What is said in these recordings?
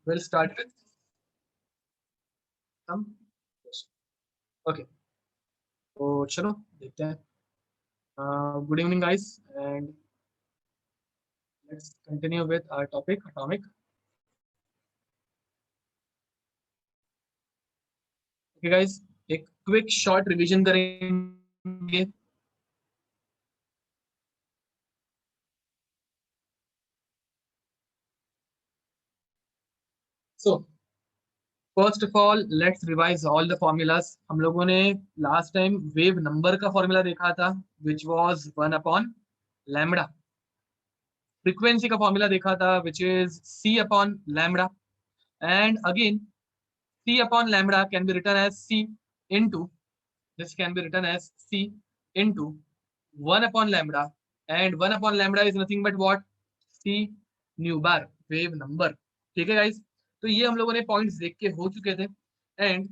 We'll start with some question. Okay, तो चलो देखते हैं. Good evening, guys, and let's continue with our topic, atomic. Okay, guys, एक quick short revision करेंगे. So, first of all let's revise all the formulas. हम लोगों ने last time wave number का फॉर्मूला देखा था, विच वाज 1/लैम्बडा. फ्रीक्वेंसी का formula देखा था, which is c by lambda. And again c by lambda can be written as c into, this can be written as c into one by lambda, and one by lambda is nothing but what? c nu bar, wave number. ठीक है guys, तो ये हम लोगों ने points देख के हो चुके थे. And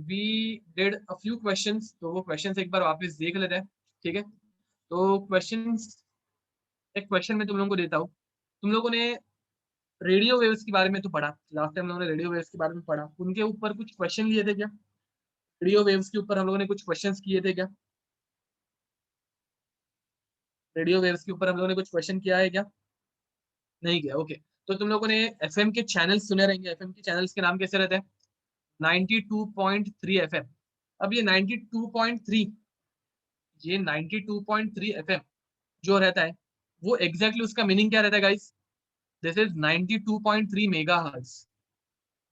we did a few questions, तो वो क्वेश्चंस एक बार वापस देख लेते हैं. ठीक है, तो क्वेश्चंस, एक क्वेश्चन मैं तुम लोगों को देता हूँ. तुम लोगों ने रेडियो वेव्स के बारे में तो पढ़ा, लास्ट टाइम हम लोगों ने रेडियो वेव्स के बारे में पढ़ा. उनके ऊपर कुछ क्वेश्चन लिए थे क्या? रेडियो वेव्स के ऊपर हम लोगों ने कुछ क्वेश्चंस किए थे क्या? रेडियो वेव्स के ऊपर हम लोगों ने कुछ क्वेश्चन किया है क्या? नहीं किया. ओके, तो तुम लोगों ने एफएम के चैनल्स सुने रहेंगे. एफएम के चैनल्स के नाम कैसे रहते हैं? 92.3 एफएम. अब ये 92.3, ये 92.3 एफएम जो रहता है, वो एग्जैक्टली उसका मीनिंग क्या रहता है guys? This is 92.3 megahertz.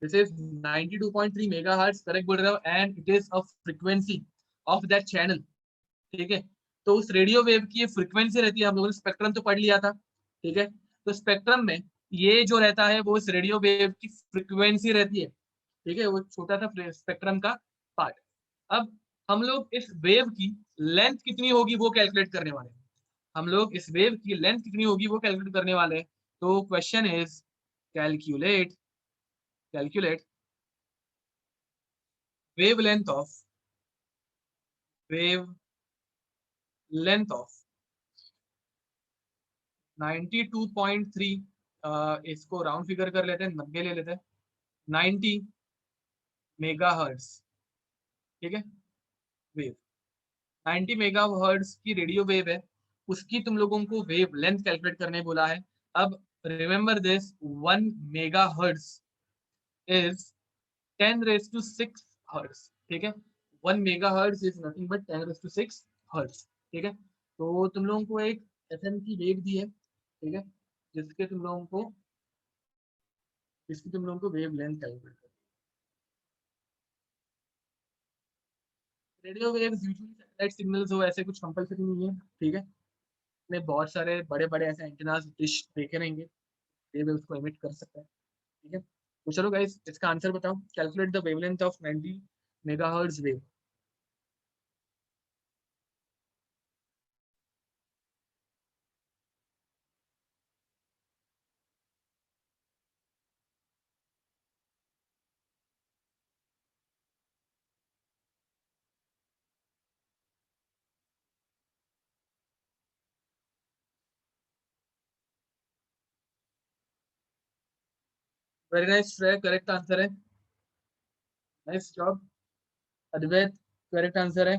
This is 92.3 megahertz, correct बोल रहे हो. And it is a frequency of that channel. ठीक है, तो उस रेडियो वेव की ये फ्रीक्वेंसी रहती है. हम लोगों ने स्पेक्ट्रम तो पढ़ लिया था. ठीक है, तो स्पेक्ट्रम में ये जो रहता है वो इस रेडियो वेव की फ्रीक्वेंसी रहती है. ठीक है, वो छोटा सा स्पेक्ट्रम का पार्ट. अब हम लोग इस वेव की लेंथ कितनी होगी वो कैलकुलेट करने वाले हैं. हम लोग इस वेव की लेंथ कितनी होगी वो कैलकुलेट करने वाले हैं. तो question is calculate calculate wave length of wave length of 92.3, इसको राउंड फिगर कर लेते हैं, 90 ले लेते हैं, 90 मेगाहर्ट्ज. ठीक है, वेव 90 मेगाहर्ट्ज की रेडियो वेव है, उसकी तुम लोगों को वेव लेंथ कैलकुलेट करने बोला है. अब remember this, 1 megahertz is 10⁻⁶ hertz. ठीक है, 1 megahertz is nothing but 10⁻⁶ hertz. ठीक है, तो तुम लोगों को एक एफएम की वेव दी है. ठीक है, जिसके तुम लोगों को वेव लेंथ कैलकुलेट करनी. Radio waves usually satellite signals हो, ऐसे कुछ कंपलसरी नहीं है. ठीक है, ने बहुत सारे बड़े बड़े ऐसे एंटेनास डिश देखे रहेंगे, ये वेव्स को एमिट कर सकता है. ठीक है, तो चलो गाइस, इसका आंसर बताओ. Calculate the wavelength of 90 megahertz wave. Very nice श्रेय, करेक्ट आंसर है. नाइस जॉब अद्वैत, करेक्ट आंसर है.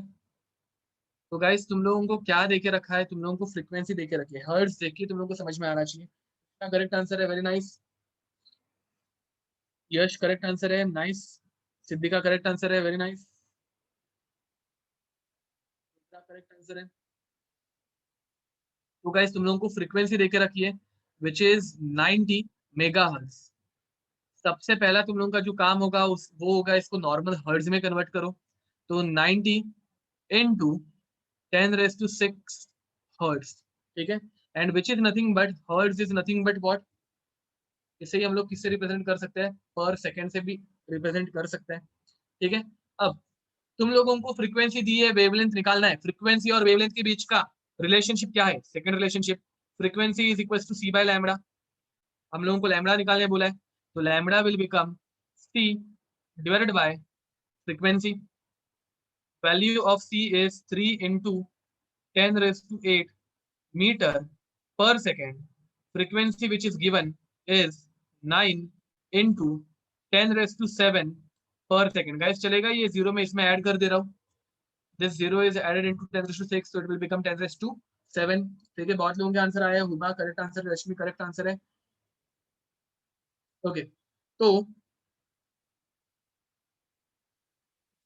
तो गाइस, तुम लोगों को क्या देके रखा है? तुम लोगों को फ्रीक्वेंसी देके रखी है, हर्ट्ज देखिए, तुम लोगों को समझ में आना चाहिए. करेक्ट आंसर है, वेरी नाइस. यश करेक्ट आंसर है, नाइस. सिद्धिका करेक्ट आंसर है, वेरी नाइस. करेक्ट आंसर है. तो गाइस, तुम लोगों को फ्रीक्वेंसी देके रखी है, विच इज 90 मेगाहर्ट्ज. सबसे पहला तुम लोगों का जो काम होगा वो होगा इसको नॉर्मल हर्ट्ज में कन्वर्ट करो. तो 90 into 10⁻⁶ हर्ट्ज. ठीक है, and which is nothing but, hertz is nothing but what? इसे ही हम लोग किससे रिप्रेजेंट कर सकते हैं? पर सेकेंड से भी रिप्रेजेंट कर सकते हैं. ठीक है, अब तुम लोगों को फ्रीक्वेंसी दी है, वेवलेंथ निकालना है. फ्रीक्वेंसी और वेवलेंथ के बीच का रिलेशनशिप क्या है? Second relationship, frequency is equal to c by lambda. हम लोगों को लैम्बडा निकालने बोला है, तो lambda will become c divided by frequency. Value of c is 3 into 10⁸ meter per second. Frequency which is given is 9 into 10⁻⁷ पर सेकेंड। गाइस चलेगा, ये जीरो में इसमें ऐड कर दे रहा हूँ। This zero is added into 10⁻⁶, so it will become 10⁻⁷। ठीक है, बहुत लोगों के आंसर आया। हुबा करेक्ट आंसर, रश्मि करेक्ट आंसर है। ओके, तो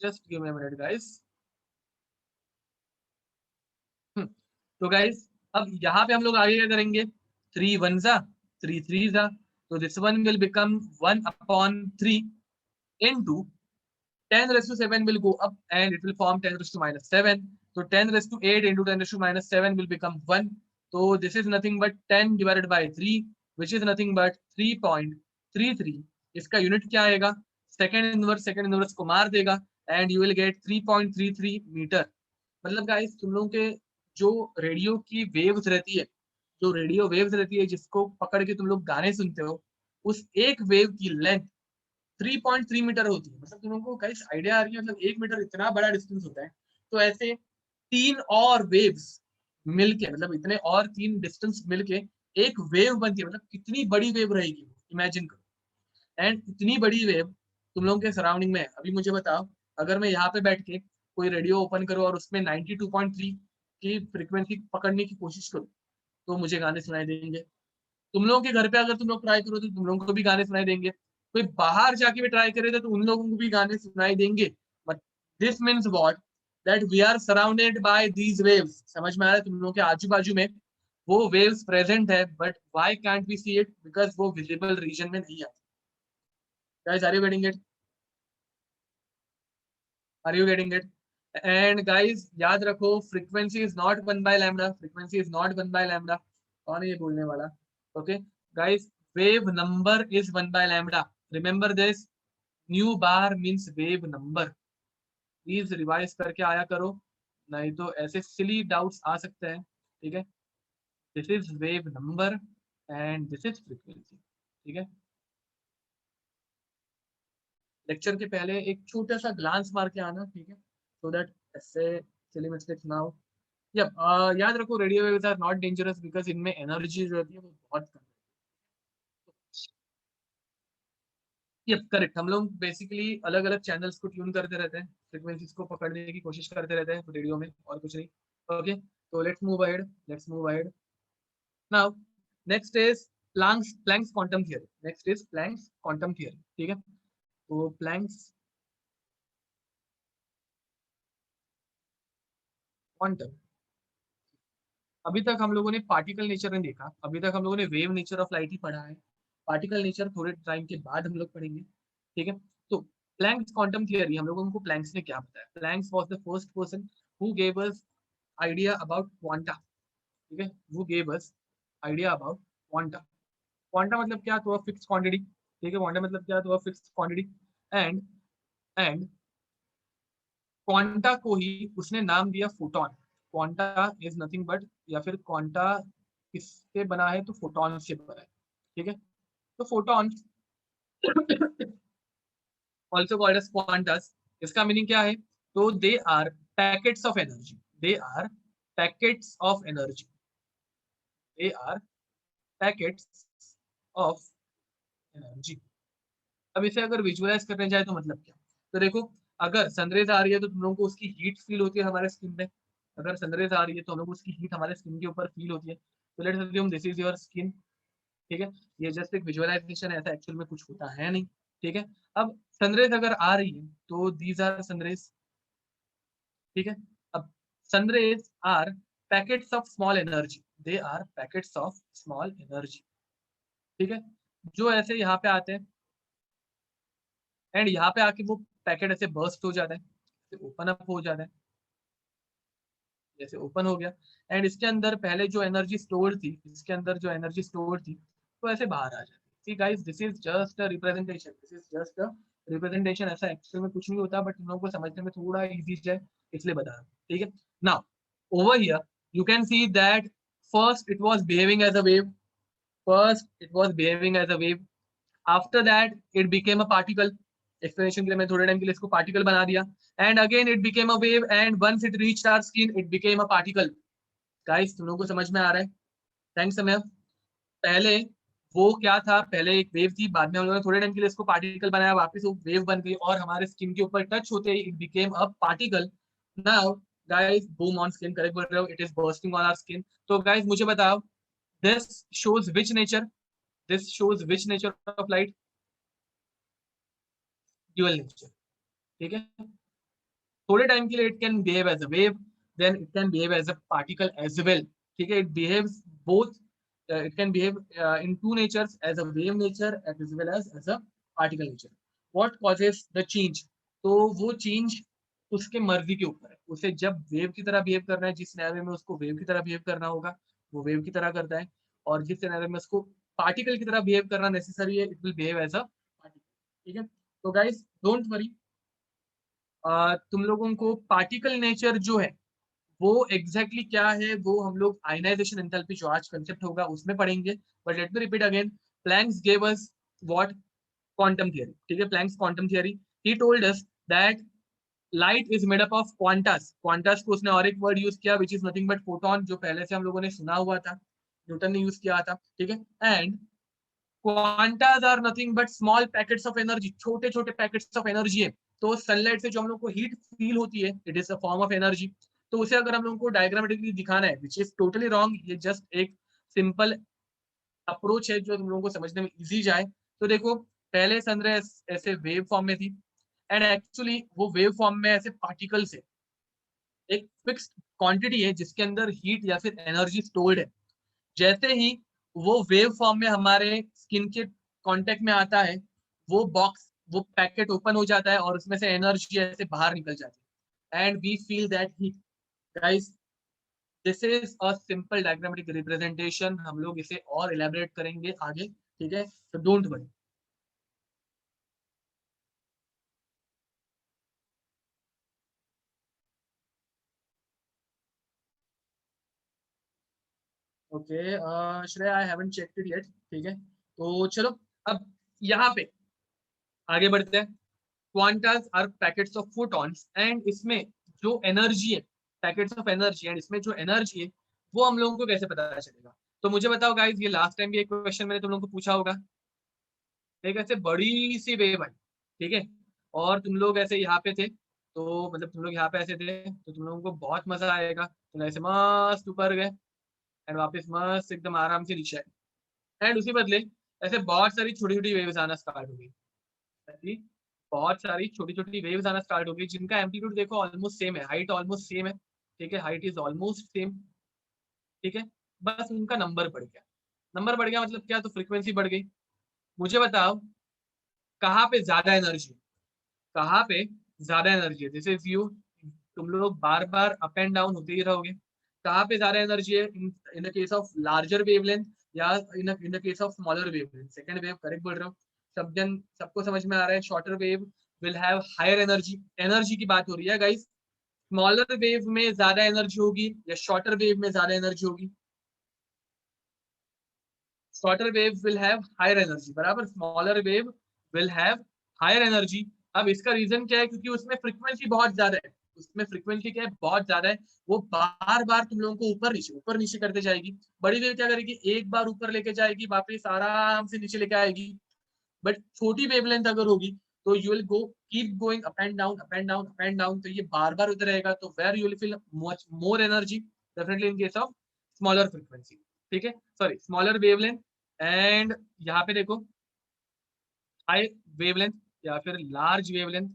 जस्ट गिव मी अ मिनट गाइस। तो गाइस अब यहाँ पे हम लोग आगे क्या करेंगे, 3 1 जा 3 3 जा, तो this one will become 1/3 into 10⁻⁷ will go up and it will form 10⁻⁻7. So 10⁸ into 10⁻⁷ will become 1. So this is nothing but 10 divided by 3, which is nothing but 3.33. इसका यूनिट क्या आएगा, सेकंड इनवर्स को मार देगा and you will get 3.33 metre. मतलब guys तुम लोगों के जो रेडियो की वेव्स रहती है, जो रेडियो वेव्स रहती है जिसको पकड़ के तुम लोग गाने सुनते हो, उस एक वेव की लेंथ 3.3 मीटर होती है। मतलब तुम लोगों को गाइस आइडिया आ रही है, मतलब 1 मीटर इतना बड़ा डिस्टेंस होता है। तो ऐसे 3 और वेव्स मिलके, मतलब इतने और 3 डिस्टेंस मिलके एक वेव बनती है। मतलब कितनी बड़ी वेव रहेगी, इमेजिन करो। एंड इतनी बड़ी वेव तुम लोगों के सराउंडिंग में। अभी मुझे बताओ, अगर मैं यहाँ पे बैठ के कोई रेडियो ओपन करूँ और उसमें 92.3 की फ्रीक्वेंसी पकड़ने की कोशिश करूँ, तो मुझे गाने सुनाई देंगे। तुम लोगों के घर पे अगर तुम लोग ट्राई करो तो तुम लोगों को भी गाने सुनाई देंगे। कोई बाहर जाके भी ट्राई करे तो उन लोगों को भी गाने सुनाई देंगे। But this means what, that we are surrounded by these waves. समझ में आ रहा है, तुम लोगों के आजू बाजू में वो वेव्स प्रेजेंट है, but why can't we see it, because वो विजिबल रीजन में नहीं आती। Guys are you getting it, are you getting it? And guys याद रखो, frequency is not 1/λ, frequency is not 1/λ। कौन है ये बोलने वाला? Okay guys, wave number is 1/λ, remember this, nu bar means wave number. Please revise करके आया करो, नहीं तो ऐसे सिली डाउट्स आ सकते हैं। ठीक है, this is wave number and this is frequency. ठीक है, लेक्चर के पहले एक छोटा सा ग्लांस मार के आना, ठीक है, सो दैट ऐसे सिली मिस्टेक्स ना हो। याद रखो, radio waves are not dangerous because इनमें एनर्जी जो होती है वो बहुत कम है। ये करेक्ट, हम लोग बेसिकली अलग अलग चैनल्स को ट्यून करते रहते हैं, फ्रीक्वेंसीज को पकड़ने की कोशिश करते रहते हैं रेडियो में, और कुछ नहीं। ओके, तो let's move ahead, let's move ahead now. Next is Planck's quantum theory. Next is Planck's quantum theory. ठीक है, तो प्लैंक्स क्वांटम, अभी तक हम लोगों ने पार्टिकल नेचर नहीं देखा, अभी तक हम लोगों ने वेव नेचर ऑफ लाइट ही पढ़ा है। पार्टिकल नेचर थोड़े टाइम के बाद हम लोग पढ़ेंगे। ठीक है, तो प्लैंक्स क्वांटम थियरी, हम लोगों को प्लैंक्स ने क्या बताया? Planck's was the first person who gave us idea about quanta. ठीक है, who gave us idea about quanta. Quanta मतलब क्या? तो फिक्स क्वांटिटी। ठीक है, क्वांटा मतलब क्या? तो fix quantity. And and quanta को ही उसने नाम दिया photon. Quanta is nothing but, या फिर क्वांटा किससे बना है? तो फोटोन से बना है। ठीक है, तो photon also called as quantas, इसका मीनिंग क्या है? तो they are packets of energy, they are packets of energy, they are packets of energy. अब इसे अगर विजुअलाइज करने जाए तो मतलब क्या? तो देखो, अगर सनरेज आ रही है तो तुम लोगों को उसकी हीट फील होती है हमारे स्किन पे। अगर सनरेज आ रही है तो हम लोग को उसकी हीट हमारे स्किन के ऊपर फील होती है। तो let's assume this is your skin. ठीक है, ये जस्ट एक विजुअलाइजेशन है, ऐसा एक्चुअल में कुछ होता है नहीं। ठीक है, अब सनरेज अगर आ रही है तो दीज आर सनरेज। ठीक है, अब sunrays are packets of small energy, they are packets of small energy. ठीक है, जो ऐसे यहाँ पे आते हैं एंड यहाँ पे आके वो पैकेट ऐसे बर्स्ट हो जाता है, ओपन अप हो जाता है, जैसे ओपन हो गया। एंड इसके अंदर पहले जो एनर्जी स्टोर थी, इसके अंदर जो एनर्जी स्टोर थी तो ऐसे बाहर आ जाती है। See guys, this is just a representation, this is just a representation. ऐसा एक्चुअल में कुछ नहीं होता, बट तुम लोगों को समझने में थोड़ा इजी है इसलिए बता रहा हूँ। ठीक है, now over here you can see that first it was behaving as a wave, first it was behaving as a wave, after that it became a particle. Explanation के लिए मैं थोड़े टाइम के लिए इसको पार्टिकल बना दिया। And again it became a wave and once it reached our skin it became a particle. Guys तुम लोगों को समझ में आ रहा है? थैंक्स समय। पहले वो क्या था, पहले एक वेव थी, बाद में हम लोगों ने थोड़े टाइम के लिए इसको पार्टिकल बनाया, वापस वो वेव बन गई और हमारे स्किन के ऊपर टच होते ही it became a particle. Now guys, boom on skin, correct बोल रहे हो, it is bursting on our skin. तो गाइस मुझे बताओ, this shows which nature, this shows which nature of light? Dual nature, ठीक है। थोड़े टाइम के लिए it can behave as a wave, then it can behave as a particle as well, ठीक है। It behaves both, it can behave in two natures, as a wave nature as well as a particle nature. What causes the change? तो वो change उसके मर्जी के ऊपर है, उसे जब वेव की तरह बिहेव करना है, जिस सिनेरियो में उसको वेव की तरह बिहेव करना होगा वो वेव की तरह करता है, और जिस सिनेरियो में उसको पार्टिकल की तरह बिहेव करना नेसेसरी है, it will behave as a particle, ठीक है। तो गाइस डोंट वरी, तुम लोगों को पार्टिकल नेचर जो है वो एग्जैक्टली exactly क्या है वो हम लोग आयनाइजेशन एंथैल्पी जो आज कंसेप्ट होगा उसमें पढ़ेंगे। But let me repeat again, Planck's gave us what? Quantum theory, ठीक है। Planck's quantum theory, he told us that light is made up of quantas. Quantas को उसने और एक वर्ड यूज किया which is nothing but photon, जो पहले से हम लोगों ने सुना हुआ था, न्यूटन ने यूज किया था, ठीक है। And quantas are nothing but small packets of energy, छोटे छोटे पैकेट्स ऑफ एनर्जी है। तो सनलाइट से जो हम लोग को हीट फील होती है, it is a form of energy. तो उसे अगर हम लोग को डायग्रामेटिकली दिखाना है, विच इज टोटली रॉन्ग, ये जस्ट एक सिंपल अप्रोच है जो तुम लोगों को समझने में इजी जाए। तो देखो, पहले सनराइज ऐसे वेव फॉर्म में थी, एंड एक्चुअली वो वेव फॉर्म में ऐसे पार्टिकल से एक फिक्स्ड क्वांटिटी है जिसके अंदर हीट या फिर एनर्जी स्टोर्ड है। जैसे ही वो वेव फॉर्म में हमारे स्किन के कांटेक्ट में आता है, वो बॉक्स, वो पैकेट ओपन हो जाता है और उसमें से एनर्जी ऐसे बाहर निकल जाती है, and we feel that heat. Guys, this is a simple diagrammatic representation, हम लोग इसे और इलेबोरेट करेंगे आगे, ठीक है। तो don't worry. Okay, Shreya, I haven't checked it yet, ठीक है। तो चलो, अब यहाँ पे आगे बढ़ते हैं। Quantas are packets of photons, and इसमें जो एनर्जी है, पैकेट्स ऑफ एनर्जी, एंड इसमें जो एनर्जी है वो हम लोगों को कैसे पता चलेगा? तो मुझे बताओ गाइस, ये लास्ट टाइम भी एक क्वेश्चन मैंने तुम लोगों को पूछा होगा। एक ऐसे बड़ी सी वेव आई, ठीक है, और तुम लोग ऐसे यहाँ पे थे, तो मतलब तुम लोग यहाँ पे ऐसे थे, तो तुम लोगों को बहुत मजा आएगा, तुम ऐसे मस्त ऊपर गए एंड वापस मस्त एकदम आराम से नीचे आए, एंड उसी बदले ऐसे बहुत सारी छोटी छोटी वेव्स आना स्टार्ट हो गई। ऐसी बहुत सारी छोटी छोटी वेव्स आना स्टार्ट हो गई जिनका एम्पलीट्यूड देखो ऑलमोस्ट सेम है, हाइट ऑलमोस्ट सेम है, ठीक है, हाइट इज ऑलमोस्ट सेम, ठीक है। बस उनका नंबर बढ़ गया। नंबर बढ़ गया मतलब क्या? तो फ्रीक्वेंसी बढ़ गई। मुझे बताओ, कहाँ पे ज्यादा एनर्जी, कहाँ पे ज्यादा एनर्जी है? दिस इज यू, तुम लोग बार बार अप एंड डाउन होते ही रहोगे। कहाँ पे ज्यादा एनर्जी है? In the case of larger wavelength या in the case of smaller wavelength? Second wave, correct बोल रहे हो। सब जन, सबको समझ में आ रहा है, shorter wave will have higher energy. Energy की बात हो रही है गाइस। स्मॉलर वेव में ज्यादा एनर्जी होगी या शॉर्टर वेव में ज्यादा एनर्जी होगी? Shorter wave will have higher energy, बराबर। Smaller wave will have higher energy. अब इसका रीजन क्या है? क्योंकि उसमें फ्रीक्वेंसी बहुत ज्यादा है, उसमें फ्रीक्वेंसी क्या है? बहुत ज्यादा है। वो बार बार तुम लोगों को ऊपर नीचे करते जाएगी। बड़ी वेव क्या करेगी? एक बार ऊपर लेके जाएगी, वापस आराम से नीचे लेके आएगी। बट छोटी वेवलेंथ अगर होगी तो you will go keep going up and down, up and down, up and down, तो ये बार बार होते रहेगा। तो where you will feel much more energy? Definitely in case of smaller frequency, ठीक है, सॉरी स्मॉलर वेवलेंथ। एंड यहाँ पे देखो, हाई वेवलेंथ या फिर large wavelength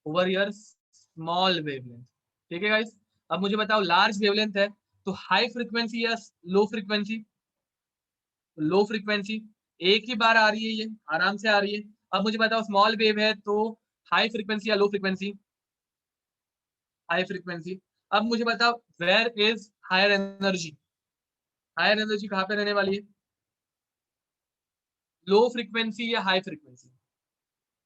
over here small wavelength, ठीक है गाइस। अब मुझे बताओ, लार्ज वेवलेंथ है तो हाई फ्रीक्वेंसी या लो फ्रीक्वेंसी? लो फ्रीक्वेंसी, एक ही बार आ रही है, ये आराम से आ रही है। अब मुझे बताओ, स्मॉल वेव है तो हाई फ्रीक्वेंसी या लो फ्रीक्वेंसी? High frequency. अब मुझे बताओ, where is higher energy? Higher energy कहाँ पे रहने वाली है? लो फ्रीक्वेंसी या हाई फ्रीक्वेंसी?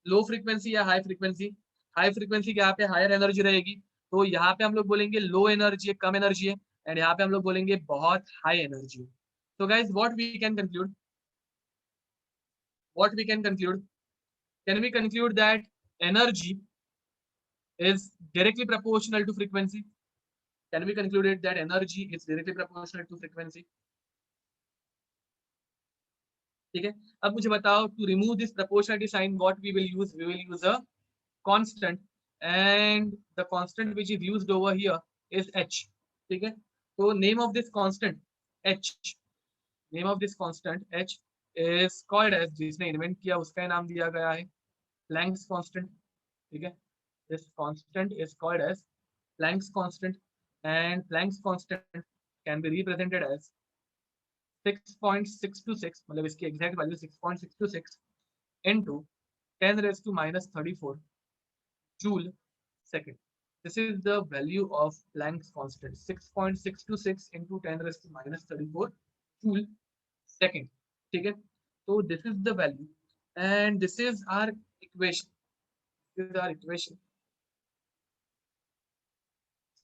लो फ्रीक्वेंसी या हाई फ्रीक्वेंसी? हाई फ्रीक्वेंसी के यहाँ पे हायर एनर्जी रहेगी, तो यहाँ पे हम लोग बोलेंगे लो एनर्जी है, कम एनर्जी है। एंड यहाँ पे हम लोग बोलेंगे बहुत हाई एनर्जी है। तो guys what we can conclude, what we can conclude, can we conclude that energy is directly proportional to frequency? Can we conclude it that energy is directly proportional to frequency? ठीक है। अब मुझे बताओ, to remove this proportionality sign what we will use a constant, and the constant which is used over here is h। ठीक है, तो name of this constant h, name of this constant h is called as, जिसने invent किया उसका नाम दिया गया है प्लैंक्स कांस्टेंट। ठीक है, this constant is called as Planck's constant, and Planck's constant can be represented as 6.626, मतलब इसकी exact value 6.626 into 10 raised to minus 34 joule second. This is the value of Planck's constant, 6.626 into 10 raised to minus 34 joule second. ठीक है, तो this is the value and this is our equation. This is our equation.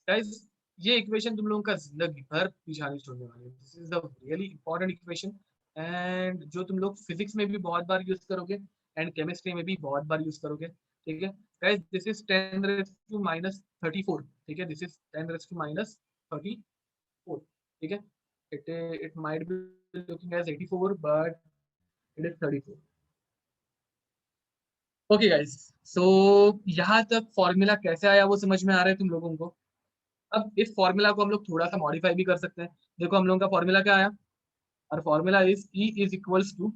Guys, ये equation तुम लोगों का जिंदगी भर पीछे छोड़ने वाली है। This is the really important equation, and जो तुम लोग फिजिक्स में भी बहुत बार यूज करोगे एंड केमिस्ट्री में भी बहुत बार यूज करोगे। ठीक है guys, this is 10 raised to minus 34। ठीक है, this is 10 raised to minus 34। ठीक है, it might be looking as 84 but it is 34। Okay guys, so यहाँ तक फॉर्मूला कैसे आया वो समझ में आ रहा है तुम लोगों को। अब इस फॉर्मूला को हम लोग थोड़ा सा मॉडिफाई भी कर सकते हैं। देखो हम लोगों का फॉर्मूला क्या आया, और formula is E is equals to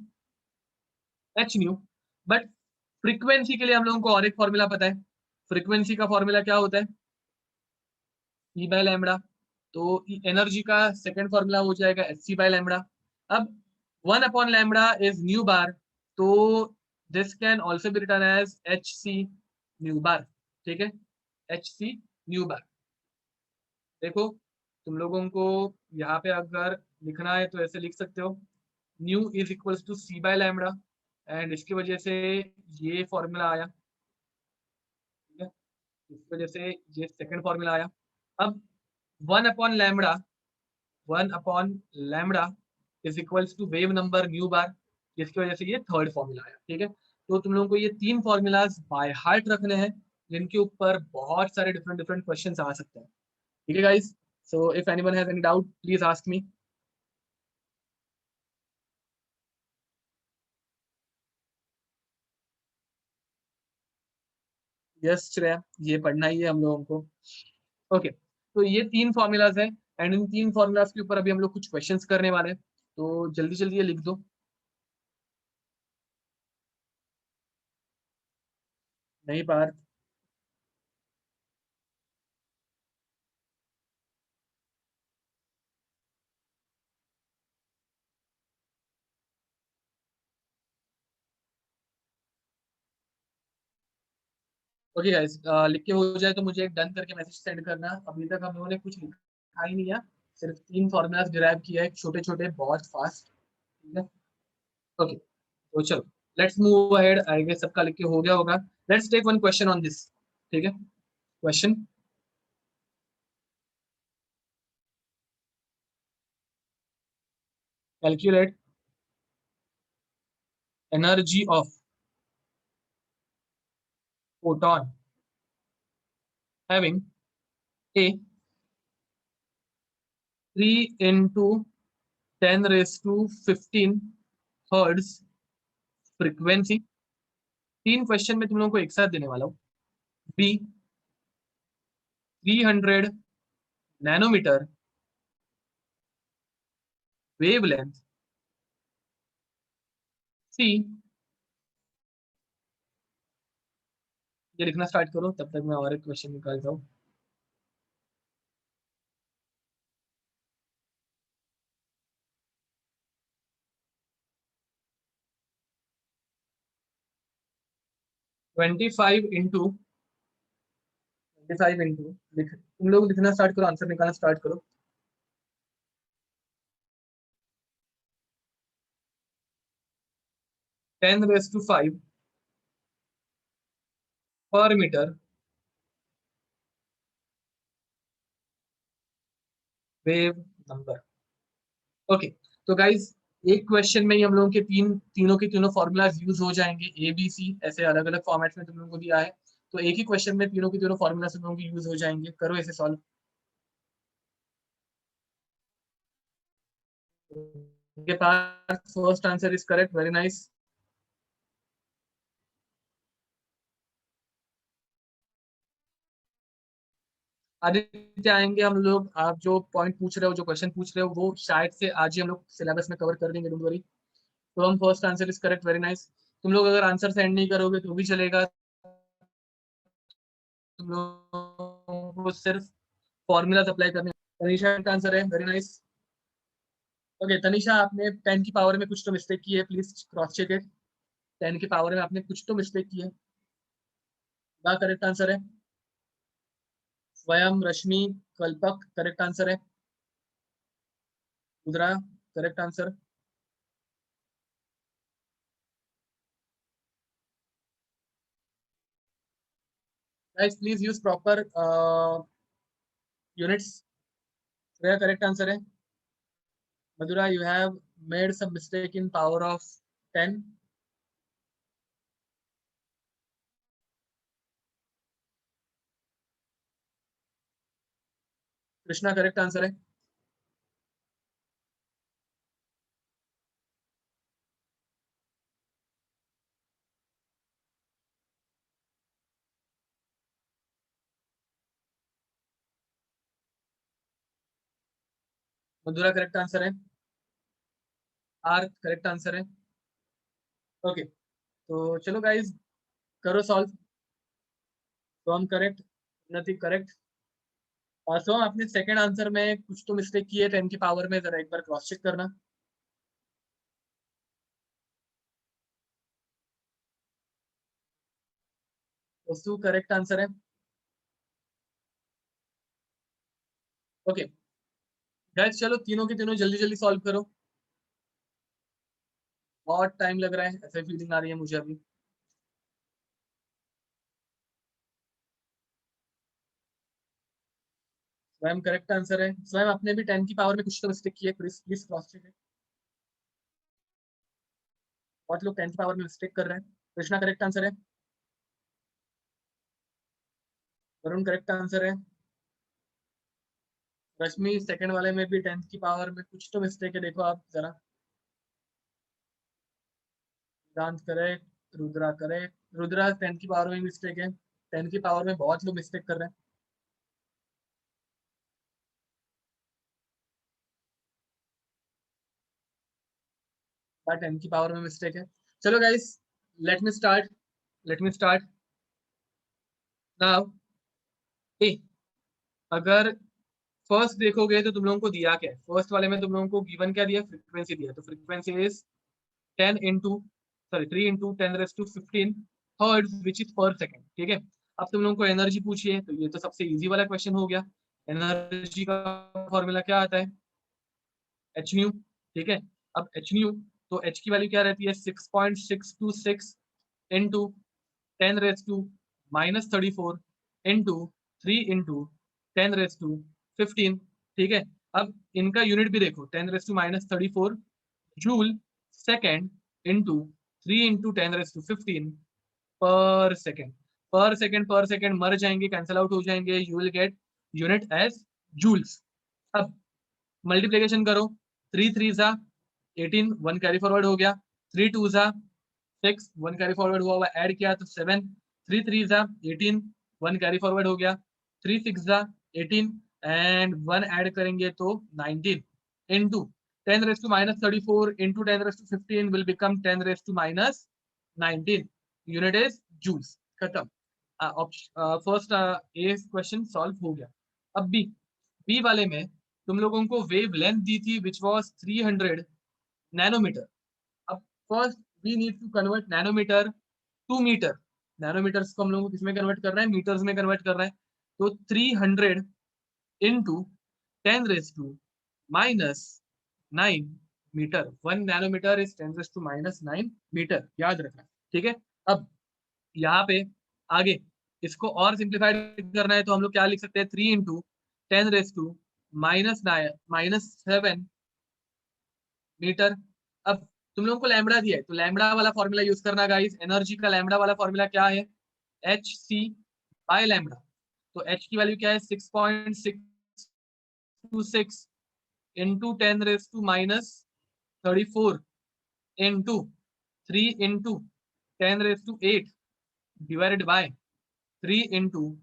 h nu, but frequency के लिए हम लोगों को और एक फॉर्मूला पता है। फ्रीक्वेंसी का फॉर्मूला क्या होता है, E बाय लैम्बडा। तो एनर्जी का सेकंड फॉर्मूला हो जाएगा Hc बाय लैम्बडा। अब 1/लैम्बडा इज न्यू बार, तो this can also be written as Hc nu bar. ठीक है, Hc न्यू बार। देखो तुम लोगों को यहाँ पे अगर लिखना है तो ऐसे लिख सकते हो, nu is equals to c by lambda, and इसकी वजह से ये फॉर्मूला आया। ठीक है, इसकी वजह से ये सेकंड फॉर्मूला आया। अब one by lambda, one by lambda is equals to wave number nu bar, जिसकी वजह से ये थर्ड फॉर्मूला आया। ठीक है, तो तुम लोगों को ये तीन फॉर्मूलाज बाय हार्ट रखने हैं, जिनके ऊपर बहुत सारे डिफरेंट डिफरेंट क्वेश्चन आ सकते हैं। ठीक है guys, so if anyone has any doubt please ask me. Yes Shreya, ये पढ़ना ही है हम लोगों को। ओके, तो ये तीन फॉर्मूलाज हैं, एंड इन तीन फॉर्मूलाज के ऊपर अभी हम लोग कुछ क्वेश्चंस करने वाले हैं, तो जल्दी जल्दी ये लिख दो। नहीं पार, 'ओके गाइस, लिख के हो जाए तो मुझे एक डन करके मैसेज सेंड करना। अभी तक हम लोगों ने कुछ लिखा ही नहीं है, सिर्फ तीन फॉर्मूलाज डिराइव किया है, छोटे छोटे बहुत फास्ट। ठीक है, ओके, तो चलो let's move ahead. I guess सबका लिख के हो गया होगा। Let's take one question on this. ठीक है, question, calculate energy of photon having a 3 into 10 raised to 15 hertz frequency. तीन क्वेश्चन में तुम लोगों को एक साथ देने वाला हूँ। B 300 nanometre wavelength. सी, ये लिखना स्टार्ट करो, तब तक मैं और एक क्वेश्चन निकालता हूँ। ट्वेंटी फाइव इंटू लिख, तुम लोग लिखना स्टार्ट करो, आंसर निकालना स्टार्ट करो। 10⁵ पर मीटर वेव नंबर। ओके, तो गाइज एक क्वेश्चन में ही हम लोगों के तीनों के तीनों फॉर्मूलाज यूज हो जाएंगे। ए बी सी ऐसे अलग अलग फॉर्मेट में तुम लोगों को दिया है, तो एक ही क्वेश्चन में तीनों के तीनों फॉर्मूला तुम लोगों के यूज हो जाएंगे। करो इसे solve. Okay, Parth, first answer is correct. Very nice. Aditya आएंगे हम लोग। आप जो पॉइंट पूछ रहे हो, जो क्वेश्चन पूछ रहे हो, वो शायद से आज ही हम लोग सिलेबस में कवर कर देंगे, डोंट वरी। तो हम first answer is correct. Very nice. तुम लोग अगर आंसर सेंड नहीं करोगे तो भी चलेगा, तुम लोग को सिर्फ फॉर्मूलाज अप्लाई करने। तनीषा का आंसर है। Very nice. ओके तनीषा, आपने 10 की पावर में कुछ तो मिस्टेक की है, प्लीज क्रॉस चेक इट। 10 की पावर में आपने कुछ तो मिस्टेक की है। क्या करेक्ट आंसर है? स्वयं, रश्मि, कल्पक करेक्ट आंसर है। Rudra correct answer. Guys please use proper units. Shreya correct answer है। Madhura, you have made some mistake in power of 10। Krishna correct answer है। मधुरा करेक्ट आंसर है। आर करेक्ट आंसर है। ओके तो चलो गाइस, करो सॉल्व। तो हम करेक्ट, नथिंग करेक्ट। सो आपने सेकंड आंसर में कुछ तो मिस्टेक की है 10 की पावर में, जरा एक बार क्रॉस चेक करना। वस्तु करेक्ट आंसर है। ओके गाइस, चलो तीनों के तीनों जल्दी जल्दी सॉल्व करो। बहुत टाइम लग रहा है, ऐसा फीलिंग आ रही है मुझे अभी। स्वयं करेक्ट आंसर है। स्वयं आपने भी 10 की पावर में कुछ तो मिस्टेक की है, प्लीज प्लीज क्रॉस चेक। बहुत लोग 10 की पावर में मिस्टेक कर रहे हैं। कृष्णा करेक्ट आंसर है। वरुण करेक्ट आंसर है। रश्मि सेकंड वाले में भी 10 की पावर में कुछ तो मिस्टेक है, देखो आप जरा। वेदांत करेक्ट। रुद्रा करेक्ट। रुद्रा 10 की पावर में मिस्टेक है। 10 की पावर में बहुत लोग मिस्टेक कर रहे हैं। पर 10 की पावर में मिस्टेक है। चलो guys, let me start. Let me start now. अगर फर्स्ट देखोगे तो तुम लोगों को दिया क्या है? फर्स्ट वाले में तुम लोगों को गिवन क्या दिया? फ्रीक्वेंसी दिया। तो frequency is 10 into, sorry 3 into 10⁻15 hertz which is पर सेकेंड। ठीक है। अब तुम लोगों को एनर्जी पूछी है, तो ये तो सबसे इजी वाला क्वेश्चन हो गया। एनर्जी का फॉर्मूला क्या आता है? H new. ठीक है। अब एच न्यू, तो एच की वैल्यू क्या रहती है? 6.626 इंटू 10⁻−34 इंटू 3 इंटू 10⁻15। ठीक है। अब इनका यूनिट भी देखो, 10⁻−34 जूल सेकेंड इंटू 3 इंटू 10⁻15 पर सेकेंड। पर सेकेंड पर सेकेंड मर जाएंगे, कैंसिल आउट हो जाएंगे, you will get unit as joules. अब मल्टीप्लीकेशन करो। 3 3 1 कैरी फॉरवर्ड हो गया। 3 2 6 1 कैरी फॉरवर्ड हुआ, ऐड किया तो 7। 3 3 1 कैरी फॉरवर्ड हो गया। 3 6 एंड 1 ऐड करेंगे तो 19 into 10⁻−34 into 10⁻15 will become 10⁻−19। Unit is joules. खत्म। फर्स्ट ए क्वेश्चन सॉल्व हो गया। अब बी, बी वाले में तुम लोगों को वेव लेंथ दी थी विच वाज 300 नैनोमीटर। अब first we need to convert nanometre to metre. Nanometres को हम लोग किसमें कन्वर्ट कर रहे हैं? मीटर्स में कन्वर्ट कर रहे हैं। तो 300 into 10⁻−9 metre. 1 nanometre is 10⁻−9 metre, याद रखना। ठीक है। अब यहाँ पे आगे इसको और सिंप्लीफाइड करना है, तो हम लोग क्या लिख सकते हैं? 3 इंटू 10⁻−7 मीटर। अब तुम लोगों को लैम्बडा दिया है, तो लैम्बडा वाला फॉर्मूला यूज करना गाइस। एनर्जी का लैम्बडा वाला फॉर्मूला क्या है? H c by lambda. तो एच की वैल्यू क्या है? 6.626 into 10⁻−7 34 into 3 into 10 raised to 8 divided by 3 into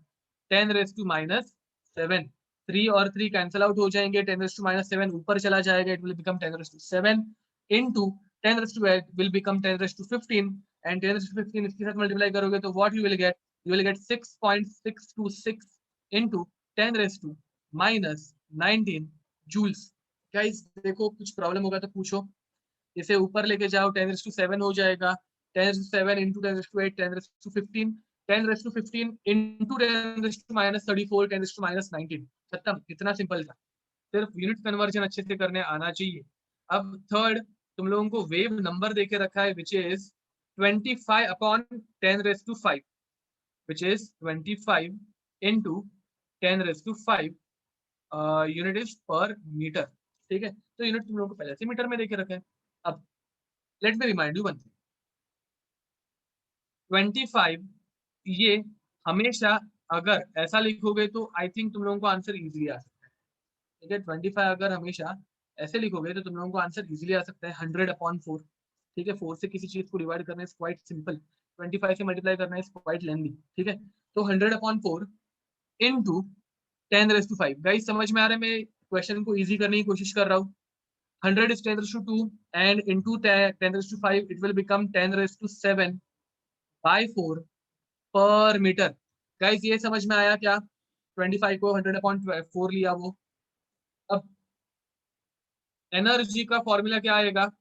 10 raised to minus 7. 3 और 3 कैंसिल आउट हो जाएंगे, 10 raised to minus 7 ऊपर चला जाएगा, it will become 10 raised to 7 into 10 raised to 8 will become 10 raised to 15 and 10 raised to 15 इसके साथ multiply करोगे तो what you will get? You will get 6.626 into 10 raised to minus 19 joules. Guys देखो कुछ problem होगा तो पूछो, इसे ऊपर लेके जाओ 10 raised to 7 हो जाएगा, 10 raised to 7 into 10 raised to 8 10 raised to 15 10 raised to 15 into 10 raised to minus 34 10 raised to minus 19 खत्म. इतना सिंपल था, सिर्फ यूनिट कन्वर्जन अच्छे से करने आना चाहिए. अब थर्ड तुम लोगों को वेव नंबर देके रखा है which is 25 upon 10 raised to 5 which is 25 into 10 raised to 5 unit is पर मीटर. ठीक है, तो यूनिट तुम लोगों को पहले से मीटर में देके रखा है. अब let me remind you one thing, 25 ये हमेशा अगर ऐसा लिखोगे तो आई थिंक तुम लोगों को आंसर इजीली आ सकता है. ठीक है, 25 अगर हमेशा ऐसे लिखोगे तो तुम लोगों को आंसर इजीली आ सकता है 100 अपॉन 4. ठीक है, 4 से किसी चीज को डिवाइड करना इज क्वाइट सिंपल, 25 से मल्टीप्लाई करना इज क्वाइट लेंथी. ठीक है, तो 100 upon 4 into 10 raise to 5. Guys समझ में आ रहा है, मैं क्वेश्चन को इजी करने की कोशिश कर रहा हूँ. 100 is 10 raised to 2 and into 10 raised to 5 it will become 10 raised to 7 by 4 per meter. Guys ये समझ में आया क्या? 25 को 100 अपॉन 4 लिया वो. अब एनर्जी का फॉर्मूला क्या आएगा?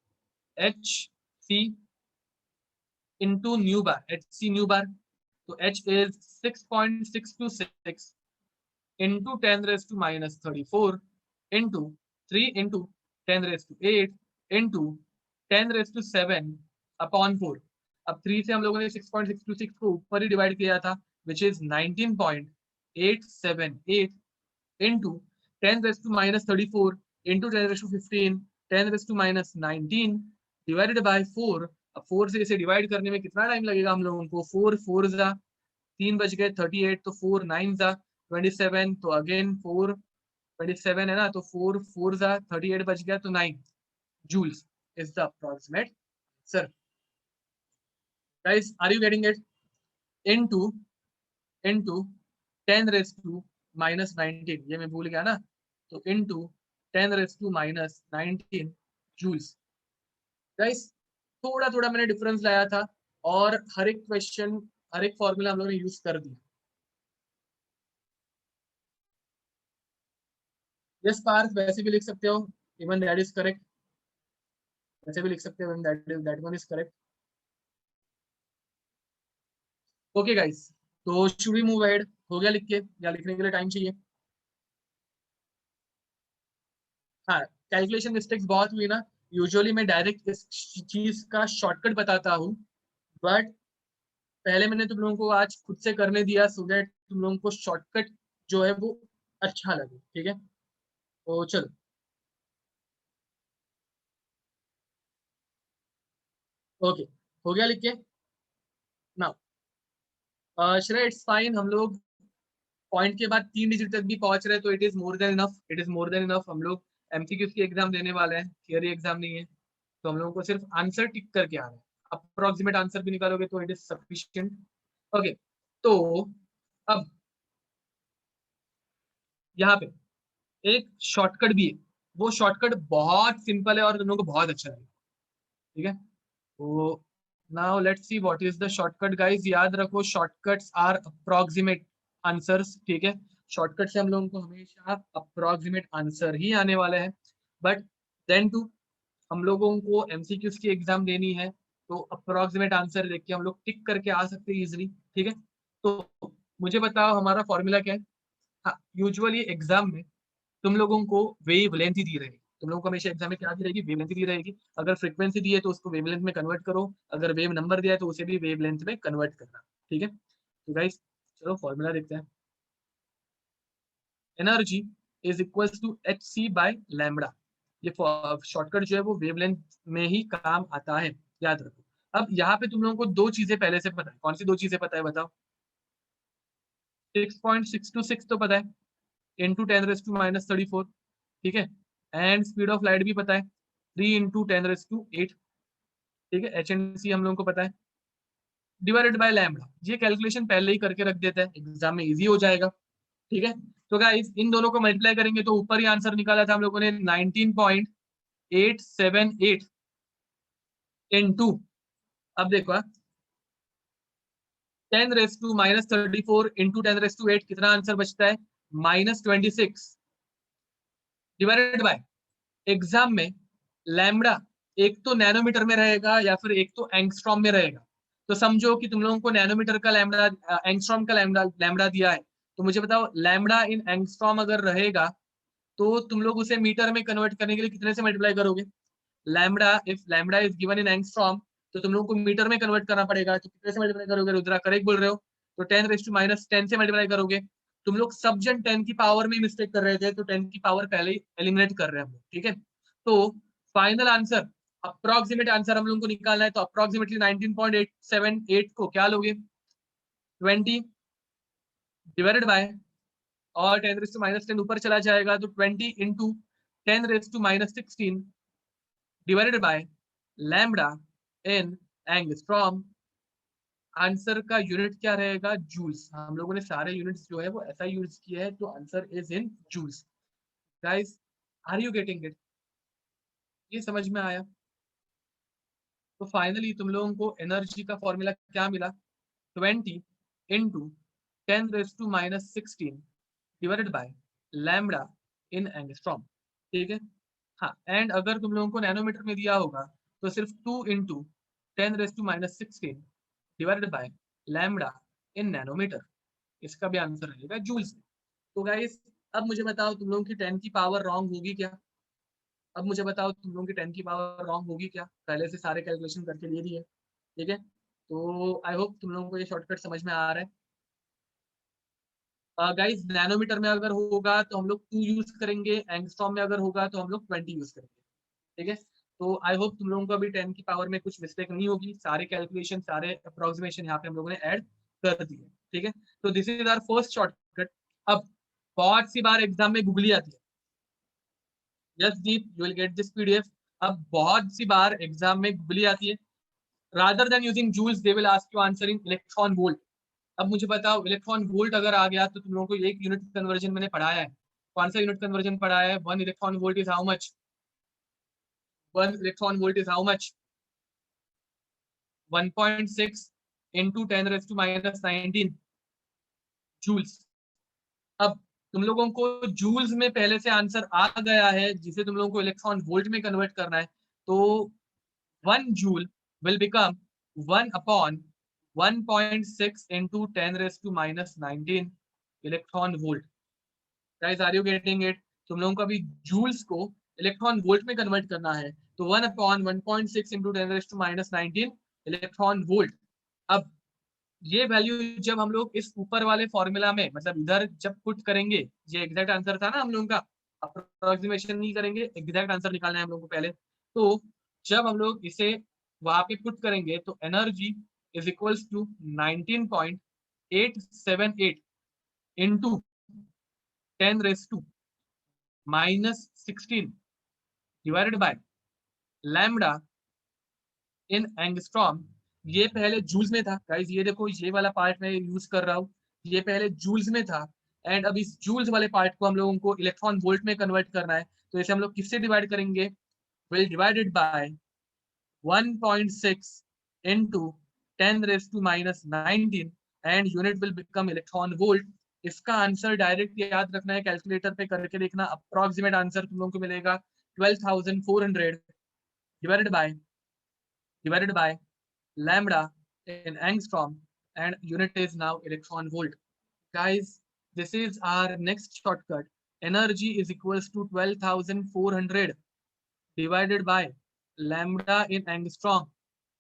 एच सी इंटू न्यू बार, एच सी न्यू बार. तो H is 6.626 into 10 raised to minus 34 into 3 into 10 raised to 8 into 10 raised to 7 upon 4. अब 3 से हम लोगों ने 6.626 को ऊपर ही डिवाइड किया था which is 19.878 into 10 raised to minus 34 into 10 raised to 15 10 raised to minus 19 divided by 4. अब 4 से इसे डिवाइड करने में कितना टाइम लगेगा हम लोगों को? 4 4 जा 3 बज गए 38, तो 4 9 जा 27, तो अगेन 4 27 है ना, तो 4 4 जा 38 बच गया, तो 9 joules is the approximate answer. Guys, are you getting it? into 10 raised to minus 19, ये मैं भूल गया ना, तो into 10 raised to minus 19 joules. Guys थोड़ा थोड़ा मैंने डिफरेंस लाया था और हर एक क्वेश्चन हर एक फॉर्मूला हम लोगों ने यूज कर दिया. यस पार्थ, वैसे भी लिख सकते हो, इवन दैट इज करेक्ट. वैसे भी लिख सकते हो, that one is correct. Okay guys, तो शुड वी मूव अहेड? हो गया लिख के, या लिखने के लिए टाइम चाहिए? हाँ, कैलकुलेशन मिस्टेक्स बहुत हुई ना. यूजुअली मैं डायरेक्ट इस चीज का शॉर्टकट बताता हूँ, बट पहले मैंने तुम लोगों को आज खुद से करने दिया सो दैट तुम लोगों को शॉर्टकट जो है वो अच्छा लगे. ठीक है, तो चलो. ओके, हो गया लिख के. नाउ श्रेया इट्स फाइन, हम लोग पॉइंट के बाद 3 डिजिट तक भी पहुंच रहे हैं, तो it is more than enough. It is more than enough. हम लोग एमसीक्यूज की एग्जाम देने वाले हैं, थियरी एग्जाम नहीं है, तो हम लोगों को सिर्फ आंसर टिक करके आ रहा है. अप्रोक्सीमेट आंसर भी निकालोगे तो इट इज सफिशिएंट. ओके, तो अब यहाँ पे एक शॉर्टकट भी है, वो शॉर्टकट बहुत सिंपल है और तुम लोगों को बहुत अच्छा लगेगा. ठीक है, तो now let's see what is the shortcut. Guys याद रखो, शॉर्टकट्स आर अप्रोक्सीमेट आंसर्स. ठीक है, शॉर्टकट से हम लोगों को हमेशा अप्रोक्सीमेट आंसर ही आने वाले हैं. बट देन टू हम लोगों को एमसीक्यूज की एग्जाम देनी है, तो अप्रोक्सीमेट आंसर देख के हम लोग टिक करके आ सकते हैं इजिली. ठीक है, तो मुझे बताओ हमारा फॉर्मूला क्या है. हाँ, यूजुअली एग्जाम में तुम लोगों को वेव लेंथ ही दी रहेगी. तुम लोगों को हमेशा एग्जाम में क्या दी रहेगी? वेव लेंथ दी रहेगी. अगर फ्रीक्वेंसी दी है तो उसको वेव लेंथ में कन्वर्ट करो, अगर वेव नंबर दिया है तो उसे भी वेव लेंथ में कन्वर्ट करना. ठीक है, तो गाइस चलो फॉर्मूला देखते हैं. Energy is equal to h c by lambda. ये शॉर्टकट जो है वो वेवलेंथ में ही काम आता है, याद रखो. अब यहाँ पे तुम लोगों को दो चीजें पहले से पता है. कौन सी दो चीजें पता है बताओ? 6.626 तो पता है, इनटू 10 रेज़ टू माइनस 34. ठीक है, एंड स्पीड ऑफ लाइट भी पता है, 3 इंटू 10⁸ ठीक है, HNC हम लोगों को पता है, डिवाइडेड बाय लैम्बडा। ये कैलकुलेशन पहले ही करके रख देता है, एग्जाम में इजी हो जाएगा। ठीक है, तो गाइस इन दोनों को मल्टीप्लाई करेंगे तो ऊपर ही आंसर निकाला था हम लोगों ने 19.878 इनटू, अब देखो 10⁻⁻34 इंटू 10⁸ कितना आंसर बचता है, -26 डिवाइडेड बाय, एग्जाम में लैम्बडा एक तो नैनोमीटर में रहेगा या फिर एक तो एंगस्ट्रॉम में रहेगा। तो समझो कि तुम लोगों को नैनोमीटर का लैम्बडा, एंगस्ट्रॉम का लैम्बडा दिया है, तो मुझे बताओ लैम्बडा इन एंगस्ट्रॉम अगर रहेगा तो तुम लोग उसे मीटर में कन्वर्ट करने के लिए कितने से मल्टीप्लाई करोगे। Lambda, if lambda is given in angstrom तो तुम लोगों को मीटर में कन्वर्ट करना पड़ेगा, तो कितने से मल्टीप्लाई करोगे रुद्रा, करेक्ट बोल रहे हो, तो 10⁻10 से मल्टीप्लाई करोगे। तुम लोग सब जन 10 की पावर में मिस्टेक कर रहे थे, तो 10 की पावर पहले ही एलिमिनेट कर रहे हैं हम लोग। ठीक है, तो फाइनल आंसर, अप्रोक्सीमेट आंसर हम लोगों को निकालना है, तो अप्रोक्सीमेटली 19.878 को क्या लोगे, 20 डिवाइडेड बाय, और 10⁻10 ऊपर चला जाएगा तो 20 into 10⁻16 divided by lambda in angstrom. Answer का यूनिट क्या रहेगा, जूल्स। हम लोगों ने सारे यूनिट्स जो है वो ऐसा यूज किया है, तो answer is in joules. Guys, are you getting it, ये समझ में आया। तो फाइनली तुम लोगों को एनर्जी का फॉर्मूला क्या मिला, 20 into 10⁻16 divided by lambda in angstrom. ठीक है, हाँ, एंड अगर तुम लोगों को नैनोमीटर में दिया होगा तो सिर्फ 2 into 10⁻16 divided by lambda in nanometre, इसका भी आंसर रहेगा जूल्स। तो गाइस अब मुझे बताओ तुम लोगों की 10 की पावर रॉन्ग होगी क्या, अब मुझे बताओ तुम लोगों की 10 की पावर रॉन्ग होगी क्या, पहले से सारे कैलकुलेशन करके लिए दिए। ठीक है, तो आई होप तुम लोगों को ये शॉर्टकट समझ में आ रहा है। गाइस नैनोमीटर में अगर होगा तो हम लोग 2 यूज करेंगे, एंगस्ट्रॉम में अगर होगा तो हम लोग 20 यूज करेंगे। ठीक है, तो आई होप तुम लोगों को अभी 10 की पावर में कुछ मिस्टेक नहीं होगी, सारे कैलकुलेशन सारे अप्रोक्सीमेशन यहाँ पे हम लोगों ने ऐड कर दिए। ठीक है, तो this is our first shortcut. अब बहुत सी बार एग्जाम में गूगली आती है, yes Deep you will get this PDF. अब बहुत सी बार एग्जाम में गूगली आती है, rather than using joules they will ask you answer in electron volt. अब मुझे बताओ इलेक्ट्रॉन वोल्ट अगर आ गया तो तुम लोगों को एक यूनिट कन्वर्जन मैंने पढ़ाया है, कौन सा यूनिट कन्वर्जन पढ़ाया है, 1 electron volt is how much, 1 electron volt is how much, 1.6 into 10⁻19 joules. अब तुम लोगों को जूल्स में पहले से आंसर आ गया है, जिसे तुम लोगों को इलेक्ट्रॉन वोल्ट में कन्वर्ट करना है, तो 1 joule will become 1 upon 1.6 into 10⁻19 electron volt. Guys are you getting it, तुम लोगों को अभी जूल्स को इलेक्ट्रॉन वोल्ट में कन्वर्ट करना है, तो 1 अपॉन 1.6 इंटू 10⁻19 इलेक्ट्रॉन वोल्ट। अब ये वैल्यू जब हम लोग इस ऊपर वाले फॉर्मूला में, मतलब इधर जब पुट करेंगे, ये एग्जैक्ट आंसर था ना हम लोगों का, अप्रोक्सीमेशन नहीं करेंगे, एग्जैक्ट आंसर निकालना है हम लोगों को पहले। तो जब हम लोग इसे वहां पे पुट करेंगे तो energy is equals to 19.878 into 10⁻16 divided by lambda in angstrom. ये पहले जूल्स में था गाइस, ये देखो ये वाला पार्ट मैं यूज कर रहा हूँ, ये पहले जूल्स में था, एंड अब इस जूल्स वाले पार्ट को हम लोगों को इलेक्ट्रॉन वोल्ट में कन्वर्ट करना है, तो इसे हम लोग किससे डिवाइड करेंगे, will divided by 1.6 into 10⁻19 and unit will become electron volt. इसका आंसर डायरेक्ट याद रखना है, कैलकुलेटर पे करके देखना, अप्रोक्सीमेट आंसर तुम लोगों को मिलेगा 12,400 divided by lambda in angstrom, and unit is now electron volt. Guys, this is our next shortcut. Energy is equals to 12,400 divided by lambda in angstrom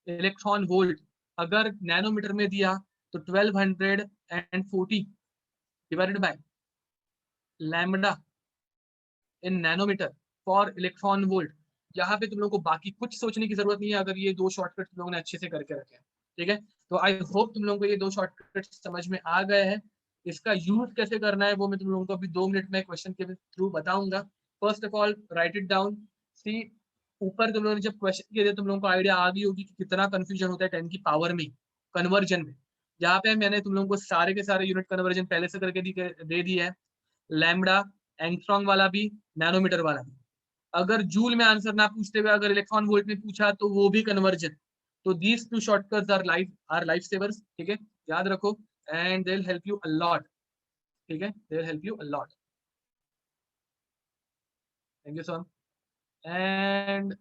electron volt. अगर nanometer में दिया तो 1240 divided by lambda in nanometer for electron volt. यहाँ पे तुम लोगों को बाकी कुछ सोचने की जरूरत नहीं है, अगर ये 2 शॉर्टकट तुम लोगों ने अच्छे से करके रखे हैं। ठीक है, तो आई होप तुम लोगों को ये 2 शॉर्टकट समझ में आ गए हैं। इसका यूज कैसे करना है वो मैं तुम लोगों को अभी 2 मिनट में क्वेश्चन के थ्रू बताऊंगा। First of all write it down, see ऊपर तुम लोगों ने जब क्वेश्चन किए थे तुम लोगों को आइडिया आ गई होगी कि कितना कंफ्यूजन होता है 10 की पावर में कन्वर्जन में। यहाँ पे मैंने तुम लोगों को सारे के सारे यूनिट कन्वर्जन पहले से करके दे दिया है, लैम्बडा, एंगस्ट्रॉन्ग वाला भी, नैनोमीटर वाला भी। अगर जूल में आंसर ना पूछते हुए अगर इलेक्ट्रॉन वोल्ट में पूछा तो वो भी कन्वर्जन। तो these two shortcuts are life savers, ठीक है, याद रखो, and they will help you a lot, ठीक है, they will help you a lot. Thank you sir. And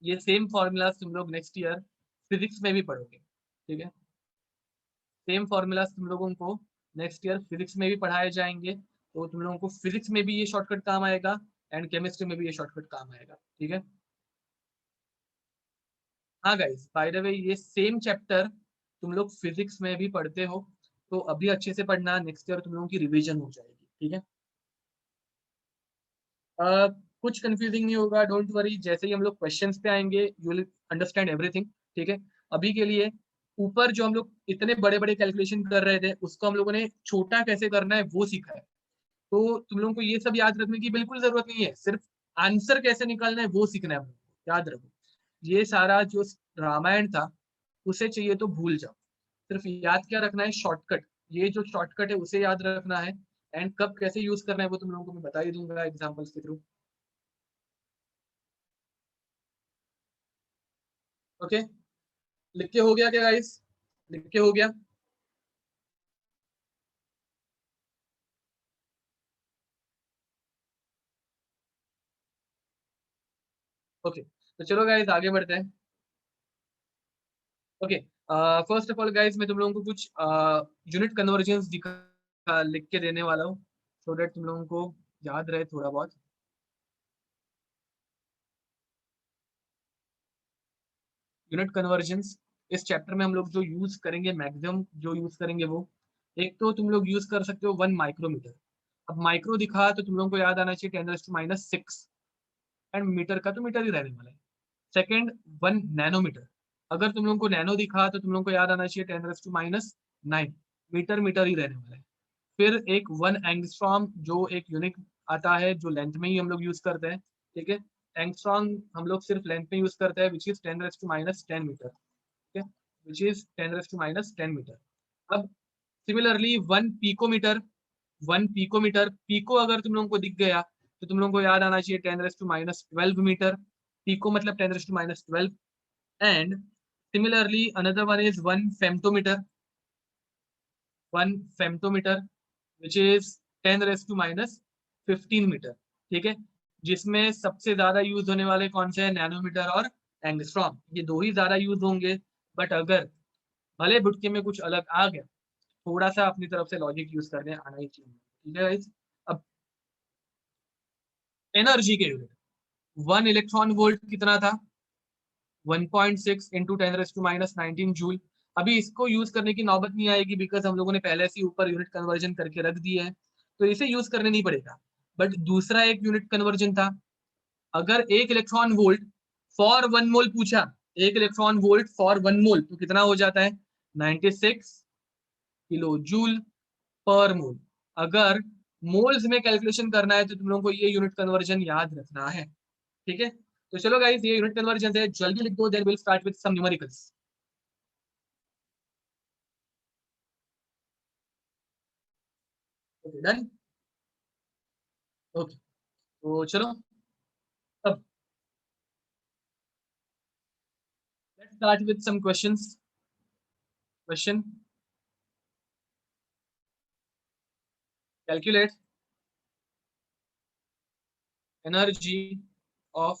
ये सेम फॉर्मूलाज तुम लोग नेक्स्ट ईयर फिजिक्स में भी पढ़ोगे, ठीक है, सेम फॉर्मूलाज तुम लोगों को नेक्स्ट ईयर फिजिक्स में भी पढ़ाए जाएंगे, तो तुम लोगों को फिजिक्स में भी ये शॉर्टकट काम आएगा एंड केमिस्ट्री में भी ये शॉर्टकट काम आएगा, ठीक है। हाँ गाइस, बाय द वे ये सेम चैप्टर तुम लोग फिजिक्स में भी पढ़ते हो, तो अभी अच्छे से पढ़ना, नेक्स्ट ईयर तुम लोगों की रिवीजन हो जाएगी, ठीक है। कुछ कंफ्यूजिंग नहीं होगा, डोंट वरी, जैसे ही हम लोग क्वेश्चंस पे आएंगे यू विल अंडरस्टैंड एवरीथिंग, ठीक है। अभी के लिए ऊपर जो हम लोग इतने बड़े बड़े कैलकुलेशन कर रहे थे उसको हम लोगों ने छोटा कैसे करना है वो सीखा है। तो तुम लोगों को ये सब याद रखने की बिल्कुल जरूरत नहीं है, सिर्फ आंसर कैसे निकालना है वो सीखना है हम लोगों को, याद रखो। ये सारा जो रामायण था उसे चाहिए तो भूल जाओ, सिर्फ याद क्या रखना है, शॉर्टकट, ये जो शॉर्टकट है उसे याद रखना है, एंड कब कैसे यूज करना है वो तुम लोगों को मैं बता ही दूंगा एग्जांपल्स के थ्रू। ओके, लिख के हो गया क्या गाइस, लिख के हो गया? ओके, तो चलो गाइस आगे बढ़ते हैं। Okay, first of all guys मैं तुम लोगों को कुछ यूनिट कन्वर्जन्स दिखा लिख के देने वाला हूँ, सो दैट तुम लोगों को याद रहे थोड़ा बहुत। यूनिट कन्वर्जन्स इस चैप्टर में हम लोग जो यूज करेंगे, मैक्सिमम जो यूज करेंगे वो, एक तो तुम लोग यूज कर सकते हो 1 माइक्रोमीटर। अब माइक्रो दिखा तो तुम लोगों को याद आना चाहिए 10⁻⁻⁶, एंड मीटर का तो मीटर ही रहने वाला है। सेकेंड, 1 नैनोमीटर, अगर तुम लोगों को नैनो दिखा तो तुम लोगों को याद आना चाहिए 10⁻⁹ मीटर मीटर ही रहने वाला है। फिर एक 1 एंगस्ट्रॉम जो एक यूनिट आता है जो लेंथ में ही हम लोग यूज करते हैं, ठीक है, एंगस्ट्रॉम हम लोग सिर्फ लेंथ में यूज करते हैं, विच इज 10⁻⁻10 मीटर, ठीक है, विच इज 10⁻⁻10 मीटर। अब सिमिलरली 1 पिकोमीटर, 1 पिकोमीटर, पिको अगर तुम लोगों को दिख गया तो तुम लोगों को याद आना चाहिए 10⁻12 मीटर, पिको मतलब 10⁻12। And similarly another one is 1 femtometre, which is 10⁻15 metre, ठीक है, जिसमें सबसे ज्यादा यूज होने वाले कौन से हैं, नैनोमीटर और एंगस्ट्रॉम, ये दो ही ज्यादा यूज होंगे। बट अगर भले बुटके में कुछ अलग आ गया, थोड़ा सा अपनी तरफ से लॉजिक यूज करने आना ही चाहिए, ठीक है गाइस। अब एनर्जी के यूनिट, 1 इलेक्ट्रॉन वोल्ट कितना था, 1.6 इंटू 10⁻⁻19 जूल। अभी इसको यूज करने की नौबत नहीं आएगी बिकॉज हम लोगों ने पहले से ही ऊपर यूनिट कन्वर्जन करके रख दिया है, तो इसे यूज करने नहीं पड़ेगा। बट दूसरा एक यूनिट कन्वर्जन था, अगर 1 इलेक्ट्रॉन वोल्ट फॉर 1 मोल पूछा, 1 इलेक्ट्रॉन वोल्ट फॉर 1 मोल तो कितना हो जाता है, 96 किलो जूल पर मोल। अगर मोल्स में कैलकुलेशन करना है तो तुम लोगों को ये यूनिट कन्वर्जन याद रखना है, ठीक है। तो चलो गाइस ये यूनिट कन्वर्जन है, जल्दी लिख दो, then will start with some numericals. Okay done. Okay, तो चलो अब let's start with some questions. Question, calculate energy of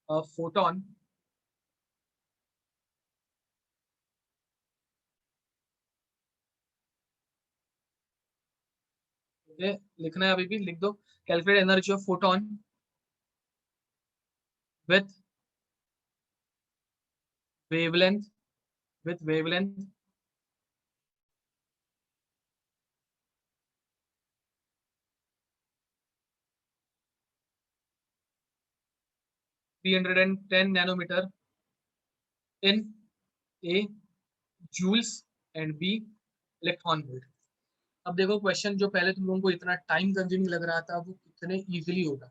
a photon, okay, लिखना है अभी भी लिख दो, calculate energy of photon with wavelength, with wavelength 310 nanometer in A joules and B electron volt. अब देखो क्वेश्चन जो पहले तुम लोगों को इतना टाइम कंज्यूमिंग लग रहा था वो कितने इजीली होगा,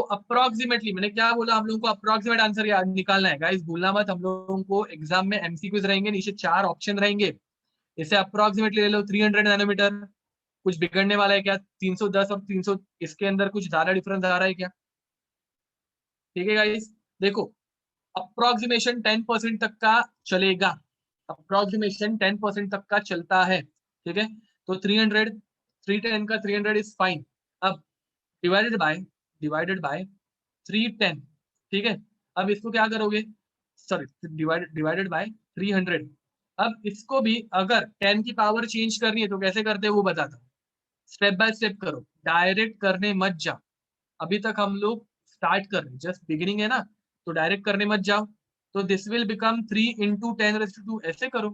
हमको अप्रोक्सीमेटली, मैंने क्या बोला, हम लोगों को अप्रोक्सीमेट आंसर याद निकालना है गाइस, भूलना मत। हम लोगों को एग्जाम में एमसीक्यूज रहेंगे, नीचे 4 ऑप्शन रहेंगे, इसे अप्रोक्सीमेटली ले लो 300 नैनोमीटर। कुछ बिगड़ने वाला है क्या? 310 और 300 इसके अंदर कुछ ज्यादा डिफरेंस आ रहा है क्या? ठीक है गाइस, देखो अप्रोक्सीमेशन 10% तक का चलेगा, अप्रोक्सीमेशन 10% तक का चलता है, ठीक है। तो 300, 310 का 300 इज फाइन। अब डिवाइडेड बाय 310, ठीक है। अब इसको क्या करोगे, सॉरी डिवाइडेड बाय 300। अब इसको भी अगर 10 की पावर चेंज करनी है तो कैसे करते हैं वो बताता हूँ, स्टेप बाय स्टेप करो, डायरेक्ट करने मत जाओ। अभी तक हम लोग स्टार्ट कर रहे हैं, जस्ट बिगिनिंग है ना, तो डायरेक्ट करने मत जाओ। तो दिस विल बिकम 3 इंटू 10⁻², ऐसे करो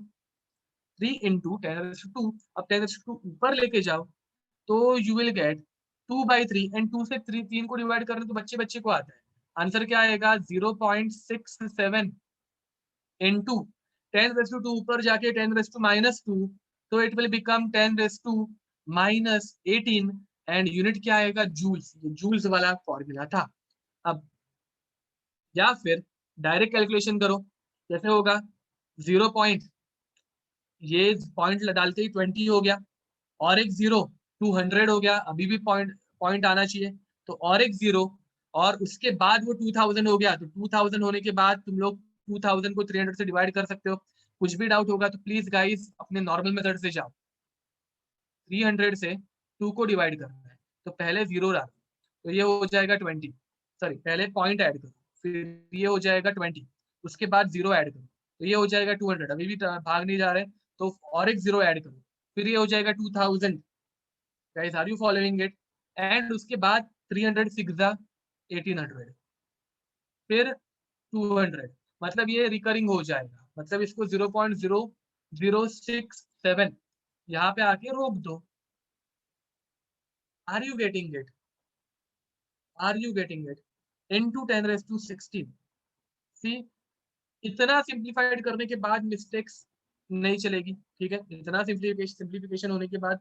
3 इंटू 10⁻²। अब 10⁻² ऊपर लेके जाओ तो यू विल गेट 2/3, एंड 2 से 3 को डिवाइड करने तो बच्चे बच्चे को आता है। आंसर क्या आएगा? 0.67 इंटू 10⁻², ऊपर जाके 10⁻², तो it will become 10⁻−18, and unit क्या आएगा? जूल्स। ये जूल्स वाला फॉर्मूला था। अब या फिर डायरेक्ट कैलकुलेशन करो, कैसे होगा? 0 पॉइंट, ये पॉइंट डालते ही 20 हो गया, और एक 0 200 हो गया, अभी भी पॉइंट पॉइंट आना चाहिए, तो और एक 0, और उसके बाद वो 2000 हो गया। तो 2000 होने के बाद तुम लोग 2000 को 300 से डिवाइड कर सकते हो। कुछ भी डाउट होगा तो प्लीज गाइस अपने नॉर्मल मेथड से जाओ। 300 से 2 को डिवाइड करना है, तो पहले 0 डालो, तो ये हो जाएगा 20, सॉरी पहले पॉइंट ऐड करो, फिर ये हो जाएगा 20, उसके बाद 0 ऐड करो, तो ये हो जाएगा 200, अभी भी भाग नहीं जा रहे, तो और एक 0 ऐड करो, फिर ये हो जाएगा 2000। Guys are you following it? And उसके बाद 300 6 1800, फिर 200, मतलब ये रिकरिंग हो जाएगा, मतलब इसको 0.0067 यहाँ पे आके रोक दो। Are you getting it? Are you getting it? into 10⁻16। See, इतना सिंप्लीफाइड करने के बाद मिस्टेक्स नहीं चलेगी, ठीक है। इतना सिंप्लीफिकेशन होने के बाद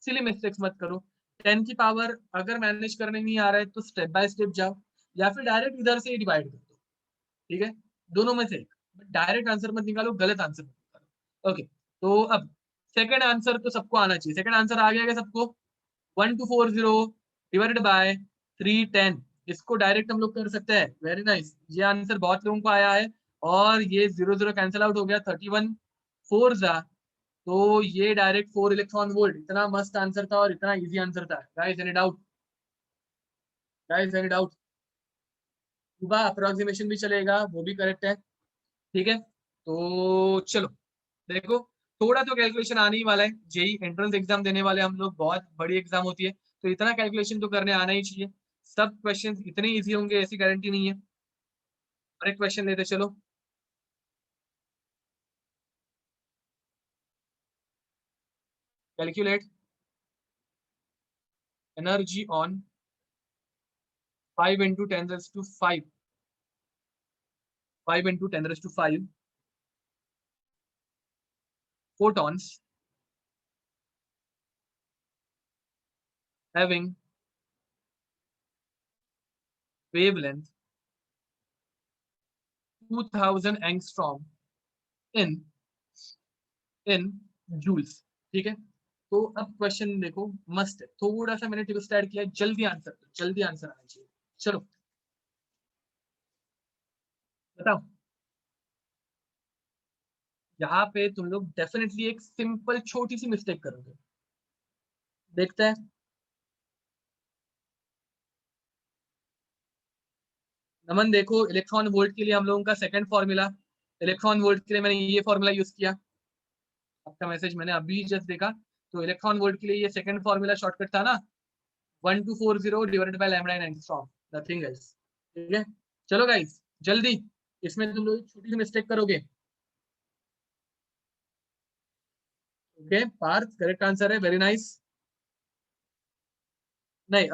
सिली मिस्टेक्स मत करो। 10 की पावर अगर मैनेज करने नहीं आ रहा है तो स्टेप बाय स्टेप जाओ, या फिर डायरेक्ट इधर से डिवाइड कर दो, ठीक है। दोनों में से एक, डायरेक्ट आंसर मत निकालो, गलत आंसर मत निकालो। ओके, तो अब सेकंड आंसर तो सबको आना चाहिए। सेकंड आंसर आ गया क्या सबको? 1240 डिवाइडेड बाय 310, इसको डायरेक्ट हम लोग कर सकते हैं। वेरी नाइस, ये आंसर बहुत लोगों को आया है। और ये 0 0 कैंसिल आउट हो गया, 31 4 जा, तो ये डायरेक्ट 4 इलेक्ट्रॉन वोल्ट। इतना मस्त आंसर था और इतना इजी आंसर था। Guys any doubt? Guys any doubt? सुबह अप्रोक्सीमेशन भी चलेगा, वो भी करेक्ट है, ठीक है। तो चलो देखो, थोड़ा तो कैलकुलेशन आने ही वाला है। जेई एंट्रेंस एग्जाम देने वाले हम लोग, बहुत बड़ी एग्जाम होती है, तो इतना कैलकुलेशन तो करने आना ही चाहिए। सब क्वेश्चन इतने इजी होंगे ऐसी गारंटी नहीं है। और एक क्वेश्चन लेते चलो। Calculate energy on 5 into 10⁻5, 5 into 10⁻5 photons having wavelength 2000 angstrom in joules, ठीक है। तो अब क्वेश्चन देखो, मस्त है, थोड़ा सा मैंने ट्विस्ट ऐड किया है, जल्दी आंसर आना चाहिए। चलो बताओ। यहाँ पे तुम लोग डेफिनेटली एक सिंपल छोटी सी मिस्टेक करोगे, देखते हैं। नमन देखो, इलेक्ट्रॉन वोल्ट के लिए हम लोगों का सेकंड फॉर्मूला, इलेक्ट्रॉन वोल्ट के लिए मैंने ये फॉर्मूला यूज किया। आपका मैसेज मैंने अभी जस्ट देखा। तो इलेक्ट्रॉन वोल्ट के लिए ये सेकंड फॉर्मूला शॉर्टकट था ना, 1240 divided by lambda in angstrom, nothing else, ठीक है। चलो गाइस जल्दी, इसमें तुम लोग छोटी सी मिस्टेक करोगे। ओके, पार्थ करेक्ट आंसर है, वेरी नाइस। नहीं,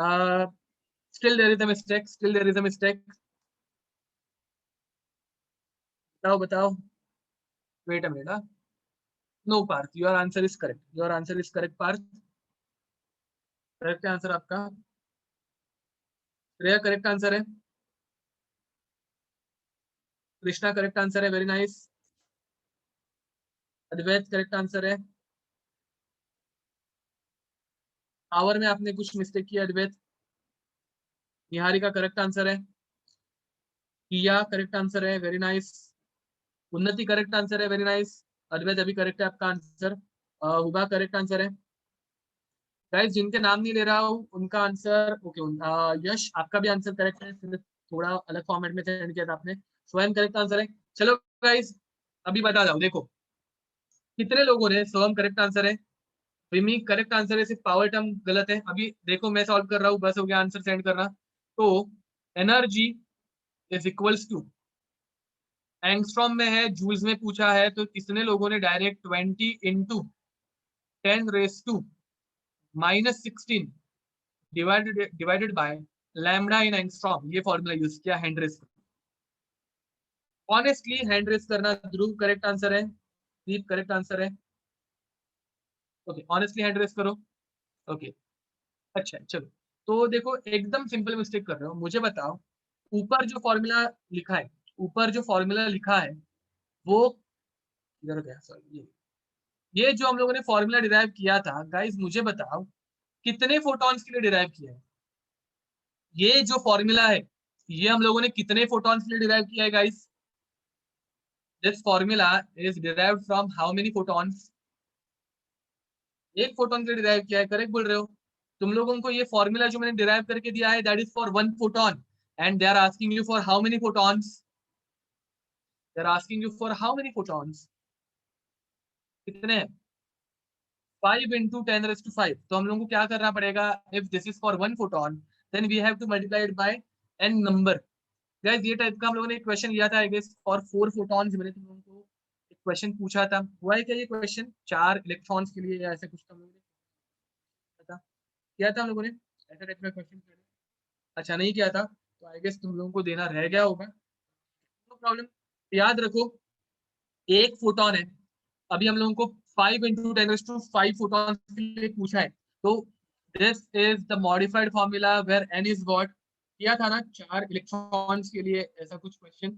still there is a mistake, still there is a mistake. बताओ बताओ। Wait a minute. No Parth, your answer is correct, your answer is correct Parth. Correct answer आपका। श्रेया करेक्ट आंसर है। Krishna correct answer है, very nice. अद्वैत correct answer है। Our में आपने कुछ mistake किया अद्वैत। निहारिका करेक्ट आंसर है। किया करेक्ट आंसर है, वेरी नाइस। उन्नति करेक्ट आंसर है, वेरी नाइस। अद्वैत अभी करेक्ट है आपका आंसर। हुबा करेक्ट आंसर है। गाइस जिनके नाम नहीं ले रहा हूँ उनका आंसर ओके। यश आपका भी आंसर करेक्ट है, सिर्फ थोड़ा अलग फॉर्मेट में सेंड किया था आपने। स्वयं करेक्ट आंसर है। चलो गाइस अभी बता दो, देखो कितने लोगों ने स्वयं करेक्ट आंसर है। रिमी करेक्ट आंसर है, सिर्फ पावर टर्म गलत है। अभी देखो मैं सॉल्व कर रहा हूँ, बस हो गया आंसर सेंड करना। तो energy is equals to, angstrom में है, जूल्स में पूछा है, तो कितने लोगों ने direct 20 into 10⁻⁻16 divided by lambda in angstrom, ये फॉर्मूला यूज किया hand raise. Honestly hand raise करना, ध्रुव करेक्ट आंसर है, दीप करेक्ट आंसर है। ओके ऑनेस्टली हैंड रेस करो। ओके अच्छा चलो। तो देखो एकदम सिंपल मिस्टेक कर रहे हो, मुझे बताओ ऊपर जो फॉर्मूला लिखा है, ऊपर जो फॉर्मूला लिखा है वो इधर गया, सॉरी। ये जो हम लोगों ने फॉर्मूला डिराइव किया था गाइस, मुझे बताओ कितने फोटॉन्स के लिए डिराइव किया है। ये जो फॉर्मूला है ये हम लोगों ने कितने फोटॉन्स के लिए डिराइव किया है guys? This formula is derived from how many photons? एक फोटोन के लिए डिराइव किया है, करेक्ट बोल रहे हो। तुम लोगों को ये फॉर्मूला जो मैंने डिराइव करके दिया है that is for one photon, and they are asking you for how many photons? They are asking you for how many photons, कितने? 5 into 10⁻5। तो हम लोगों को क्या करना पड़ेगा, if this is for one photon then we have to multiply it by n number. Guys ये type का हम लोगों ने एक क्वेश्चन लिया था, आई गेस फॉर 4 फोटॉन्स। मैंने तुम लोगों को एक क्वेश्चन पूछा था, हुआ है क्या ये क्वेश्चन 4 इलेक्ट्रॉन्स के लिए या ऐसे कुछ हम लोगों ने किया था हम लोगों ने, ऐसा टाइप का क्वेश्चन। अच्छा नहीं किया था, तो आई गेस तुम लोगों को देना रह गया होगा, नो प्रॉब्लम। याद रखो एक फोटोन है, अभी हम लोगों को 5 × 10⁵ फोटॉन के लिए पूछा है, तो this is the modified formula where n is what, किया था ना 4 इलेक्ट्रॉन्स के लिए ऐसा कुछ क्वेश्चन,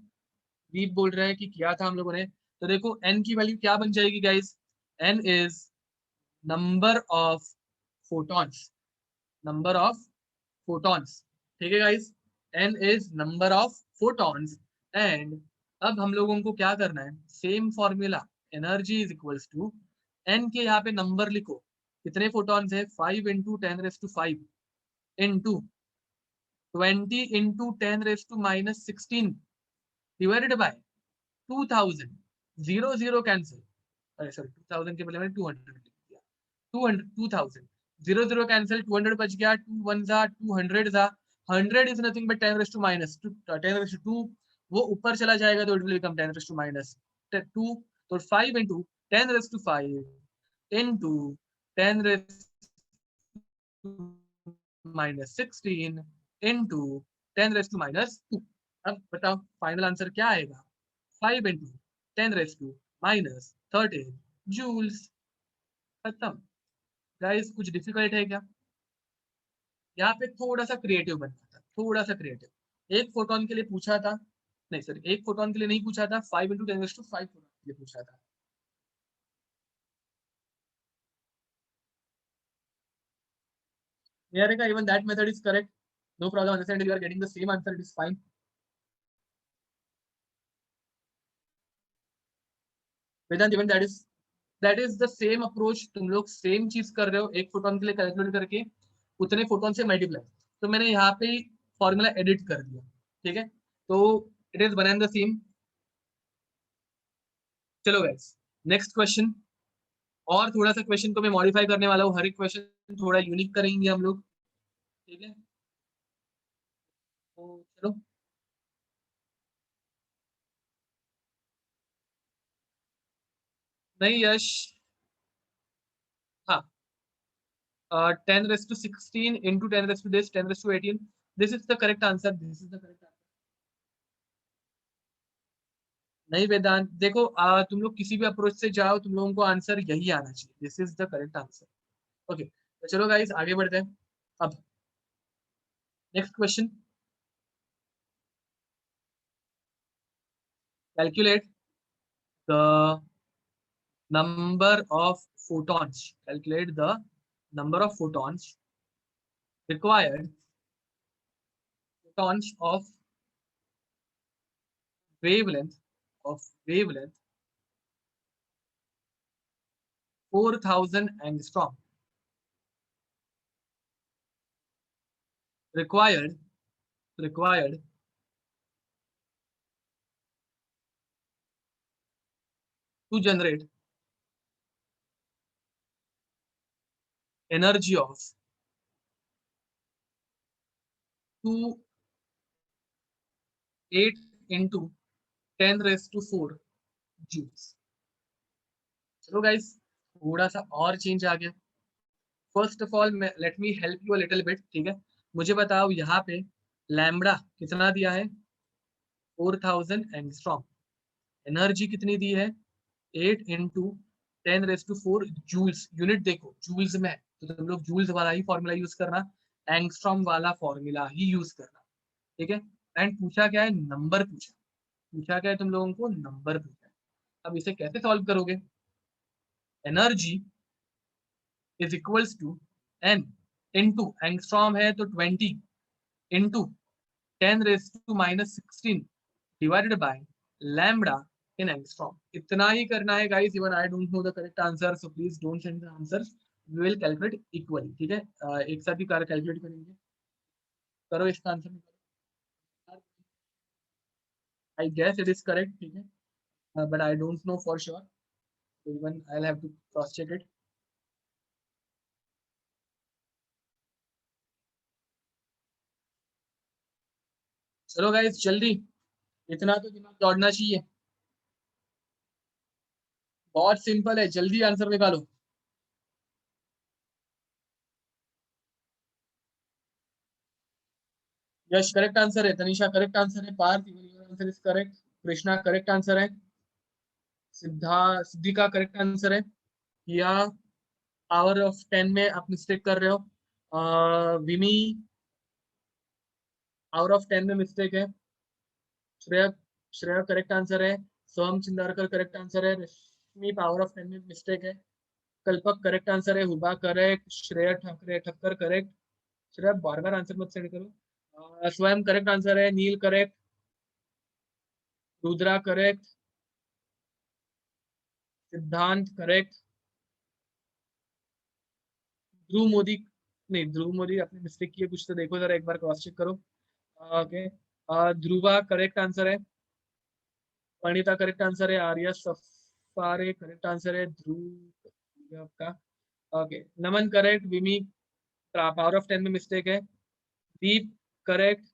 दीप बोल रहा है कि किया था हम लोगों ने। तो देखो n की वैल्यू क्या बन जाएगी guys, n is number of photons, number of photons, ठीक है guys, n is number of photons. And अब हम लोगों को क्या करना है, same formula, energy is equals to n के यहाँ पे नंबर लिखो, कितने फोटॉन्स है, 5 × 10⁵ इंटू 20 × 10⁻⁻16 डिवाइडेड बाय 2000, 0 कैंसिल, अरे सॉरी 2000 के बदले में 200 लिख दिया, 2000 0 कैंसिल, 200 बच गया, 2 1 जा 200 जा, 100 इज नथिंग बट 10⁻², वो ऊपर चला जाएगा तो इट विल बिकम 10⁻², तो 5 × 10⁵ इंटू 10⁻16 इंटू 10⁻²। अब बताओ फाइनल आंसर क्या आएगा, 5 × 10⁻⁻13 जूल्स। खत्म गाइस, कुछ डिफिकल्ट है क्या, यहाँ पे थोड़ा सा क्रिएटिव बनना था, थोड़ा सा क्रिएटिव। एक फोटोन के लिए पूछा था, नहीं सॉरी एक फोटोन के लिए नहीं पूछा था, 5 × 10⁵ फोटोन के लिए पूछा था। Even that method is correct, no problem, understand you are getting the same answer, it is fine. Vedant, even that is the same approach, तुम लोग सेम चीज कर रहे हो, एक फोटोन के लिए कैलकुलेट करके उतने फोटोन से मल्टीप्लाई, तो मैंने यहाँ पे फॉर्मूला एडिट कर दिया, ठीक है, तो it is one and the same. चलो गाइस नेक्स्ट क्वेश्चन, और थोड़ा सा क्वेश्चन को मैं मॉडिफाई करने वाला हूँ, हर एक क्वेश्चन थोड़ा यूनिक करेंगे हम लोग, ठीक है, तो चलो। नहीं यश, हाँ, 10⁻16 into 10⁻this 10⁻18, this is the correct answer, this is the correct answer. नहीं वेदांत देखो, तुम लोग किसी भी अप्रोच से जाओ, तुम लोगों को आंसर यही आना चाहिए, this is the correct answer. Okay, तो चलो गाइस आगे बढ़ते हैं। अब next question, calculate the number of photons, calculate the number of photons required, photons of wavelength of wavelength 4000 angstrom required to generate energy of 28 into 10⁻⁴ joules। चलो guys थोड़ा सा और चेंज आ गया। First of all let me help you a little bit, ठीक है, मुझे बताओ यहाँ पे लैम्बडा कितना दिया है, 4000 एंगस्ट्रॉम, एनर्जी कितनी दी है, 8 × 10⁻⁴ जूल्स, यूनिट देखो जूल्स में है, तो तुम लोग जूल्स वाला ही फॉर्मूला यूज करना, एंगस्ट्रॉम वाला फॉर्मूला ही यूज करना, ठीक है। एंड पूछा क्या है, नंबर पूछा, पूछा क्या है तुम लोगों को, नंबर पूछा है। अब इसे कैसे सॉल्व करोगे, energy is equals to n into angstrom है तो 20 into 10⁻⁻16 divided by lambda in angstrom. इतना ही करना है guys, even I don't know the correct answer, so please don't send the answer, we will calculate equally, ठीक है, एक साथ ही कैलकुलेट करेंगे। करो इसका आंसर निकालो, I guess it is correct, ठीक है, but I don't know for sure, so even I'll have to cross check it। चलो गाइस जल्दी, इतना तो दिमाग दौड़ना चाहिए, बहुत सिंपल है, जल्दी आंसर निकालो। यश करेक्ट आंसर है, तनिषा करेक्ट आंसर है, Parth answer is correct, Krishna correct answer है, सिद्धिका करेक्ट आंसर है, या आवर ऑफ 10 में आप मिस्टेक कर रहे हो, विमी आवर ऑफ 10 में मिस्टेक है, श्रेया श्रेया करेक्ट आंसर है, सोम चिंदारकर करेक्ट आंसर है, रश्मि पावर ऑफ 10 में मिस्टेक है, कल्पक करेक्ट आंसर है, हुबा करेक्ट, श्रेया ठाकरे ठक्कर करेक्ट, श्रेया बार बार आंसर मत सेंड करो, स्वयं करेक्ट आंसर है, नील करेक्ट, रुद्रा करेक्ट, सिद्धांत करेक्ट, ध्रुव मोदी, नहीं ध्रुव मोदी आपने मिस्टेक की है कुछ, तो देखो जरा एक बार क्रॉस चेक करो। ओके, ध्रुवा करेक्ट आंसर है, वनिता करेक्ट आंसर है, आर्या सफारे करेक्ट आंसर है, ध्रुव आपका, okay Naman correct, Vimi power of 10 में मिस्टेक है, दीप करेक्ट,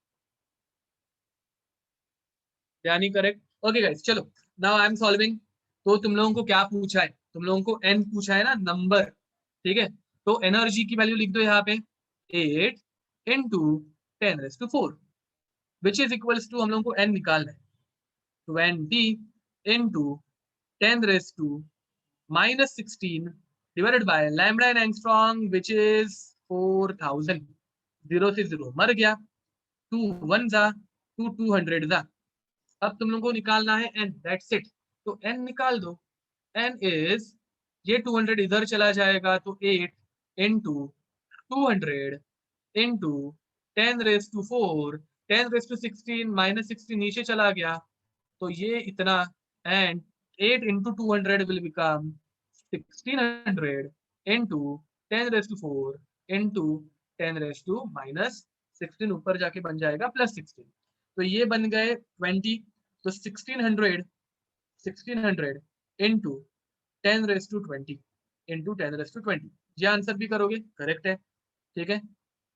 यानी करेक्ट। ओके गाइस चलो, नाउ आई एम सॉल्विंग। तो तुम लोगों को क्या पूछा है, तुम लोगों को एन पूछा है ना, नंबर, ठीक है। तो एनर्जी की वैल्यू लिख दो यहाँ पे, 8 into 10⁴, which is equals to, हम लोगों को एन निकालना है, 20 into 10⁻⁻16 divided by lambda in angstrom which is 4000। 0 से 0 मर गया, 2 1 जा, 2 200 जा। अब तुम लोगों को निकालना है एन, दैट्स इट। तो एन निकाल दो, एन इज, ये 200 इधर चला जाएगा, तो 8 इंटू 200 इंटू 10⁻⁴, 10⁻16 -16 नीचे चला गया, तो ये इतना, and 8 into 200 will become 1600 into 10⁻⁴ into 10⁻⁻16, ऊपर जाके बन जाएगा +16। तो ये बन गए 20, तो 1600 इंटू 10⁻20 इंटू 10⁻20, ये आंसर भी करोगे, करेक्ट है, ठीक है।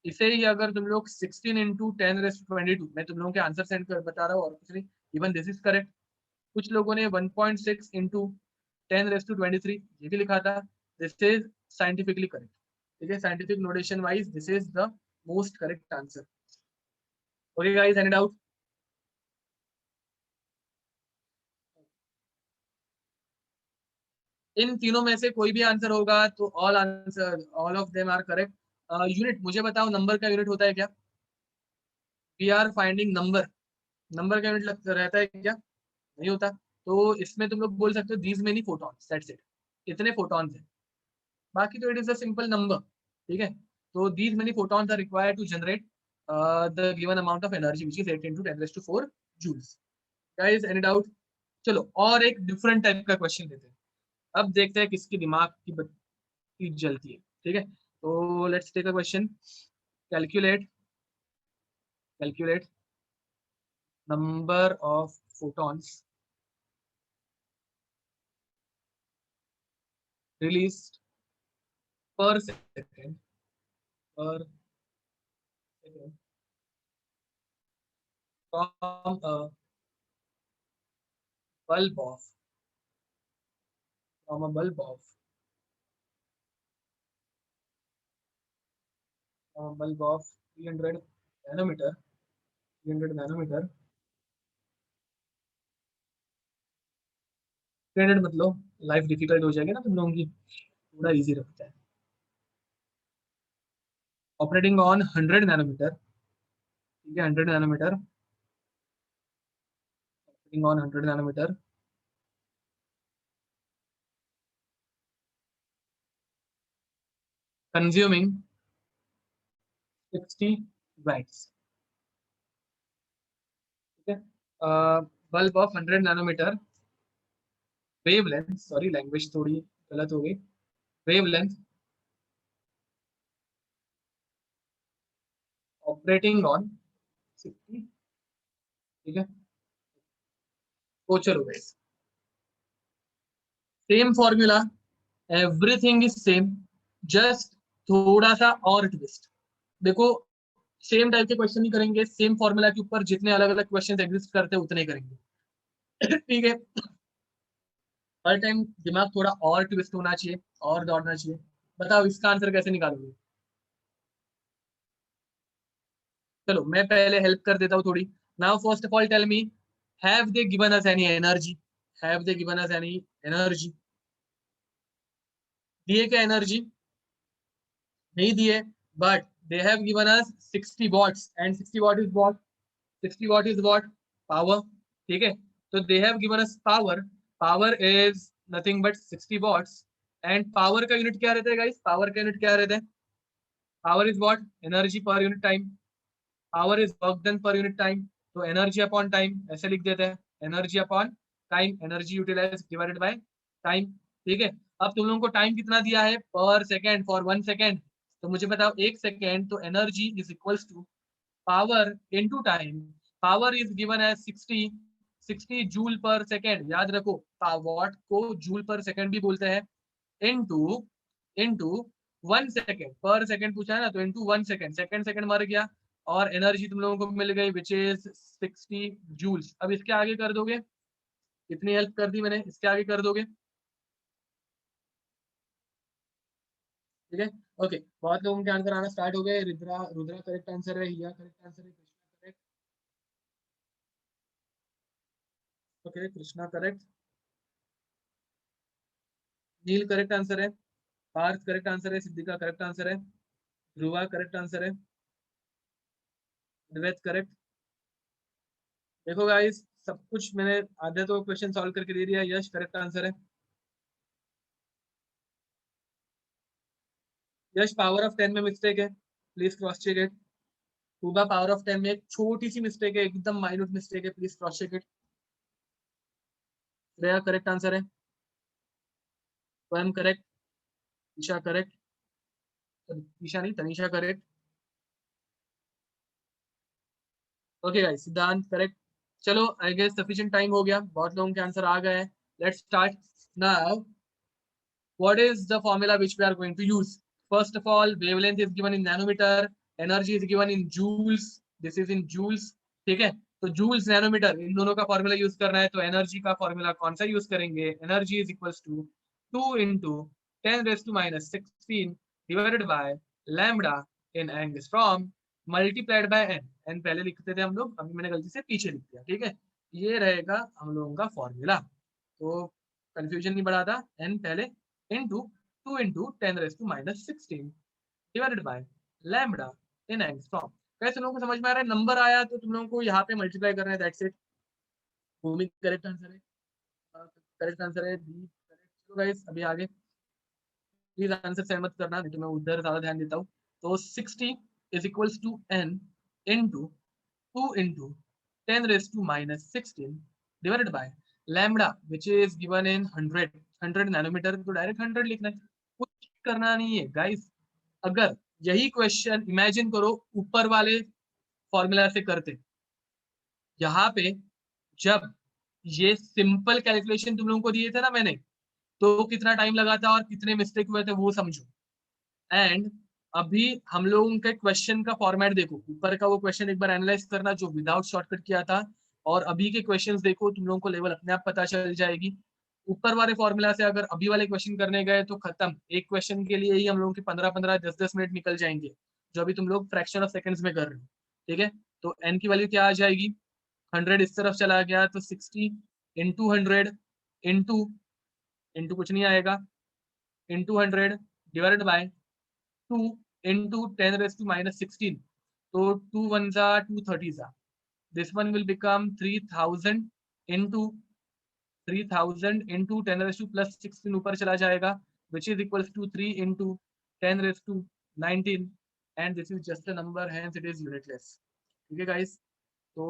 इसे ही अगर तुम लोग 16 इंटू 10⁻22, मैं तुम लोगों के आंसर सेंड कर बता रहा हूँ और कुछ नहीं, इवन दिस इज करेक्ट। कुछ लोगों ने 1.6 इंटू 10⁻23 ये भी लिखा था, दिस इज साइंटिफिकली करेक्ट, ठीक है, scientific notation wise this is the most correct answer. Okay guys, any doubt? इन तीनों में से कोई भी आंसर होगा तो all answer, all of them are correct. Unit मुझे बताओ, नंबर का यूनिट होता है क्या? We are finding number, number का यूनिट रहता है क्या? नहीं होता। तो इसमें तुम लोग बोल सकते हो these many photons, that's it, इतने फोटॉन्स हैं, बाकी तो it is a simple number, ठीक है। तो these many photons are required to generate the given amount of energy which is 8 into 10⁻⁴ joules. Guys any doubt? चलो और एक डिफरेंट टाइप का क्वेश्चन लेते हैं, अब देखते हैं किसकी दिमाग की बत्ती जलती है, ठीक है। तो let's take a question, calculate, calculate number of photons released per second, per second from a bulb of, from a bulb of, from a bulb of 300 nanometer, 300 nanometer, 300 मतलब लाइफ डिफिकल्ट हो जाएगी ना तुम लोगों की, थोड़ा इजी रखता है। ऑपरेटिंग ऑन 100 नैनोमीटर, ठीक है, 100 nanometer, operating on 100 nanometer, consuming 60 watts, ठीक है। Bulb of 100 nanometer, wavelength, sorry language थोड़ी गलत हो गई, वेवलेंथ ऑपरेटिंग ऑन 60, ठीक है। तो चलो guys, same formula, everything is same, just थोड़ा सा और ट्विस्ट। देखो, सेम टाइप के क्वेश्चन ही करेंगे, सेम फॉर्मूला के ऊपर जितने अलग अलग क्वेश्चन एग्जिस्ट करते हैं उतने ही करेंगे। ठीक है, हर टाइम दिमाग थोड़ा और ट्विस्ट होना चाहिए, और दौड़ना चाहिए। बताओ इसका आंसर कैसे निकालोगे? चलो मैं पहले हेल्प कर देता हूँ थोड़ी. Now first of all tell me, have they given us any energy? Have they given us any energy? दिए क्या एनर्जी? नहीं दिए. But they have given us 60 watts, and 60 watt is what? 60 watt is what? Power. ठीक है. तो they have given us power. Power is nothing but 60 watts. And power का unit क्या रहता है गाइस? पावर का यूनिट क्या रहता है? Power is what? Energy per unit time. Power is work done per unit time. तो एनर्जी अपॉन टाइम ऐसे लिख देते हैं. Energy upon time, energy utilise divided by time. ठीक है. अब तुम लोगों को टाइम कितना दिया है? पर सेकेंड, फॉर 1 सेकेंड. तो मुझे बताओ 1 सेकेंड, तो energy is equals to power into time. Power is given as 60 joule per second. याद रखो, वॉट को जूल पर सेकेंड भी बोलते हैं. इनटू इनटू 1 सेकेंड, पर सेकेंड पूछा है ना, तो इनटू 1 सेकेंड. सेकेंड सेकेंड मर गया, और एनर्जी तुम लोगों को मिल गई विच इज 60 जूल्स. अब इसके आगे कर दोगे. इतनी हेल्प कर दी मैंने, इसके आगे कर दोगे. ठीक है. ओके. बहुत लोगों के आंसर आना स्टार्ट हो गए. रुद्रा रुद्रा करेक्ट आंसर है. हिया करेक्ट आंसर है. Krishna correct. Okay, Krishna correct. Neel correct answer है. पार्थ करेक्ट आंसर है. सिद्धिका करेक्ट आंसर है. ध्रुवा करेक्ट आंसर है. अद्वैत करेक्ट. देखो गाइस, सब कुछ मैंने आधे तो क्वेश्चन सॉल्व करके दे दिया. यश करेक्ट आंसर है. यश पावर ऑफ 10 में मिस्टेक है, please cross check it. Puba power of 10 में एक छोटी सी मिस्टेक है, एकदम माइन्यूट मिस्टेक है, please cross check it. Shreya correct answer है. स्वयं करेक्ट. ईशा करेक्ट. ईशा नहीं, Tanisha correct. Okay guys, Siddhant correct. चलो आई गेस सफिशिएंट टाइम हो गया, बहुत लोगों के आंसर आ गए हैं. Let's start now. What is the formula which we are going to use? First of all, wavelength is given in nanometer, energy is given in joules. This is in joules. ठीक है. तो joules nanometre इन दोनों का formula use करना है. तो energy का formula कौन सा यूज करेंगे? Energy is equals to 2 into 10⁻⁻16 divided by lambda in angstrom multiplied by n. N पहले लिखते थे हम लोग, अभी मैंने गलती से पीछे लिख दिया. ठीक है. ये रहेगा हम लोगों का फॉर्मूला. तो कंफ्यूजन नहीं बढ़ाता. एन पहले into 2 into 10⁻⁻16 divided by lambda in angstrom. कैसे लोगों को समझ में आ रहा है? नंबर आया तो तुम लोगों को यहाँ पे मल्टीप्लाई करना है. That's it. Bhumi correct answer है. करेक्ट आंसर है. B correct. चलो गाइस अभी आगे. प्लीज आंसर से मत करना, नहीं तो मैं उधर ज्यादा ध्यान देता हूँ. तो 60 is equals to n into 2 into 10⁻⁻16 divided by lambda which is given in 100 nanometer. तो डायरेक्ट 100 लिखना है, कुछ करना नहीं है गाइस. अगर यही क्वेश्चन इमेजिन करो ऊपर वाले फॉर्मूला से करते, यहाँ पे जब ये सिंपल कैलकुलेशन तुम लोगों को दिए थे ना मैंने, तो कितना टाइम लगा था और कितने मिस्टेक हुए थे वो समझो. एंड अभी हम लोगों के क्वेश्चन का फॉर्मेट देखो. ऊपर का वो क्वेश्चन एक बार एनालाइज करना जो विदाउट शॉर्टकट किया था, और अभी के क्वेश्चंस देखो, तुम लोगों को लेवल अपने आप पता चल जाएगी. ऊपर वाले फॉर्मूला से अगर अभी वाले क्वेश्चन करने गए तो खत्म. एक क्वेश्चन के लिए ही हम लोगों के 15-15 10-10 मिनट निकल जाएंगे, जो अभी तुम लोग फ्रैक्शन ऑफ सेकंड्स में कर रहे हो. ठीक है. तो एन की वैल्यू क्या आ जाएगी? 100 इस तरफ चला गया तो 60 इंटू 100 इंटू इंटू कुछ नहीं आएगा, into 100 divided by 2 into 10⁻⁻16. So 2 ones are 2 30s are. This one will become 3000 into 3000 into 10 raised to plus 16 ऊपर चला जाएगा, which is equals to 3 into 10 raised to 19, and this is just a number, hence it is unitless. ठीक है guys. तो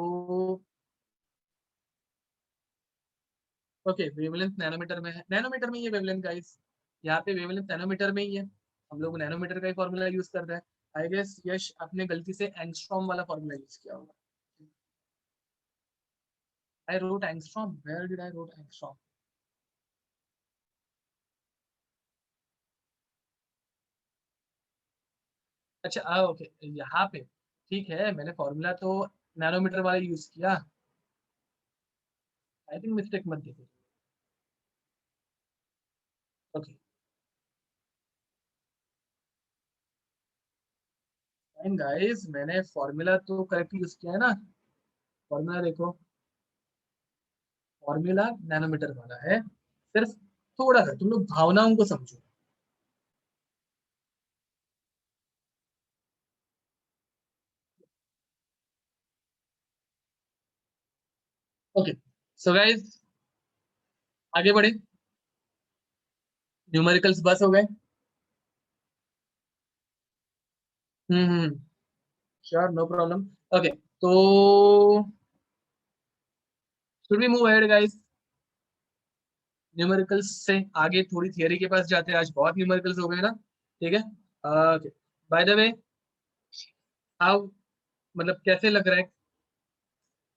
okay, wavelength nanometre में है. Nanometre में ये वेवलेंथ गाइस, यहाँ पे वेवलेंथ नैनोमीटर में ही है. हम लोग नैनोमीटर का ही फॉर्मूला यूज कर रहे हैं. आई गेस यश आपने गलती से एंगस्ट्रॉम वाला फॉर्मूला यूज किया होगा. I wrote angstrom. Where did I wrote angstrom? अच्छा ओके, यहाँ पे ठीक है, मैंने फॉर्मूला तो नैनोमीटर वाला यूज किया. आई थिंक मिस्टेक मत देखो. ओके एंड गाइस मैंने फॉर्मूला तो करेक्ट यूज किया है ना। फॉर्मूला देखो, फॉर्मूला नैनोमीटर वाला है। सिर्फ थोड़ा सा तुम लोग भावनाओं को समझो। ओके, सो गाइस आगे बढ़े। न्यूमेरिकल्स बस हो गए। Hmm. Sure, no problem. Okay, तो should we move ahead guys? Numericals से आगे थोड़ी थियरी के पास जाते हैं। आज बहुत न्यूमेरिकल्स हो गए ना। ठीक है। Okay, by the way, how, मतलब कैसे लग रहा है?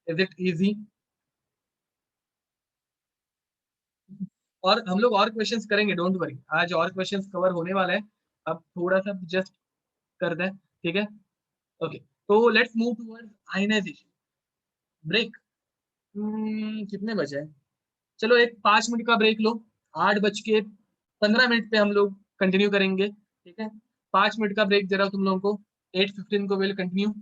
Is it easy? और हम लोग और क्वेश्चंस करेंगे, डोंट वरी, आज और क्वेश्चंस कवर होने वाला है। अब थोड़ा सा जस्ट कर दें, ठीक है। ओके, तो let's move towards ionisation. Break, कितने बजे हैं? चलो एक 5 मिनट का ब्रेक लो। 8:15 पे हम लोग कंटिन्यू करेंगे, ठीक है। 5 मिनट का ब्रेक दे रहा हूँ तुम लोगों को। 8:15 को विल कंटिन्यू।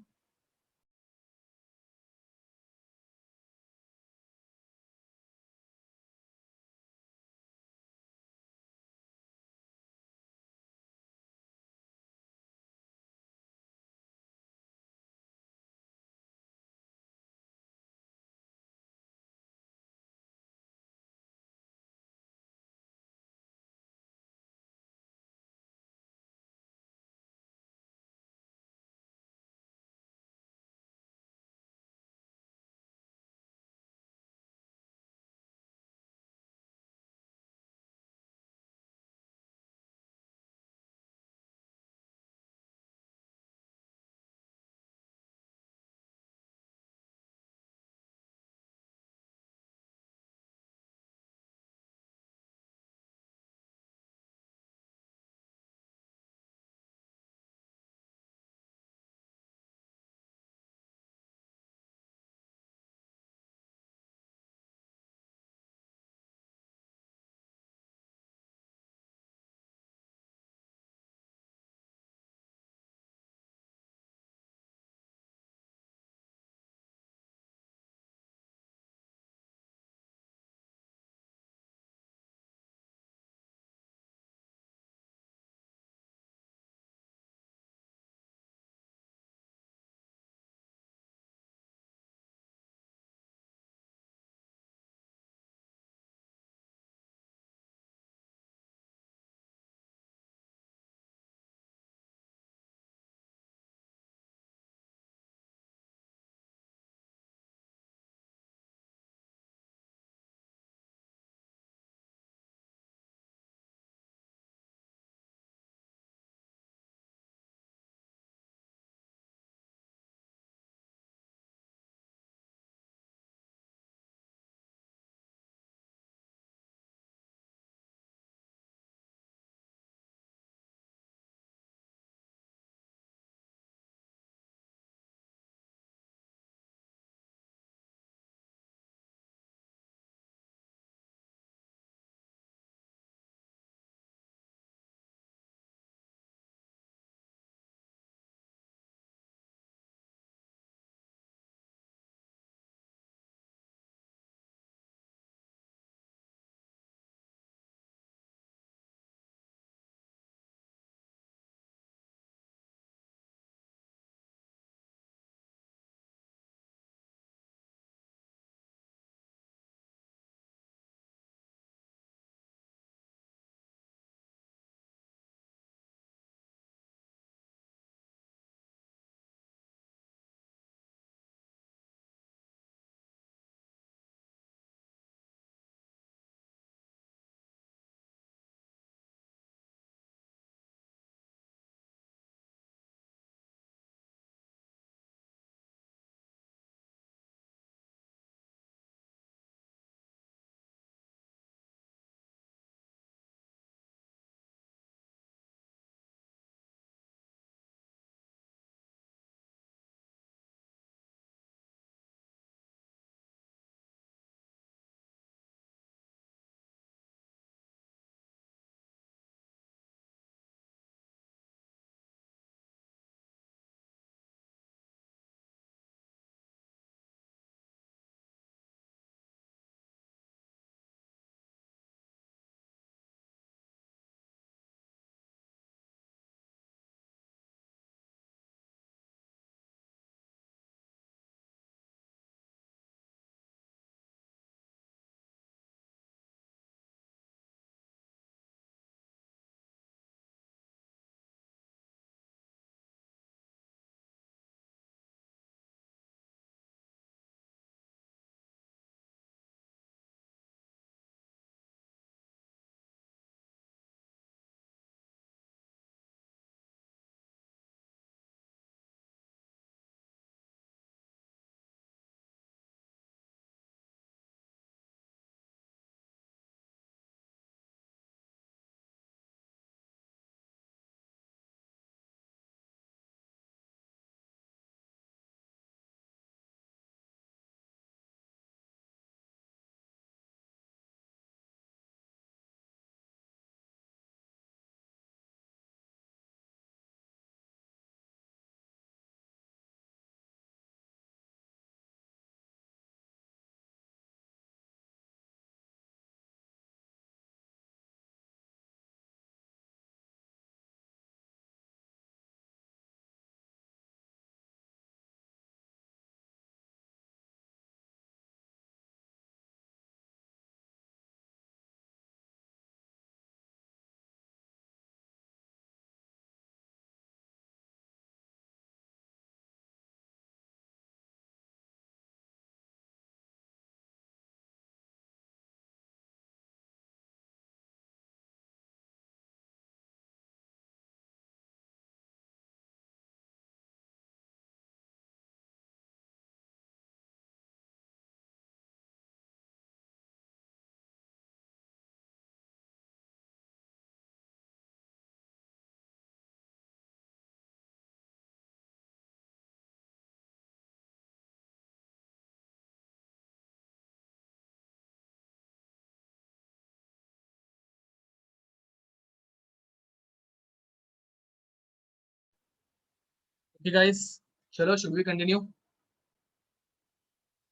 Okay guys, चलो should we continue?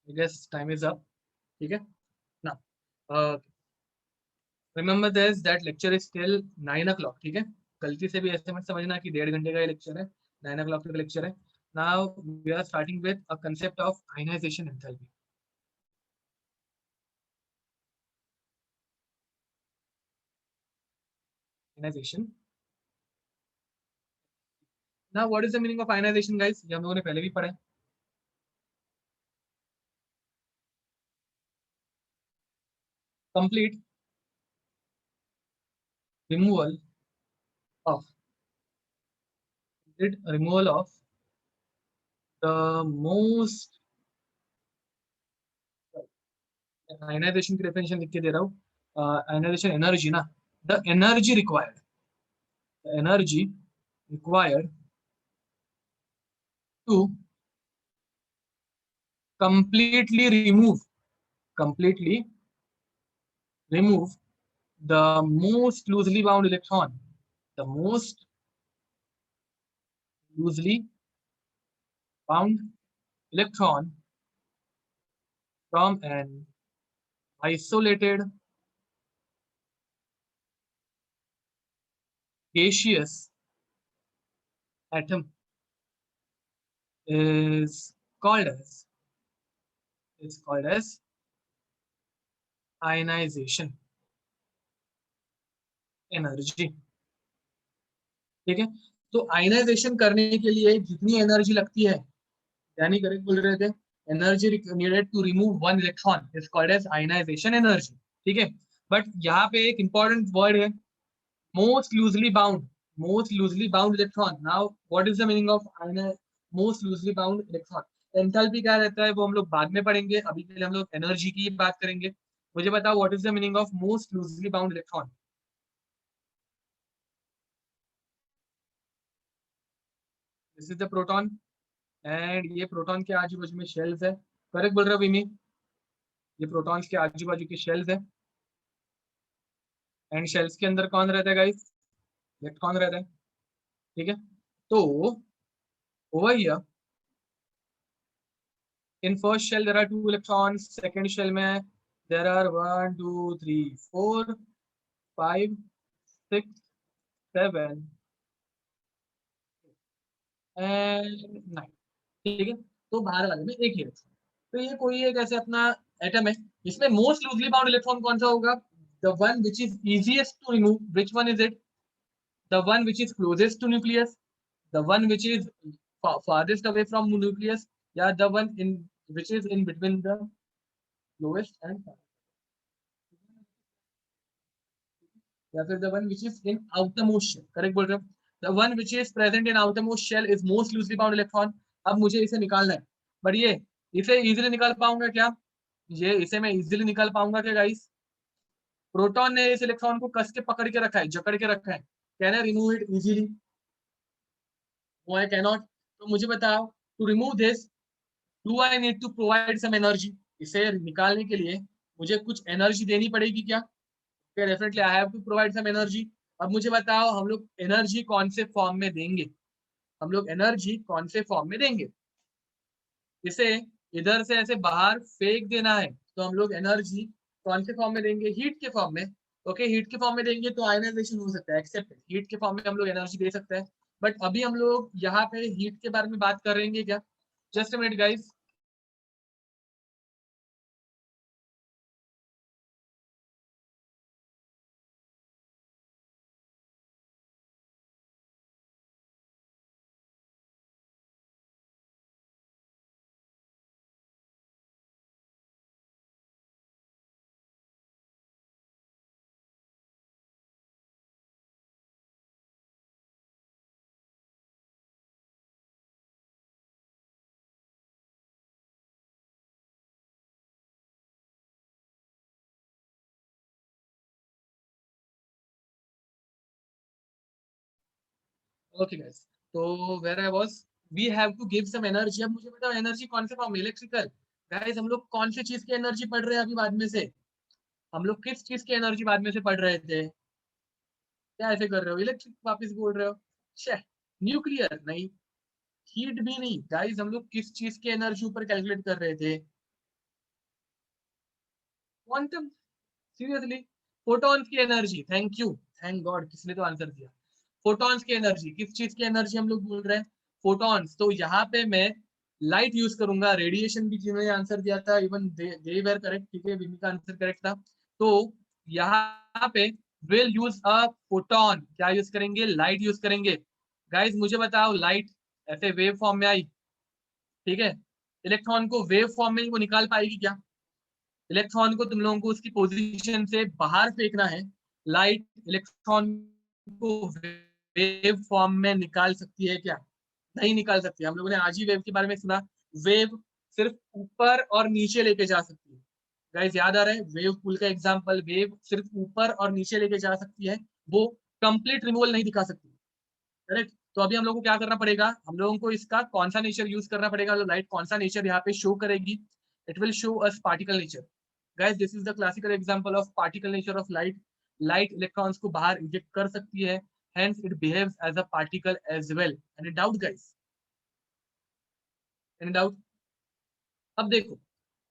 I guess time is up. ठीक है ना? uh, Remember this that lecture is till 9 o'clock. ठीक है, गलती से भी ऐसे मत समझना कि 1.5 घंटे का ये लेक्चर है, 9 o'clock तक लेक्चर है. Now we are starting with a concept of ionization enthalpy. Ionization. Now what is the meaning of ionization guys? ये हम लोगों ने पहले भी पढ़ा है. Complete removal of the most ionization की definition लिख के दे रहा हूँ. Ionization energy ना, the energy required to completely remove the most loosely bound electron, the most loosely bound electron from an isolated gaseous atom is called as ionization energy. ठीक है, तो ionization करने के लिए जितनी एनर्जी लगती है, यानी करेक्ट बोल रहे थे, energy needed to remove one electron is called as ionization energy. ठीक है, बट यहाँ पे एक इंपॉर्टेंट वर्ड है, most loosely bound electron. Now what is the meaning of most loosely bound electron? Enthalpy क्या रहता है वो हम लोग बाद में पढ़ेंगे, अभी के लिए हम लोग एनर्जी की बात करेंगे. मुझे बताओ what is the meaning of most loosely bound electron? This is the proton, and ये प्रोटॉन के आजू बाजू में शेल्स है. करेक्ट बोल रहे हो विमी? ये प्रोटॉन्स के आजू बाजू की शेल्स है, एंड शेल्स के अंदर कौन रहता है गाइस? इलेक्ट्रॉन रहता है. ठीक है, तो over here in first shell there are 2 electrons, second shell में देयर आर 1 2 3 4 5 6 7 एंड 9. ठीक है, तो बाहर वाले में एक ही इलेक्ट्रॉन. तो ये कोई एक ऐसे अपना एटम है, इसमें मोस्ट लूजली बाउंड इलेक्ट्रॉन कौन सा होगा? The one which is easiest to remove. Which one is it? The one which is closest to nucleus, the one which is farthest away from nucleus, yeah, the one in which is in between the lowest and farthest, या फिर the one which is in outermost shell. Correct बोल रहे हो? The one which is present in outermost shell is most loosely bound electron. अब मुझे इसे निकालना है, बट ये इसे इजीली निकाल पाऊंगा क्या? ये इसे मैं इजीली निकाल पाऊंगा क्या गाइस? प्रोटॉन ने इस इलेक्ट्रॉन को कस के पकड़ के रखा है, जकड़ के रखा है. Can I remove it easily? No I cannot. तो मुझे बताओ, to remove this do I need to provide some energy? इसे निकालने के लिए मुझे कुछ एनर्जी देनी पड़ेगी क्या? Definitely I have to provide some energy. अब मुझे बताओ हम लोग एनर्जी कौन से फॉर्म में देंगे? इसे इधर से ऐसे बाहर फेंक देना है, तो हम लोग एनर्जी कौन से फॉर्म में देंगे? हीट के फॉर्म में. ओके, हीट के फॉर्म में देंगे तो आयनाइजेशन हो सकता है, एक्सेप्ट. हीट के फॉर्म में हम लोग एनर्जी दे सकते हैं, बट अभी हम लोग यहाँ पे हीट के बारे में बात करेंगे क्या? Just a minute guys. Okay guys, तो where I was, we have to give some energy. अब मुझे बताओ एनर्जी कौन से फॉर्म में? इलेक्ट्रिकल. गाइस हम लोग कौन सी चीज की एनर्जी पढ़ रहे हैं अभी बाद में से? हम लोग किस चीज की एनर्जी बाद में से पढ़ रहे थे? क्या ऐसे कर रहे हो, इलेक्ट्रिक वापस बोल रहे हो? न्यूक्लियर नहीं, हीट भी नहीं गाइस, हम लोग किस चीज की एनर्जी ऊपर कैलकुलेट कर रहे थे? क्वांटम, सीरियसली, फोटॉन्स की energy. Thank you, thank God, किसने तो आंसर दिया। फोटॉन्स की एनर्जी, किस चीज की एनर्जी हम लोग बोल रहे हैं? फोटॉन्स। तो यहाँ पे मैं लाइट यूज करूंगा, रेडिएशन भी जिन्होंने आंसर दिया था, इवन दे वेर करेक्ट, ठीक है, विमी का आंसर करेक्ट था। तो यहाँ पे विल यूज अ फोटोन, क्या यूज करेंगे? लाइट यूज करेंगे। गाइस मुझे बताओ, लाइट ऐसे वेव फॉर्म में आई, ठीक है, इलेक्ट्रॉन को वेव फॉर्म में वो निकाल पाएगी क्या? इलेक्ट्रॉन को तुम लोगों को उसकी पोजीशन से बाहर फेंकना है। लाइट इलेक्ट्रॉन को वेव फॉर्म में निकाल सकती है क्या? नहीं निकाल सकती। हम लोगों ने आज ही वेव के बारे में सुना, वेव सिर्फ ऊपर और नीचे लेके जा सकती है। गाइस याद आ रहा है वेव पूल का एग्जांपल? वेव सिर्फ ऊपर और नीचे लेके जा सकती है, वो कंप्लीट रिमूवल नहीं दिखा सकती, करेक्ट? तो अभी हम लोगों को क्या करना पड़ेगा? हम लोगों को इसका कौन सा नेचर यूज करना पड़ेगा? जो लाइट कौन सा नेचर यहाँ पे शो करेगी? It will show us particle nature. Guys this is the classical example of particle nature of light. Light electrons को बाहर इंजेक्ट कर सकती है, hence it behaves as a particle as well. Any doubt guys? Any doubt? अब देखो,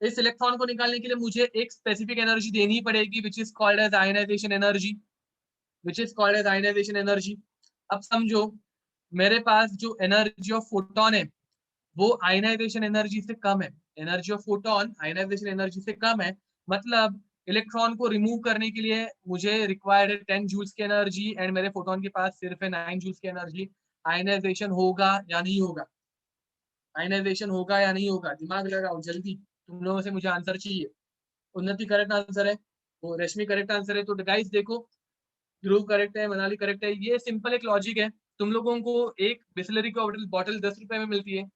इस electron को निकालने के लिए मुझे एक स्पेसिफिक एनर्जी देनी पड़ेगी, which is called as ionization energy, which is called as ionization energy. अब समझो, मेरे पास जो एनर्जी ऑफ फोटोन है वो आयनाइजेशन एनर्जी से कम है। Energy of photon ionisation energy से कम है, मतलब इलेक्ट्रॉन को रिमूव करने के लिए मुझे रिक्वायर्ड है 10 जूल्स की एनर्जी, एंड मेरे फोटोन के पास सिर्फ है 9 जूल्स की एनर्जी। आयनाइजेशन होगा या नहीं होगा? आयनाइजेशन होगा या नहीं होगा? दिमाग लगाओ जल्दी, तुम लोगों से मुझे आंसर चाहिए। उन्नति करेक्ट आंसर है, वो रश्मि करेक्ट आंसर है। तो गाइस देखो, ध्रुव करेक्ट है, मनाली करेक्ट है। ये सिंपल एक लॉजिक है। तुम लोगों को एक बिस्लरी की बॉटल 10 रुपए में मिलती है,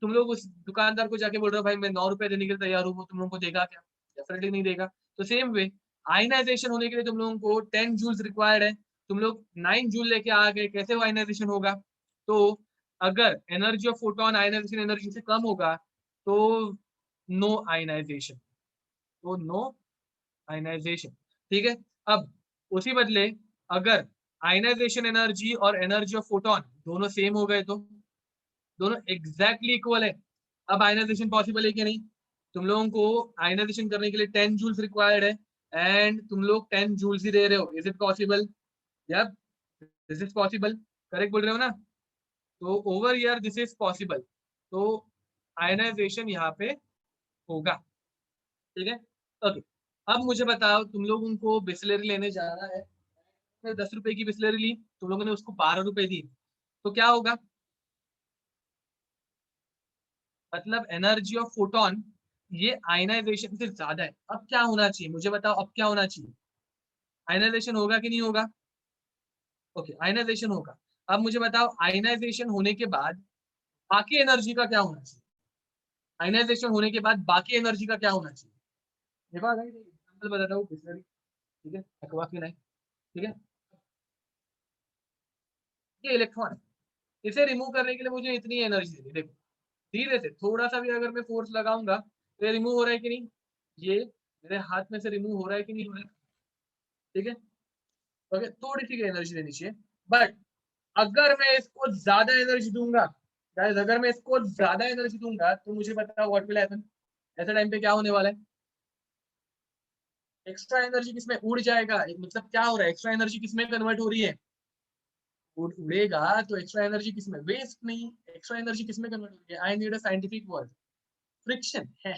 तुम लोग उस दुकानदार को जाके बोल रहे हो भाई मैं 9 रुपए देने के लिए तैयार हूँ, वो तुम लोगों को देगा क्या? डेफिनेटली नहीं देगा। तो सेम वे, आयनाइजेशन होने के लिए तुम लोगों को 10 जूल्स रिक्वायर्ड है, तुम लोग 9 जूल लेके आ गए, कैसे वो आयनाइजेशन होगा? तो अगर energy of photon ionisation energy से कम होगा तो नो आयनाइजेशन, तो नो आयनाइजेशन, ठीक है। अब उसी बदले अगर आयनाइजेशन एनर्जी और एनर्जी ऑफ फोटोन दोनों सेम हो गए, तो दोनों एग्जैक्टली इक्वल है, अब आयनाइजेशन पॉसिबल है कि नहीं? तुम लोगों को आयनाइजेशन करने के लिए 10 जूल्स रिक्वायर्ड है, एंड तुम लोग 10 जूल्स ही दे रहे हो। Is it possible? Yup, this is possible, correct बोल रहे हो ना? तो over here this is possible, तो आयनाइजेशन यहाँ पे होगा, ठीक है। ओके, अब मुझे बताओ, तुम लोगों को बिस्लरी लेने जाना है, 10 रुपए की बिस्लरी ली, तुम लोगों ने उसको 12 रुपए दी, तो क्या होगा? मतलब एनर्जी ऑफ फोटोन ये आयनाइजेशन से ज्यादा है। अब क्या होना चाहिए मुझे बताओ, अब क्या होना चाहिए? आयनाइजेशन होगा कि नहीं होगा? ओके, आयनाइजेशन होगा। अब मुझे बताओ, आयनाइजेशन होने के बाद बाकी एनर्जी का क्या होना चाहिए? आयनाइजेशन होने के बाद बाकी एनर्जी का क्या होना चाहिए? देखो अगर एग्जांपल बताता हूँ, बिस्लरी, ठीक है, एक्वा फिनाइल, ठीक है, ये इलेक्ट्रॉन है, इसे रिमूव करने के लिए मुझे इतनी एनर्जी देनी। देखो, धीरे से थोड़ा सा भी अगर मैं फोर्स लगाऊंगा तो ये रिमूव हो रहा है कि नहीं? ये मेरे हाथ में से रिमूव हो रहा है कि नहीं हो रहा है? ठीक है, ओके, थोड़ी सी एनर्जी देनी चाहिए। बट अगर मैं इसको ज्यादा एनर्जी दूंगा, गाइस अगर मैं इसको ज्यादा एनर्जी दूंगा तो मुझे बताओ व्हाट विल हैपन? ऐसे टाइम पे क्या होने वाला है? एक्स्ट्रा एनर्जी किसमें उड़ जाएगा? मतलब क्या हो रहा है, एक्स्ट्रा एनर्जी किसमें कन्वर्ट हो रही है? उड़ेगा तो एक्स्ट्रा एनर्जी किसमें? वेस्ट नहीं, एक्स्ट्रा एनर्जी किसमें कन्वर्ट हो रही है? I need a scientific word, friction है,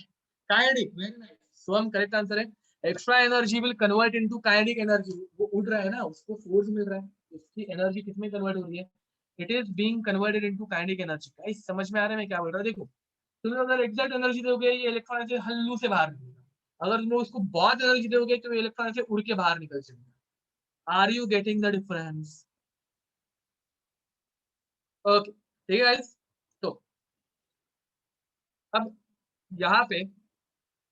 काइनेटिक, वेरी नाइस, सो हम करेक्ट आंसर है। Extra energy will convert into kinetic energy. वो उड़ रहा है ना, उसको फोर्स मिल रहा है, उसकी एनर्जी किसमें कन्वर्ट हो रही है? It is being converted into kinetic energy. Guys समझ में आ रहा है मैं क्या बोल रहा हूँ? देखो, तुम अगर एग्जैक्ट एनर्जी दोगे ये इलेक्ट्रॉन से हल्लू से बाहर निकलेगा, अगर तुम उसको बहुत एनर्जी दोगे तो इलेक्ट्रॉन से उड़ के बाहर निकल जाएगा। Are you getting the difference? Okay, ठीक है गाइस। तो अब यहाँ पे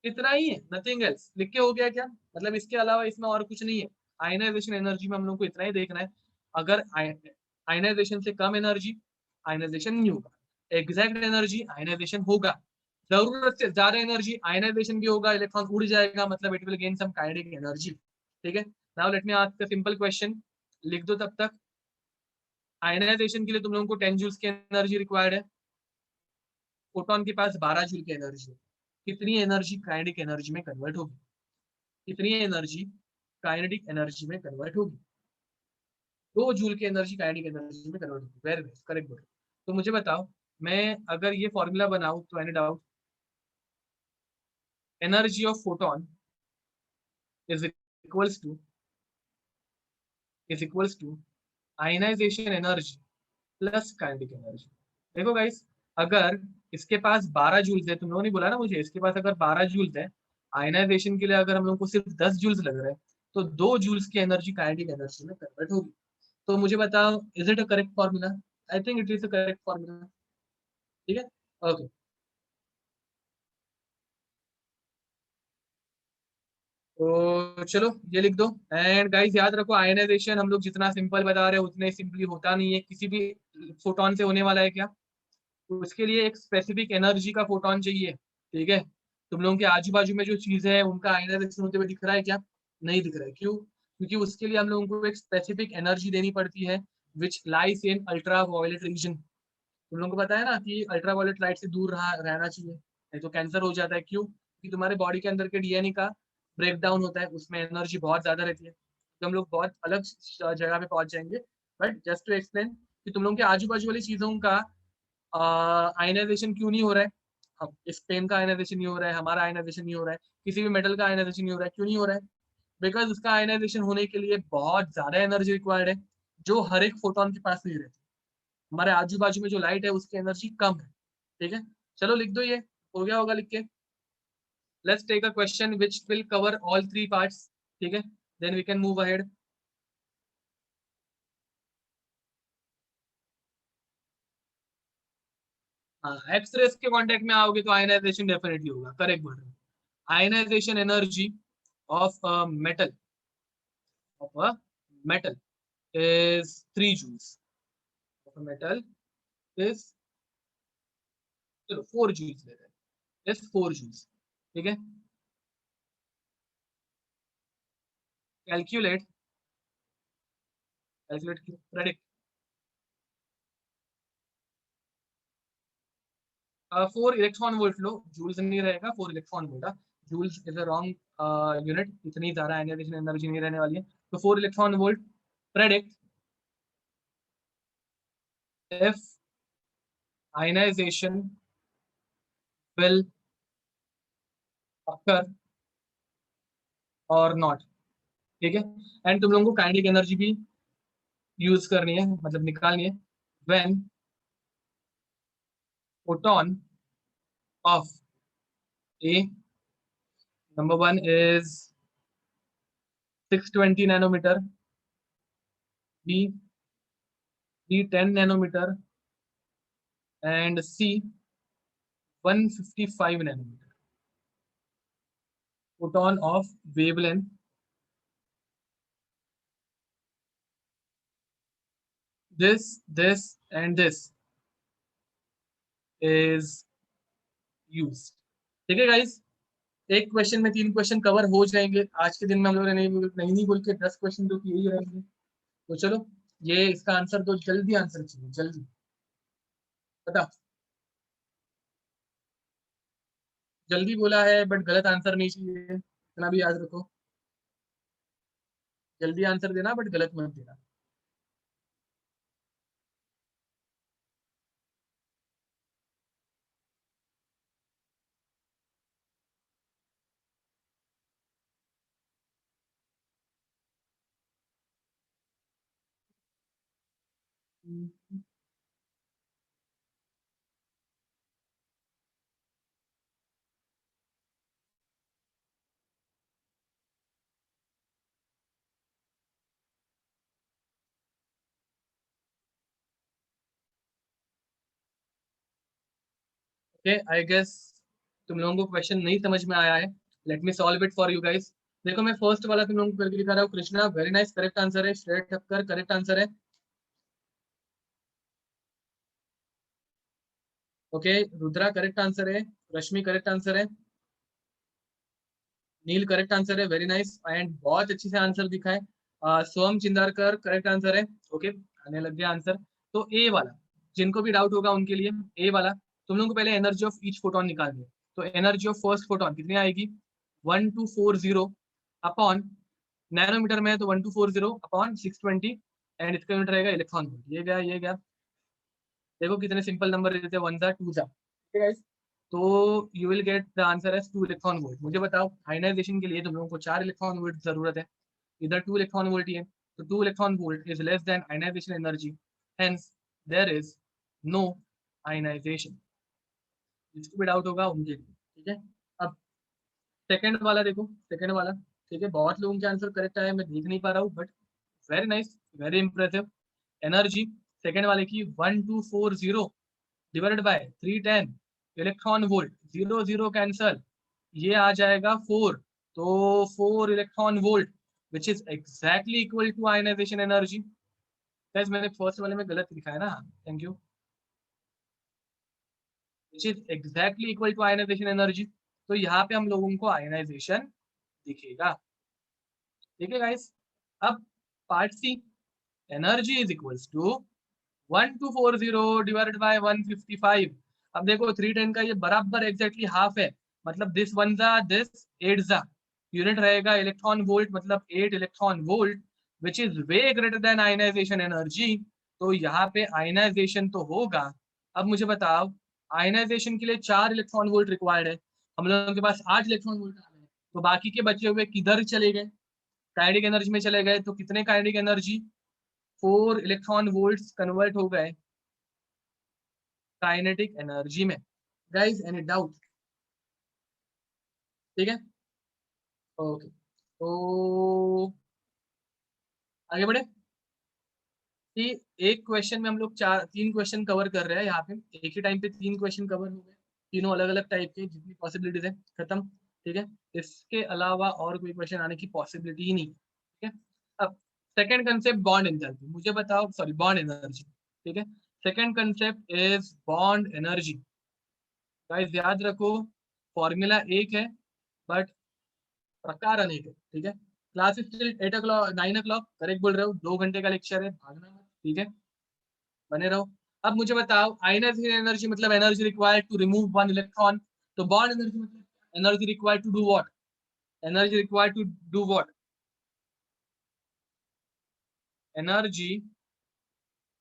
इतना ही है, नथिंग एल्स। लिख के हो गया क्या? मतलब इसके अलावा इसमें और कुछ नहीं है। आयनाइजेशन एनर्जी में हम लोग को इतना ही देखना है, अगर आयनाइजेशन से कम एनर्जी, आयनाइजेशन नहीं होगा। एग्जैक्ट एनर्जी, आयनाइजेशन होगा। जरूरत से ज्यादा एनर्जी, आयनाइजेशन भी होगा, इलेक्ट्रॉन उड़ जाएगा, मतलब it will gain some kinetic energy, ठीक है। Now let me ask a simple question, लिख दो तब तक। आयनाइजेशन के लिए तुम लोगों को 10 जूल्स की एनर्जी रिक्वायर्ड है, फोटोन के पास 12 जूल की एनर्जी है, कितनी एनर्जी काइनेटिक एनर्जी में कन्वर्ट होगी? कितनी एनर्जी काइनेटिक एनर्जी में कन्वर्ट होगी? 2 जूल की एनर्जी काइनेटिक एनर्जी में कन्वर्ट होगी। वेरी नाइस, करेक्ट बोलो। तो मुझे बताओ, मैं अगर ये फॉर्मूला बनाऊं तो any doubt, energy of photon is equals to ionisation energy plus kinetic energy. देखो गाइस, अगर इसके पास 12 जूल्स है, तुम लोगों ने बोला ना मुझे, इसके पास अगर 12 जूल्स है, आयनाइजेशन के लिए अगर हम लोग को सिर्फ 10 जूल्स लग रहे हैं, तो 2 जूल्स की एनर्जी काइनेटिक एनर्जी में कन्वर्ट होगी। तो मुझे बताओ, is it a correct formula? I think it is a correct formula. ठीक है, ओके। तो चलो ये लिख दो। एंड गाइस याद रखो, आयनाइजेशन हम लोग जितना सिंपल बता रहे हैं उतने सिंपली होता नहीं है। किसी भी फोटोन से होने वाला है क्या? तो उसके लिए एक स्पेसिफिक एनर्जी का फोटोन चाहिए। ठीक है, तुम लोगों के आजू बाजू में जो चीज है उनका आयनाइजेशन होते हुए दिख रहा है क्या? नहीं दिख रहा है। क्यों? क्योंकि उसके लिए हम लोगों को एक स्पेसिफिक एनर्जी देनी पड़ती है, विच लाइस इन अल्ट्रा वायलेट रीजन। तुम लोगों को पता है ना कि अल्ट्रा वायलेट लाइट से दूर रहना चाहिए, नहीं तो कैंसर हो जाता है। क्यों? क्योंकि तुम्हारे बॉडी के अंदर के डीएनए का ब्रेक डाउन होता है, उसमें एनर्जी बहुत ज्यादा रहती है। तो हम लोग बहुत अलग जगह पे पहुंच जाएंगे। बट जस्ट टू एक्सप्लेन कि तुम लोगों के आजू बाजू वाली चीजों का आयनाइजेशन क्यों नहीं हो रहा है। अब इस पेन का आयनाइजेशन नहीं हो रहा है, हमारा आयनाइजेशन नहीं हो रहा है, किसी भी मेटल का आयनाइजेशन नहीं हो रहा है। क्यों नहीं हो रहा है? बिकॉज उसका आयनाइजेशन होने के लिए बहुत ज्यादा एनर्जी रिक्वायर्ड है, जो हर एक फोटोन के पास नहीं रहती। हमारे आजू बाजू में जो लाइट है उसकी एनर्जी कम है। ठीक है, चलो लिख दो, ये हो गया होगा लिख के। Let's take a question which will cover all three parts. ठीक है, then we can move ahead. हाँ, एक्सरेस के कांटेक्ट में आओगे तो आयनाइजेशन डेफिनेटली होगा, करेक्ट बोल रहे हो। Ionisation energy of a metal, of a metal is 3 joules. Of a metal is, चलो 4 joules ले रहे हैं, is 4 joules। ठीक है, calculate, calculate predict. 4 electron volt लो, जूल्स नहीं रहेगा, 4 electron volt. Joules is a wrong unit, इतनी ज्यादा आयनाइजेशन एनर्जी नहीं रहने वाली है। तो 4 electron volt predict if ionization will occur or not। ठीक है, एंड तुम लोगों को काइनेटिक एनर्जी भी यूज करनी है, मतलब निकालनी है। When photon of A, number one is 620 nanometer, B 310 nanometer, and C 155 nanometer। Photon of wavelength this and this is used। ठीक है गाइस, एक क्वेश्चन में 3 क्वेश्चन कवर हो जाएंगे आज के दिन में। हम लोगों ने नहीं बोल के 10 क्वेश्चन तो किए ही रहेंगे। तो चलो, ये इसका आंसर तो जल्दी आंसर चाहिए, जल्दी बता। जल्दी बोला है बट गलत आंसर नहीं चाहिए, इतना भी याद रखो। जल्दी आंसर देना बट गलत मत देना। ओके, आई गेस तुम लोगों को क्वेश्चन नहीं समझ में आया है। Let me solve it for you guys. देखो, मैं फर्स्ट वाला तुम लोगों को करके दिखा रहा हूँ। Krishna very nice, correct answer है। श्रेय ठक्कर करेक्ट आंसर है। ओके, रुद्रा करेक्ट आंसर है। रश्मि करेक्ट आंसर है। नील करेक्ट आंसर है, वेरी नाइस एंड बहुत अच्छी से आंसर दिखा है। सोम चिंदारकर करेक्ट आंसर है। ओके, आने लग गया आंसर। तो ए वाला, जिनको भी डाउट होगा उनके लिए ए वाला, तुम लोगों को पहले एनर्जी ऑफ ईच फोटोन निकालनी है। तो एनर्जी ऑफ फर्स्ट फोटोन कितनी आएगी 1240 अपॉन नैनोमीटर में है तो 1240 अपॉन 620 एंड इसका यूनिट रहेगा इलेक्ट्रॉन वोल्ट। ये गया देखो कितने सिंपल नंबर देते हैं 1 जा 2 जा, ठीक है। तो you will get the answer as 2 electron volt. मुझे बताओ आयनाइजेशन के लिए तुम लोगों को 4 इलेक्ट्रॉन वोल्ट जरूरत है, इधर 2 इलेक्ट्रॉन वोल्ट ही है, तो 2 electron volt is less than ionisation energy, hence there is no ionisation. जिसको भी डाउट होगा उनके लिए, ठीक है। अब सेकंड वाला देखो, सेकंड वाला, ठीक है, बहुत लोगों के आंसर करेक्ट आया, मैं देख नहीं पा रहा हूँ, but very nice, very impressive. Energy second वाले की 1240 divided by 310 electron volt, 0 0 cancel, ये आ जाएगा 4, तो 4 electron volt which is exactly equal to ionisation energy. Guys मैंने फर्स्ट वाले में गलत लिखा है ना, thank you, which is exactly equal to ionisation energy. तो यहाँ पे हम लोगों को आयनाइजेशन दिखेगा, ठीक है गाइस। अब part C, energy is equals to 1240 divided by 155। अब देखो 310 का ये बराबर एग्जैक्टली हाफ है, मतलब दिस वन जा दिस 8 जा, यूनिट रहेगा इलेक्ट्रॉन वोल्ट, मतलब 8 electron volt which is way greater than ionisation energy. तो यहाँ पे आयनाइजेशन तो होगा। अब मुझे बताओ आयनाइजेशन के लिए 4 इलेक्ट्रॉन वोल्ट रिक्वायर्ड है, हम लोगों के पास 8 इलेक्ट्रॉन वोल्ट आ रहे हैं, तो बाकी के बचे हुए किधर चले गए, काइनेटिक एनर्जी में चले गए। तो कितने kinetic energy, 4 electron volts convert हो गए काइनेटिक एनर्जी में। गाइस एनी डाउट, ठीक है, ओके। तो आगे बढ़े कि एक क्वेश्चन में हम लोग 3 क्वेश्चन कवर कर रहे हैं यहाँ पे, एक ही टाइम पे 3 क्वेश्चन कवर हो गए, तीनों अलग अलग टाइप के, जितनी पॉसिबिलिटीज है खत्म, ठीक है। इसके अलावा और कोई क्वेश्चन आने की पॉसिबिलिटी ही नहीं, ठीक है। अब सेकंड कंसेप्ट बॉन्ड एनर्जी, मुझे बताओ, सॉरी बॉन्ड एनर्जी, ठीक है। Second concept is bond energy. Guys याद रखो फॉर्मूला एक है बट प्रकार अनेक है, ठीक है। Class still 8 o'clock 9 o'clock, correct बोल रहे हो, 2 घंटे का लेक्चर है, भागना मत, ठीक है, बने रहो। अब मुझे बताओ आयनाइजेशन एनर्जी मतलब energy required to remove one electron, तो बॉन्ड एनर्जी मतलब energy required to do what, energy required to do what, energy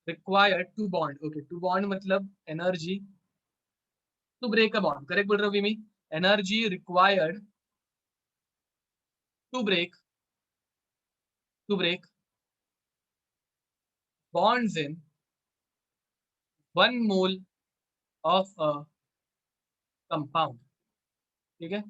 required to bond, okay, to bond मतलब energy to break a bond, correct बोल रहे हो Vimi, energy required to break bonds in 1 mole of a compound, ठीक है।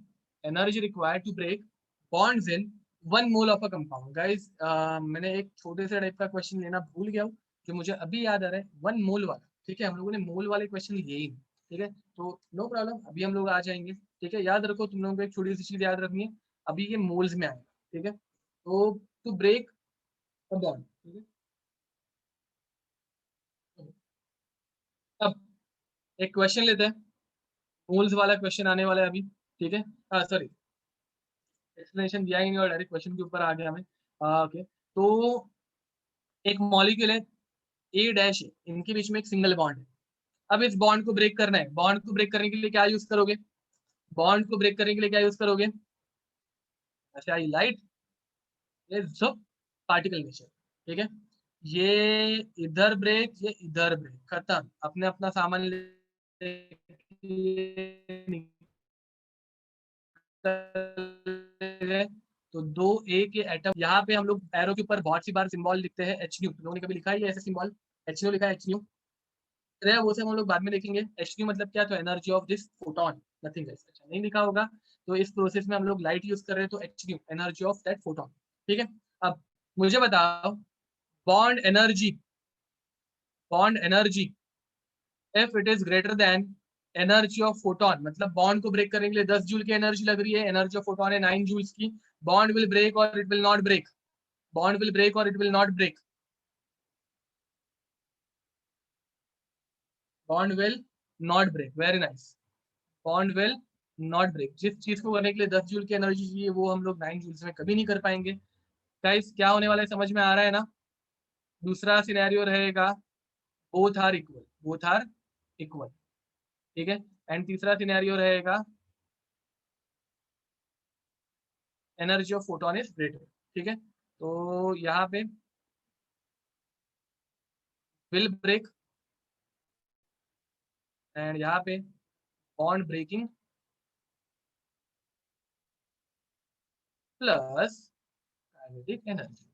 Energy required to break bonds in 1 mole of a compound. Guys मैंने एक छोटे से टाइप का क्वेश्चन लेना भूल गया हूँ, जो मुझे अभी याद आ रहा है, 1 mole वाला, ठीक है। हम लोगों ने मोल वाले क्वेश्चन लिए ही नहीं, ठीक है, तो नो प्रॉब्लम, अभी हम लोग आ जाएंगे, ठीक है। याद रखो तुम लोगों को एक छोटी सी चीज याद रखनी है, अभी ये मोल्स में आएगा, ठीक है। तो टू ब्रेक अ बॉन्ड, ठीक है। अब एक क्वेश्चन लेते हैं, मोल्स वाला क्वेश्चन आने वाला है अभी, ठीक है। सॉरी, एक्सप्लेनेशन दिया ही नहीं और डायरेक्ट क्वेश्चन के ऊपर आ गया हमें, ओके। तो एक मॉलिक्यूल है ए डैश, इनके बीच में एक सिंगल बॉन्ड है। अब इस बॉन्ड को ब्रेक करना है, बॉन्ड को ब्रेक करने के लिए क्या यूज करोगे, बॉन्ड को ब्रेक करने के लिए क्या यूज करोगे, अच्छा आई लाइट इज पार्टिकल नेचर, ठीक है। ये इधर ब्रेक, ये इधर ब्रेक, खत्म, अपने अपना सामान ले, तो 2 A के एटम, यहाँ पे हम लोग एरो के ऊपर बहुत सी बार सिंबल लिखते हैं एच न्यू, लोगों ने कभी लिखा है ये ऐसा सिंबल, एच न्यू लिखा है, एच न्यू, वो से हम लोग बाद में देखेंगे। एच न्यू मतलब क्या, तो energy of this photon, nothing else, अच्छा नहीं लिखा होगा, तो इस प्रोसेस में हम लोग लाइट यूज कर रहे हैं, तो H new energy of that photon, ठीक है। अब मुझे बताओ bond energy, bond energy if it is greater than energy of photon, मतलब बॉन्ड को ब्रेक करने के लिए 10 जूल की एनर्जी लग रही है, एनर्जी ऑफ फोटोन है 9 जूल्स की, बॉन्ड विल ब्रेक और it will not break, bond will break और it will not break, bond will not break, very nice, bond will not break. जिस चीज को करने के लिए 10 जूल की एनर्जी चाहिए वो हम लोग 9 जूल्स में कभी नहीं कर पाएंगे। गाइस क्या होने वाला है समझ में आ रहा है ना। दूसरा सिनेरियो रहेगा both are equal, both are equal, ठीक है। एंड तीसरा सिनेरियो रहेगा energy of photon is greater, ठीक है। तो यहाँ पे विल ब्रेक एंड यहाँ पे bond breaking plus kinetic energy.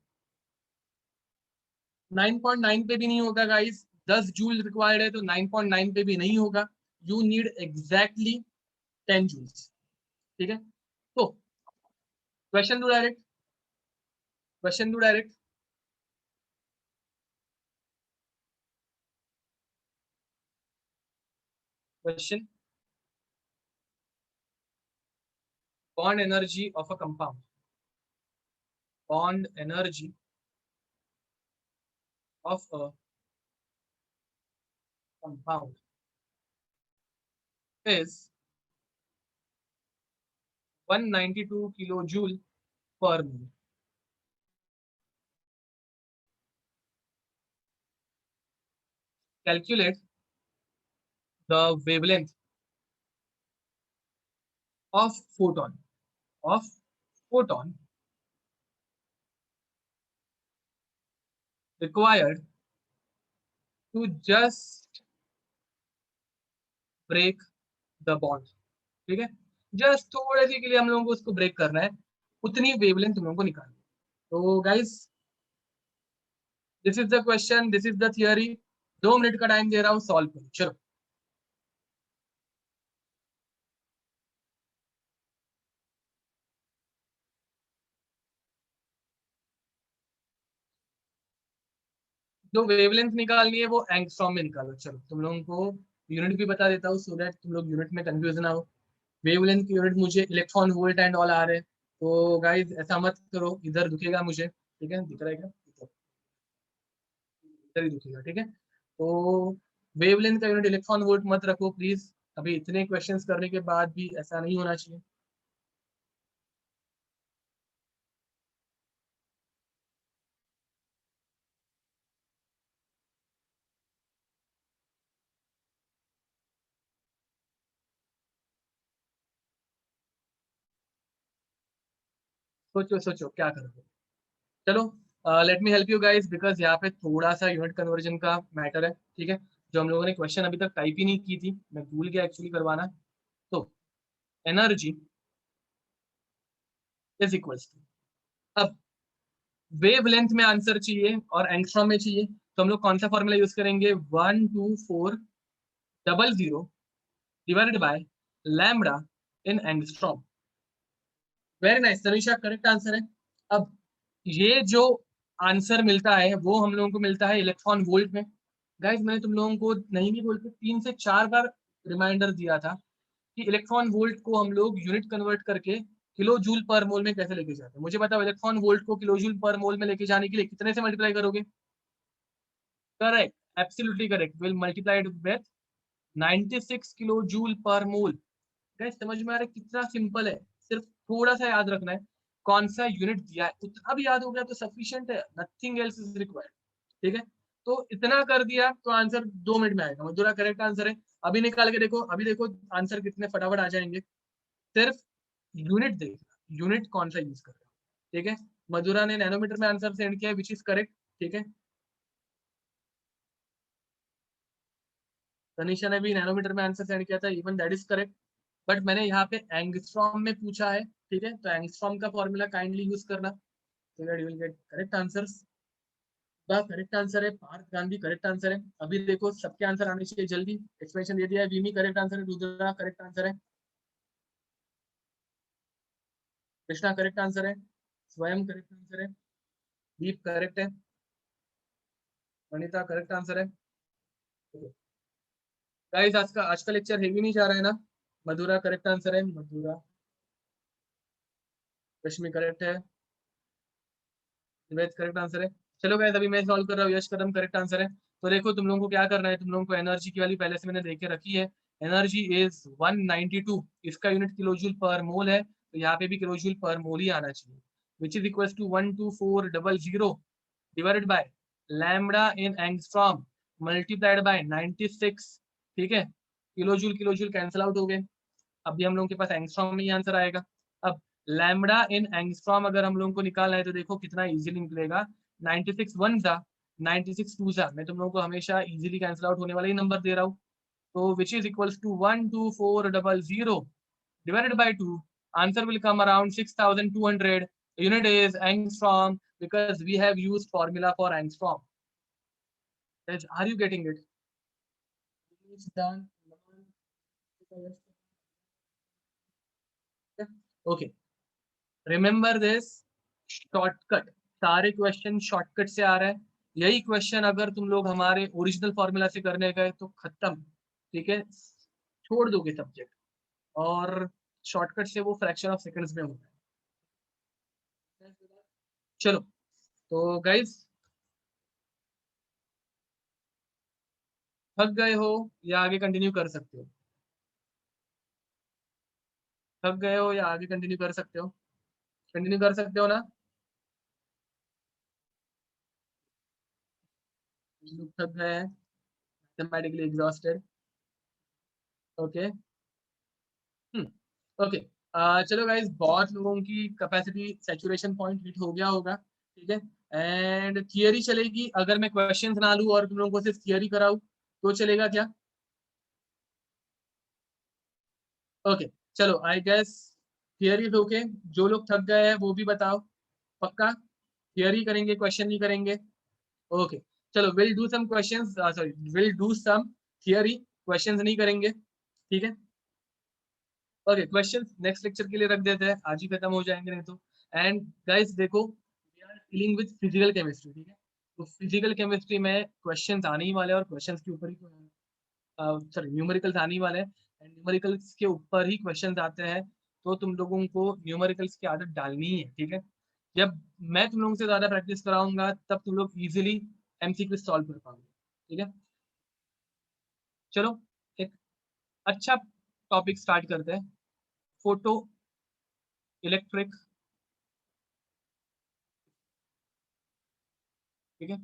9.9 पे भी नहीं होगा गाइस, 10 जूल रिक्वायर्ड है तो 9.9 पे भी नहीं होगा, यू नीड एग्जैक्टली 10 जूल्स, ठीक है। तो question two direct, question two direct, question, bond energy of a compound, bond energy of a compound is 192 kilojoule per mole. Calculate the wavelength of photon, of photon required to just break the bond, ठीक है। Just थोड़े से के लिए हम लोगों को उसको ब्रेक करना है, उतनी वेवलेंथ हम लोगों को निकालनी है। तो guys this is the question, this is the theory. 2 minute का टाइम दे रहा हूँ, सॉल्व करो, चलो। जो वेवलेंथ निकालनी है वो एंगस्ट्रॉम में निकालो। चलो तुम लोगों को यूनिट भी बता देता हूँ सो दैट तुम लोग यूनिट में कंफ्यूज ना हो। वेवलेंथ की यूनिट मुझे इलेक्ट्रॉन वोल्ट एंड ऑल आ रहे हैं, तो गाइस ऐसा मत करो, इधर दिखेगा मुझे, ठीक है, दिख रहा है क्या, इधर ही दिखेगा, ठीक है। तो वेवलेंथ का यूनिट इलेक्ट्रॉन वोल्ट मत रखो प्लीज, अभी इतने क्वेश्चंस करने के बाद भी ऐसा नहीं होना चाहिए। सोचो सोचो क्या करोगे। चलो let me help you guys, because यहाँ पे थोड़ा सा यूनिट कन्वर्जन का मैटर है, ठीक है, जो हम लोगों ने क्वेश्चन अभी तक टाइप ही नहीं की थी, मैं भूल गया एक्चुअली करवाना। तो एनर्जी इज इक्वल्स टू, अब वेवलेंथ में आंसर चाहिए और एंगस्ट्रॉम में चाहिए, तो हम लोग कौन सा फॉर्मूला यूज करेंगे, 12400 divided by lambda in angstrom. Very nice Tanisha, correct answer है। अब ये जो आंसर मिलता है वो हम लोगों को मिलता है इलेक्ट्रॉन वोल्ट में। गाइस मैंने तुम लोगों को नहीं भी बोल के 3 से 4 बार रिमाइंडर दिया था कि इलेक्ट्रॉन वोल्ट को हम लोग यूनिट कन्वर्ट करके किलो जूल पर मोल में कैसे लेके जाते हैं। मुझे बताओ इलेक्ट्रॉन वोल्ट को किलो जूल पर मोल में लेके जाने के लिए कितने से मल्टीप्लाई करोगे। Correct, absolutely correct, will multiplied with 96 kilo joule पर मोल। गाइस समझ में आ रहा है कितना सिंपल है, सिर्फ थोड़ा सा याद रखना है कौन सा यूनिट दिया है, उतना भी याद हो गया तो सफिशिएंट है, नथिंग एल्स इज रिक्वायर्ड, ठीक है। तो इतना कर दिया तो आंसर 2 मिनट में आएगा, मधुरा करेक्ट आंसर है। अभी निकाल के देखो, अभी देखो आंसर कितने फटाफट आ जाएंगे, सिर्फ यूनिट देखना, यूनिट कौन सा यूज कर रहे हो, ठीक है। मधुरा ने नैनोमीटर में आंसर सेंड किया है विच इज करेक्ट, ठीक है। तनिषा ने भी नैनोमीटर में आंसर सेंड किया था, even that is correct. But मैंने यहाँ पे एंगस्ट्रॉम में पूछा है, ठीक है, तो एंगस्ट्रॉम का फॉर्मूला काइंडली यूज करना, so that you will get correct answers। The correct answer है पार्थ गांधी, करेक्ट आंसर है। अभी देखो सबके आंसर आने चाहिए जल्दी, एक्सप्लेनेशन दे दिया है, विमी करेक्ट आंसर है, रुद्रा करेक्ट आंसर है, कृष्णा करेक्ट आंसर है, स्वयं करेक्ट आंसर है, दीप करेक्ट है, वनिता करेक्ट आंसर है। गाइस आज का लेक्चर हेवी नहीं जा रहा है ना। मधुरा करेक्ट आंसर है, मधुरा, रश्मि करेक्ट है, निवेद करेक्ट आंसर है। चलो गाइस अभी मैं सॉल्व कर रहा हूँ, यश कदम करेक्ट आंसर है। तो देखो तुम लोगों को क्या करना है, तुम लोगों को एनर्जी की वैल्यू पहले से मैंने देख के रखी है, एनर्जी इज 192, इसका यूनिट किलोजूल पर मोल है, तो यहाँ पे भी किलोजूल पर मोल ही आना चाहिए, which is equal to 12400 divided by lambda in angstrom multiplied by 96, ठीक है। किलो जूल कैंसिल आउट हो गए। अभी हम लोगों के पास एंगस्ट्रॉम में ही आंसर आएगा। अब लैम्बडा इन एंगस्ट्रॉम अगर हम लोगों को निकालना है तो देखो कितना इजीली निकलेगा। 96 वन जा, 96 टू जा, मैं तुम लोगों को हमेशा इजीली कैंसिल आउट होने वाला ही नंबर दे रहा हूँ। तो which is equals to 12400 divided by 2. Answer will come around 6200. Unit is angstrom because we have used formula for angstrom. Are you getting it? It's done. Okay. Remember this shortcut. सारे question shortcut से आ रहे हैं। यही question अगर तुम लोग हमारे original formula से करने गए तो खत्म। ठीक है, छोड़ दोगे सब्जेक्ट। और शॉर्टकट से वो फ्रैक्शन ऑफ सेकंड्स में होता है। चलो तो गाइस, थक गए हो या आगे कंटिन्यू कर सकते हो? थक गए हो या आगे कंटिन्यू कर सकते हो? कंटिन्यू कर सकते हो ना? लोग थक गए हैं, मैथमेटिकली एग्जॉस्टेड। ओके। ओके। चलो गाइस, बहुत लोगों की कैपेसिटी सैचुरेशन पॉइंट हिट हो गया होगा। ठीक है, एंड थियरी चलेगी। अगर मैं क्वेश्चंस ना लूँ और तुम लोगों को सिर्फ थियरी कराऊँ तो चलेगा क्या? ओके, चलो I guess theory is okay. जो लोग थक गए हैं वो भी बताओ, पक्का थियरी करेंगे, क्वेश्चन नहीं करेंगे? ओके, चलो will do some questions, sorry will do some theory, questions नहीं करेंगे। ठीक है, ओके। क्वेश्चंस नेक्स्ट लेक्चर के लिए रख देते हैं, आज ही खत्म हो जाएंगे नहीं तो। एंड गाइस देखो, we are dealing with physical chemistry. ठीक है, तो फिजिकल केमिस्ट्री में क्वेश्चंस आने ही वाले हैं और क्वेश्चंस के ऊपर ही, सॉरी न्यूमेरिकल्स आने ही वाले हैं एंड न्यूमेरिकल्स के ऊपर ही क्वेश्चंस आते हैं। तो तुम लोगों को न्यूमेरिकल्स की आदत डालनी ही है। ठीक है, जब मैं तुम लोगों से ज्यादा प्रैक्टिस कराऊंगा तब तुम लोग इजीली एमसीक्यू सॉल्व कर पाओगे। ठीक है, चलो एक अच्छा टॉपिक स्टार्ट करते हैं। Photo electric. ठीक है,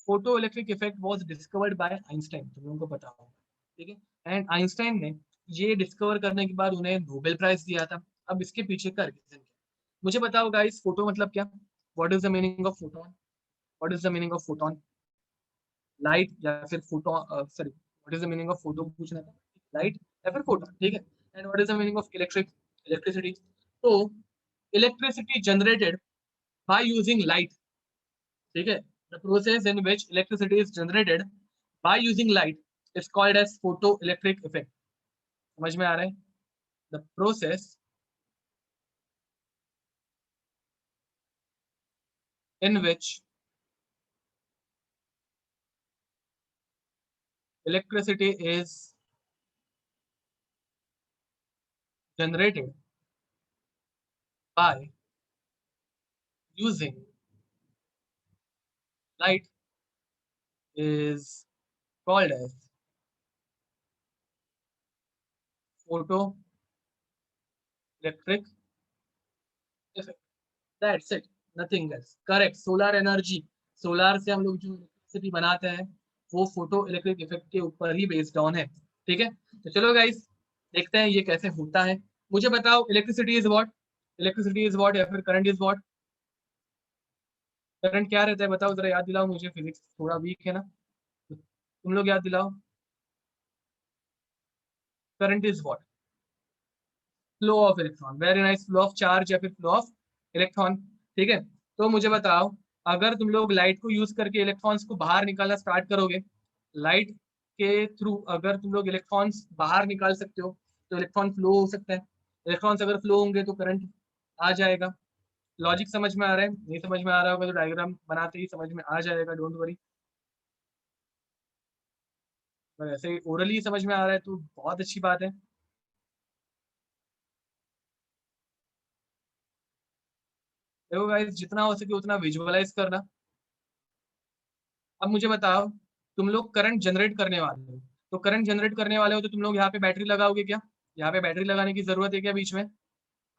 photo electric effect was discovered by Einstein, तुम लोगों को पता होगा। ठीक है, एंड आइंस्टाइन ने ये डिस्कवर करने के बाद उन्हें नोबेल प्राइज दिया था। अब इसके पीछे का रीजन क्या? मुझे बताओ गाइस, फोटो मतलब क्या? What is the meaning of photon? What is the meaning of photon? Light या फिर photon, sorry what is the meaning of photo पूछना था, लाइट या फिर फोटोन। ठीक है, and what is the meaning of electric? Electricity. तो electricity generated by using light. ठीक है, the process in which electricity is generated by using light is called as photo electric effect. समझ में आ रहा है? The process in which electricity is generated by using light is called as photoelectric effect. That's it, nothing else. Correct. Solar energy, solar से हम लोग जो electricity बनाते हैं वो फोटो इलेक्ट्रिक इफेक्ट के ऊपर ही बेस्ड ऑन है। ठीक है, तो चलो गाइस देखते हैं ये कैसे होता है। मुझे बताओ electricity is what? Electricity is what या फिर करंट इज व्हाट? करंट क्या रहता है बताओ जरा, याद दिलाओ मुझे, फिजिक्स थोड़ा वीक है ना, तुम लोग याद दिलाओ। Current is what? Flow of electron. Very nice, flow of charge या फिर फ्लो ऑफ इलेक्ट्रॉन। ठीक है, तो मुझे बताओ, अगर तुम लोग लाइट को यूज करके इलेक्ट्रॉन्स को बाहर निकालना स्टार्ट करोगे, लाइट के थ्रू अगर तुम लोग इलेक्ट्रॉन्स बाहर निकाल सकते हो तो इलेक्ट्रॉन फ्लो हो सकता है। इलेक्ट्रॉन्स अगर फ्लो होंगे तो करंट आ जाएगा। लॉजिक समझ में आ रहा है? नहीं समझ में आ रहा होगा तो डायग्राम बनाते ही समझ में आ जाएगा, डोंट वरी। अगर ऐसे ओरली समझ में आ रहा है तो बहुत अच्छी बात है। देखो गाइस, जितना हो सके उतना विजुअलाइज करना। अब मुझे बताओ, तुम लोग करंट जनरेट करने वाले हो, तो करंट जनरेट करने वाले हो तो तुम लोग यहाँ पे बैटरी लगाओगे क्या? यहाँ पे बैटरी लगाने की जरूरत है क्या बीच में?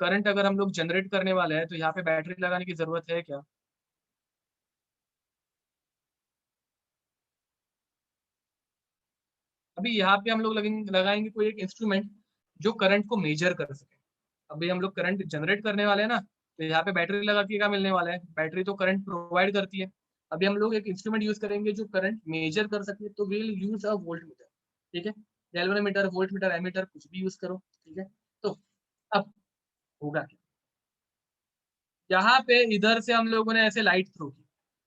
करंट अगर हम लोग जनरेट करने वाले हैं तो यहाँ पे बैटरी लगाने की जरूरत है क्या? अभी यहाँ पे हम लोग लगाएंगे कोई एक इंस्ट्रूमेंट जो करंट को मेजर कर सके। अभी हम लोग करंट जनरेट करने वाले हैं ना, तो यहाँ पे बैटरी लगा के क्या मिलने वाला है, बैटरी तो करंट प्रोवाइड करती है। अभी हम लोग एक इंस्ट्रूमेंट यूज करेंगे जो करंट मेजर कर सके, तो will use a volt meter. ठीक है, गैल्वेनोमीटर, वोल्ट मीटर, एमीटर, कुछ भी यूज करो। ठीक है, तो अब होगा क्या, यहाँ पे इधर से हम लोगों ने ऐसे लाइट थ्रो की,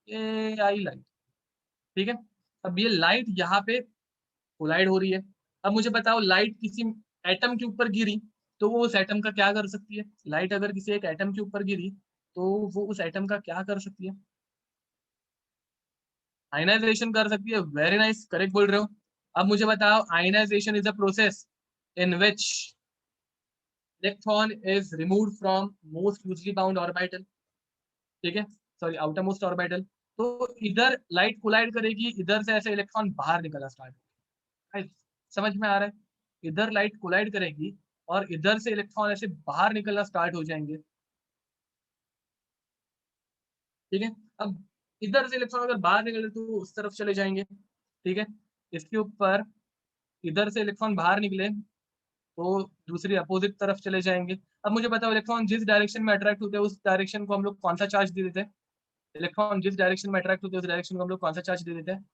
ये आई लाइट। ठीक है, अब ये लाइट यहाँ पे कोलाइड हो रही है। अब मुझे बताओ, लाइट किसी एटम के ऊपर गिरी तो वो उस एटम का क्या कर सकती है? लाइट अगर किसी एक एटम के ऊपर गिरी तो वो उस एटम का क्या कर सकती है? आयनाइजेशन कर सकती है। वेरी नाइस, करेक्ट बोल रहे हो। अब मुझे बताओ, ionization is a process in which electron is removed from most loosely bound orbital. ठीक है, सॉरी, आउटर मोस्ट ऑर्बिटल। तो इधर लाइट कोलाइड करेगी, इधर से ऐसे इलेक्ट्रॉन बाहर निकलना स्टार्ट होगा। समझ में आ रहा है? इधर लाइट कोलाइड करेगी और इधर से इलेक्ट्रॉन ऐसे बाहर निकलना स्टार्ट हो जाएंगे। ठीक है, अब इधर से इलेक्ट्रॉन अगर बाहर निकले तो उस तरफ चले जाएंगे। ठीक है, इसके ऊपर इधर से इलेक्ट्रॉन बाहर निकले तो दूसरी अपोजिट तरफ चले जाएंगे। अब मुझे बताओ, इलेक्ट्रॉन जिस डायरेक्शन में अट्रैक्ट होते हैं उस डायरेक्शन को हम लोग कौन सा चार्ज दे देते हैं? इलेक्ट्रॉन जिस डायरेक्शन में अट्रैक्ट होते हैं उस डायरेक्शन को हम लोग कौन सा चार्ज दे देते हैं?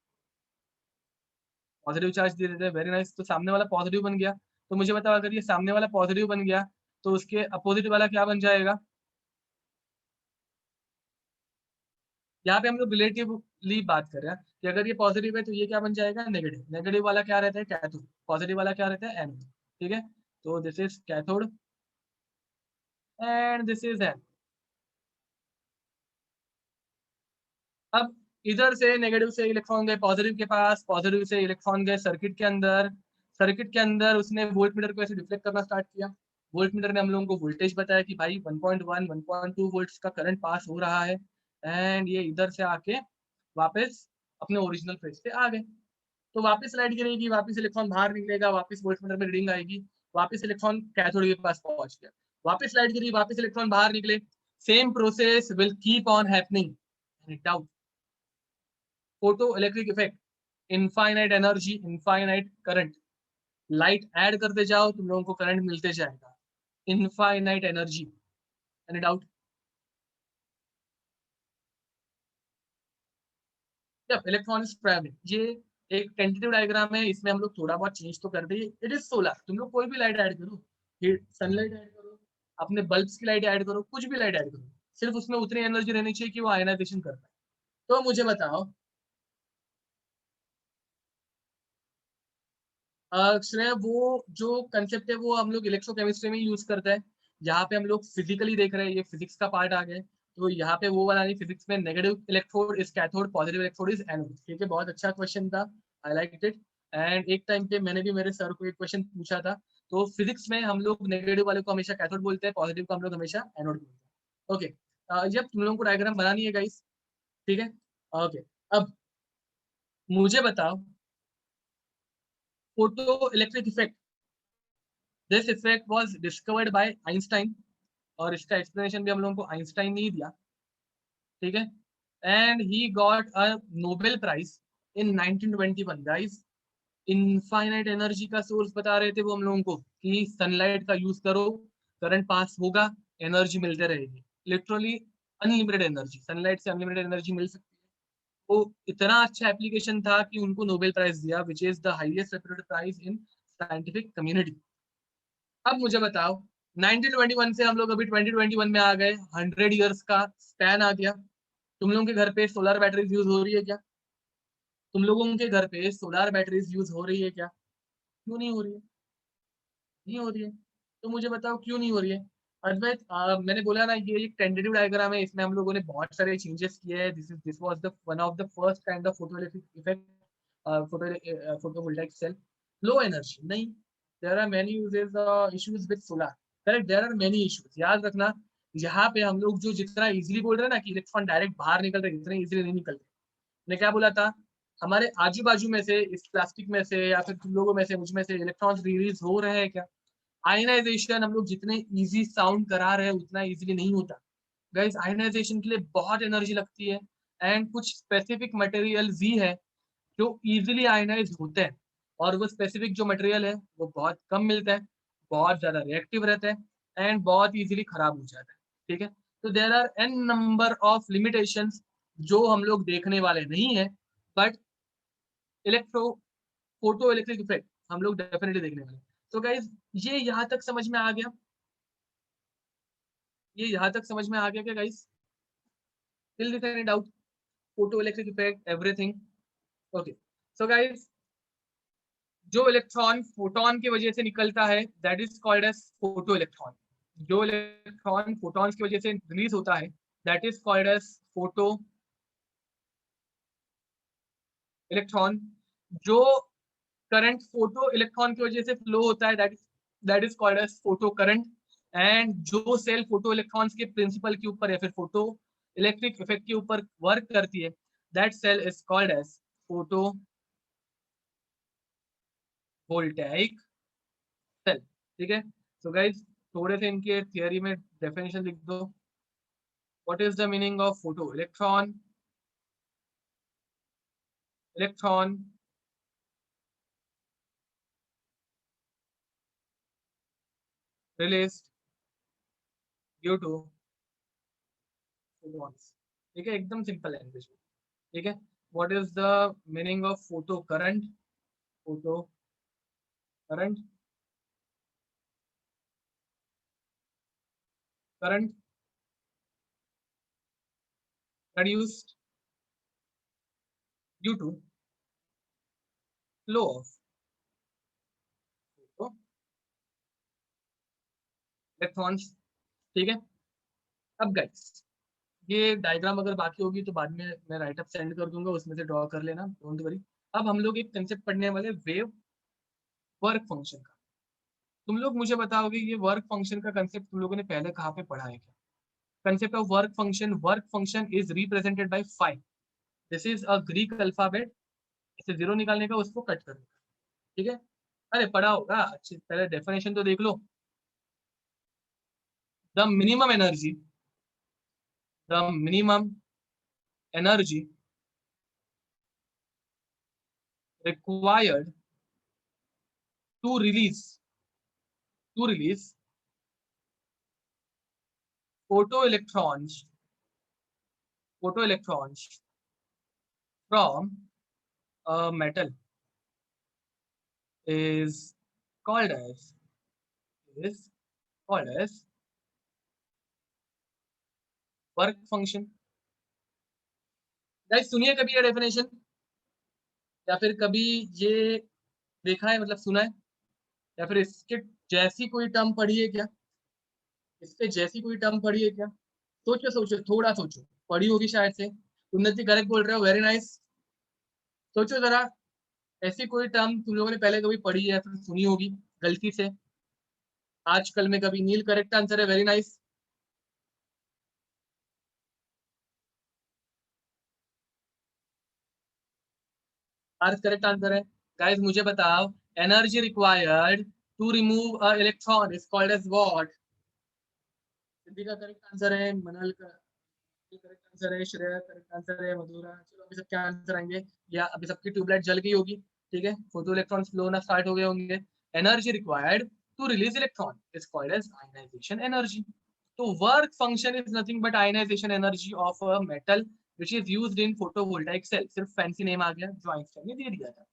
पॉजिटिव चार्ज दे देते हैं। वेरी नाइस, तो सामने वाला पॉजिटिव बन गया। तो मुझे बताओ, अगर ये सामने वाला पॉजिटिव बन गया तो उसके अपोजिट वाला क्या बन जाएगा? यहाँ पे हम लोग रिलेटिवली बात कर रहे हैं कि अगर ये पॉजिटिव है तो ये क्या बन जाएगा? नेगेटिव। नेगेटिव वाला क्या रहता है? कैथोड। पॉजिटिव वाला क्या रहता है? एनोड। ठीक है, तो this is cathode and this is anode. अब इधर से नेगेटिव से इलेक्ट्रॉन गए पॉजिटिव के पास, पॉजिटिव से इलेक्ट्रॉन गए सर्किट के अंदर। सर्किट के अंदर उसने वोल्ट मीटर को ऐसे डिफ्लेक्ट करना स्टार्ट किया। वोल्ट मीटर ने हम लोगों को वोल्टेज बताया कि भाई 1.1 1.2 वोल्ट्स का करंट पास हो रहा है। एंड ये इधर से आके वापस अपने ओरिजिनल फेज पे आ गए। तो वापस लाइट गिरेगी, वापस इलेक्ट्रॉन बाहर निकलेगा, वापस वोल्ट मीटर में रीडिंग आएगी, वापस इलेक्ट्रॉन कैथोड के पास पहुंच गया, वापस लाइट गिरी, वापस इलेक्ट्रॉन बाहर निकले। Same process will keep on happening. Doubt? Photo electric effect, infinite energy, infinite current. Light add करते जाओ, तुम लोगों को करंट मिलते जाएगा। Infinite energy. Any doubt? जब इलेक्ट्रॉन इज ट्रैवलिंग, ये एक टेंटेटिव डायग्राम है, इसमें हम लोग थोड़ा बहुत चेंज तो कर देंगे। It is solar. तुम लोग कोई भी लाइट ऐड करो, सनलाइट ऐड करो, अपने बल्ब्स की लाइट ऐड करो, कुछ भी लाइट ऐड करो, सिर्फ उसमें उतनी एनर्जी रहनी चाहिए कि वो आयनाइजेशन कर पाए। तो मुझे बताओ, श्रेय, वो जो कंसेप्ट है वो हम लोग इलेक्ट्रोकेमिस्ट्री में यूज करते हैं। यहाँ पे हम लोग फिजिकली देख रहे हैं, ये फिजिक्स का पार्ट आ गया। तो यहाँ पे वो वाला नहीं, फिजिक्स में negative electrode is cathode, positive electrode is anode. ठीक है, बहुत अच्छा क्वेश्चन था, आई लाइक इट। एंड एक टाइम पे मैंने भी मेरे सर को एक क्वेश्चन पूछा था। तो फिजिक्स में हम लोग नेगेटिव वाले को हमेशा कैथोड बोलते हैं, पॉजिटिव को हम लोग हमेशा एनोड बोलते हैं। ओके, जब तुम लोगों को डायग्राम बनानी है गाइस। ठीक है, ओके। अब मुझे बताओ, photo electric effect, this effect was discovered by Einstein, और इसका एक्सप्लेनेशन भी हम लोगों को आइंस्टाइन ने ही दिया। ठीक है, and he got a Nobel prize in 1921 guys. Infinite energy का सोर्स बता रहे थे वो हम लोगों को कि सनलाइट का यूज करो, करंट पास होगा, एनर्जी मिलते रहेगी। लिटरली अनलिमिटेड एनर्जी, सनलाइट से अनलिमिटेड एनर्जी मिल सकती है। वो इतना अच्छा एप्लीकेशन था कि उनको नोबेल प्राइज दिया, which is the highest reputed prize in scientific community. अब मुझे बताओ, 1921 से हम लोग अभी 2021 में आ गए, 100 ईयर्स का स्पैन आ गया। तुम लोगों के घर पे सोलर बैटरीज यूज हो रही है क्या? तुम लोगों के घर पे सोलर बैटरीज यूज हो रही है क्या? क्यों नहीं हो रही है? नहीं हो रही है। तो मुझे बताओ क्यों नहीं हो रही है? अद्वैत, मैंने बोला ना, ये एक टेंटेटिव डायग्राम है, इसमें हम लोगों ने बहुत सारे चेंजेस किए हैं। This was the one of the first kind of photo effect, photovoltaic cell. Low energy नहीं, there are many uses, issues with solar. Correct, there are many issues, याद रखना। यहाँ पे हम लोग जो जितना इजीली बोल रहे हैं ना कि इलेक्ट्रॉन डायरेक्ट बाहर निकल रहे, इतने इजीली नहीं निकल रहे। मैं क्या बोला था, हमारे आजू बाजू में से, इस प्लास्टिक में से या फिर तुम लोगों में से, मुझ में से इलेक्ट्रॉन्स रिलीज हो रहे हैं क्या? आयनाइजेशन हम लोग जितने इजी साउंड करा रहे हैं उतना इजीली नहीं होता। गाइस, आयनाइजेशन के लिए बहुत एनर्जी लगती है। एंड कुछ स्पेसिफिक मटेरियल भी है जो इजीली आयनाइज होते हैं। और वो स्पेसिफिक जो मटेरियल है वो बहुत कम मिलता है, बहुत ज्यादा रिएक्टिव रहता है एंड बहुत इजीली खराब हो जाता है। ठीक है, तो there are an number of limitations जो हम लोग देखने वाले नहीं है, but electro photo electric effect हम लोग डेफिनेटली देखने वाले। तो गाइज ये यहाँ तक समझ में आ गया, ये यहाँ तक समझ में आ गया क्या guys? Till this any doubt? Photo electric effect everything okay. So guys जो इलेक्ट्रॉन फोटोन की वजह से निकलता है that is called as photoelectron. जो इलेक्ट्रॉन फोटॉन्स की वजह से रिलीज होता है that is called as photoelectron. जो करंट फोटो इलेक्ट्रॉन की वजह से फ्लो होता है that is called as photocurrent. And जो सेल फोटो इलेक्ट्रॉन्स के प्रिंसिपल के ऊपर या फिर फोटो इलेक्ट्रिक इफेक्ट के ऊपर वर्क करती है that cell is called as photovoltaic cell. ठीक है, सो गाइज थोड़े से इनके थियरी में डेफिनेशन लिख दो। What is the meaning of photo electron? Electron released due to photons। ठीक है, एकदम सिंपल लैंग्वेज में। ठीक है, what is the meaning of photo current? Photo current, current produced due to flow of photo electrons। ठीक है, अब guys ये डायग्राम अगर बाकी होगी तो बाद में मैं राइट अप सेंड कर दूंगा, उसमें से ड्रॉ कर लेना, डोंट वरी। अब हम लोग एक कंसेप्ट पढ़ने वाले वेव वर्क फंक्शन का। तुम लोग मुझे बताओगे ये वर्क फंक्शन का कंसेप्ट तुम लोगों ने पहले कहाँ पे पढ़ा है क्या? Concept of work function is represented by five. This is a Greek alphabet. इसे जीरो निकालने का, उसको कट करने का। ठीक है, अरे पढ़ा होगा अच्छी, पहले डेफिनेशन तो देख लो। The minimum energy, the minimum energy required to release photoelectrons photoelectrons from a metal is called as is called as work function. Guys सुनिए कभी ये डेफिनेशन, या फिर कभी ये देखा है, मतलब सुना है, या फिर इसके जैसी कोई टर्म पढ़ी है क्या? इसके जैसी कोई टर्म पढ़ी है क्या? सोचो सोचो, थोड़ा सोचो, पढ़ी होगी शायद से। उन्नति करेक्ट बोल रहे हो, वेरी नाइस। सोचो जरा, ऐसी कोई टर्म तुम लोगों ने पहले कभी पढ़ी है या फिर सुनी होगी गलती से आजकल में कभी। नील करेक्ट आंसर है, very nice. Aarth correct answer है। गाइस मुझे बताओ, energy required to remove a electron is called as what? Siddhi का करेक्ट आंसर है, मनल का करेक्ट आंसर है, श्रेया करेक्ट आंसर है, मधुरा। चलो अभी सबके आंसर आएंगे, या अभी सबकी ट्यूबलाइट जल गई होगी। ठीक है, फोटो इलेक्ट्रॉन फ्लो होना स्टार्ट हो गए होंगे। Energy required to release electron is called as ionization energy. तो work function is nothing but ionization energy of a metal which is used in photovoltaic cell. सिर्फ फैंसी नेम आ गया जो Einstein ने दे दिया था।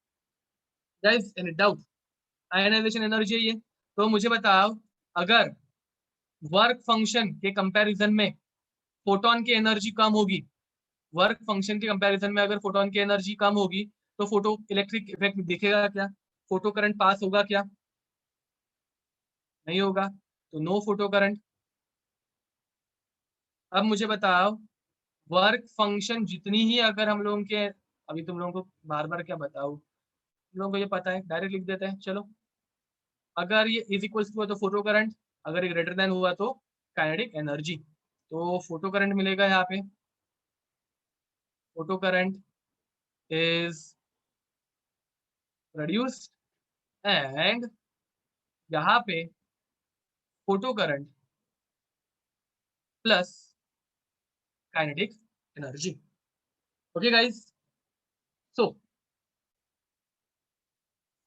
Guys any doubt? Ionization energy है ये। तो मुझे बताओ, अगर वर्क फंक्शन के कंपैरिजन में फोटोन की एनर्जी कम होगी, वर्क फंक्शन के कंपैरिजन में अगर फोटोन की एनर्जी कम होगी तो फोटो इलेक्ट्रिक इफेक्ट दिखेगा क्या? फोटो करंट पास होगा क्या? नहीं होगा, तो नो फोटो करंट। अब मुझे बताओ, वर्क फंक्शन जितनी ही अगर हम लोगों के, अभी तुम लोगों को बार बार क्या बताऊं, तुम लोगों को ये पता है, डायरेक्ट लिख देते हैं चलो। अगर ये इज इक्वल्स हुआ तो फोटो करंट, अगर ये ग्रेटर देन हुआ तो काइनेटिक एनर्जी। तो फोटो करंट मिलेगा यहाँ पे, photo current is produced and यहाँ पे photo current plus kinetic energy. Okay guys, so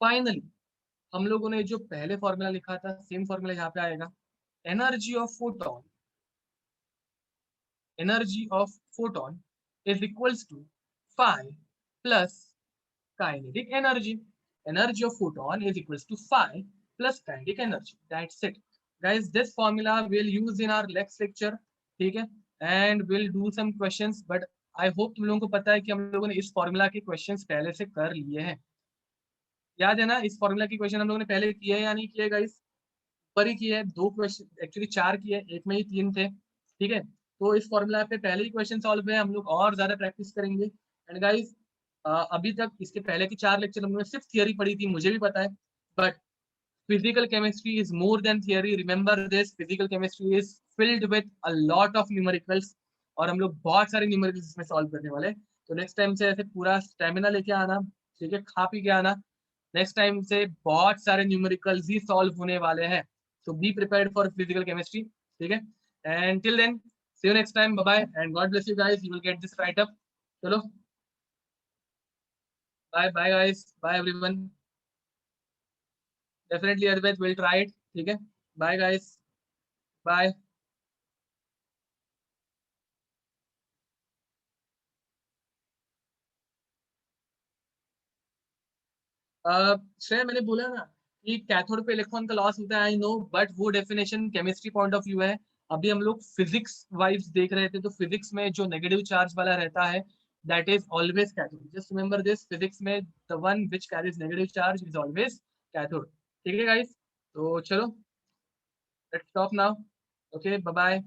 finally हम लोगों ने जो पहले फॉर्मूला लिखा था सेम फॉर्मूला यहाँ पे आएगा। Energy of photon, energy of photon is equals to phi plus kinetic energy. Energy of photon is equals to phi plus kinetic energy. That's it. Guys, this formula we'll use in our next lecture. ठीक है? And we'll do some questions. But I hope तुम लोगों को पता है कि हम लोगों ने इस फॉर्मूला के क्वेश्चंस पहले से कर लिए हैं। याद है ना, इस फॉर्मूला के क्वेश्चन हम लोगों ने पहले किए हैं या नहीं किए गाइस? पर ही किए हैं, 2 क्वेश्चन एक्चुअली 4 किए, एक में ही 3 थे। ठीक है? तो इस फॉर्मूला पे पहले ही क्वेश्चन सॉल्व हुए, हम लोग और ज्यादा प्रैक्टिस करेंगे। एंड गाइस, अभी तक इसके पहले की 4 लेक्चर हम लोगों ने सिर्फ थियरी पढ़ी थी, मुझे भी पता है, but physical chemistry is more than theory. Remember this, physical chemistry is filled with a lot of numericals, और हम लोग बहुत सारे न्यूमेरिकल्स इसमें सॉल्व करने वाले हैं। तो नेक्स्ट टाइम से ऐसे पूरा स्टेमिना लेके आना, ठीक है, खा पी के आना। नेक्स्ट टाइम से बहुत सारे न्यूमेरिकल्स ही सॉल्व होने वाले हैं, so be prepared for physical chemistry. ठीक है? And till then, see you next time. Bye bye and God bless you guys. You will get this right up. चलो, bye bye guys, bye everyone. Definitely Advait will try it. ठीक है? Bye guys, bye. श्रेय, मैंने बोला ना कि cathode पे electron का लॉस होता है, आई नो, बट वो definition chemistry point of view है। अभी हम लोग फिजिक्स वाइज देख रहे थे, तो फिजिक्स में जो नेगेटिव चार्ज वाला रहता है that is always cathode. Just remember this, physics में the one which carries negative charge is always cathode. ठीक है गाइस? तो चलो, let's stop now. Okay, bye bye.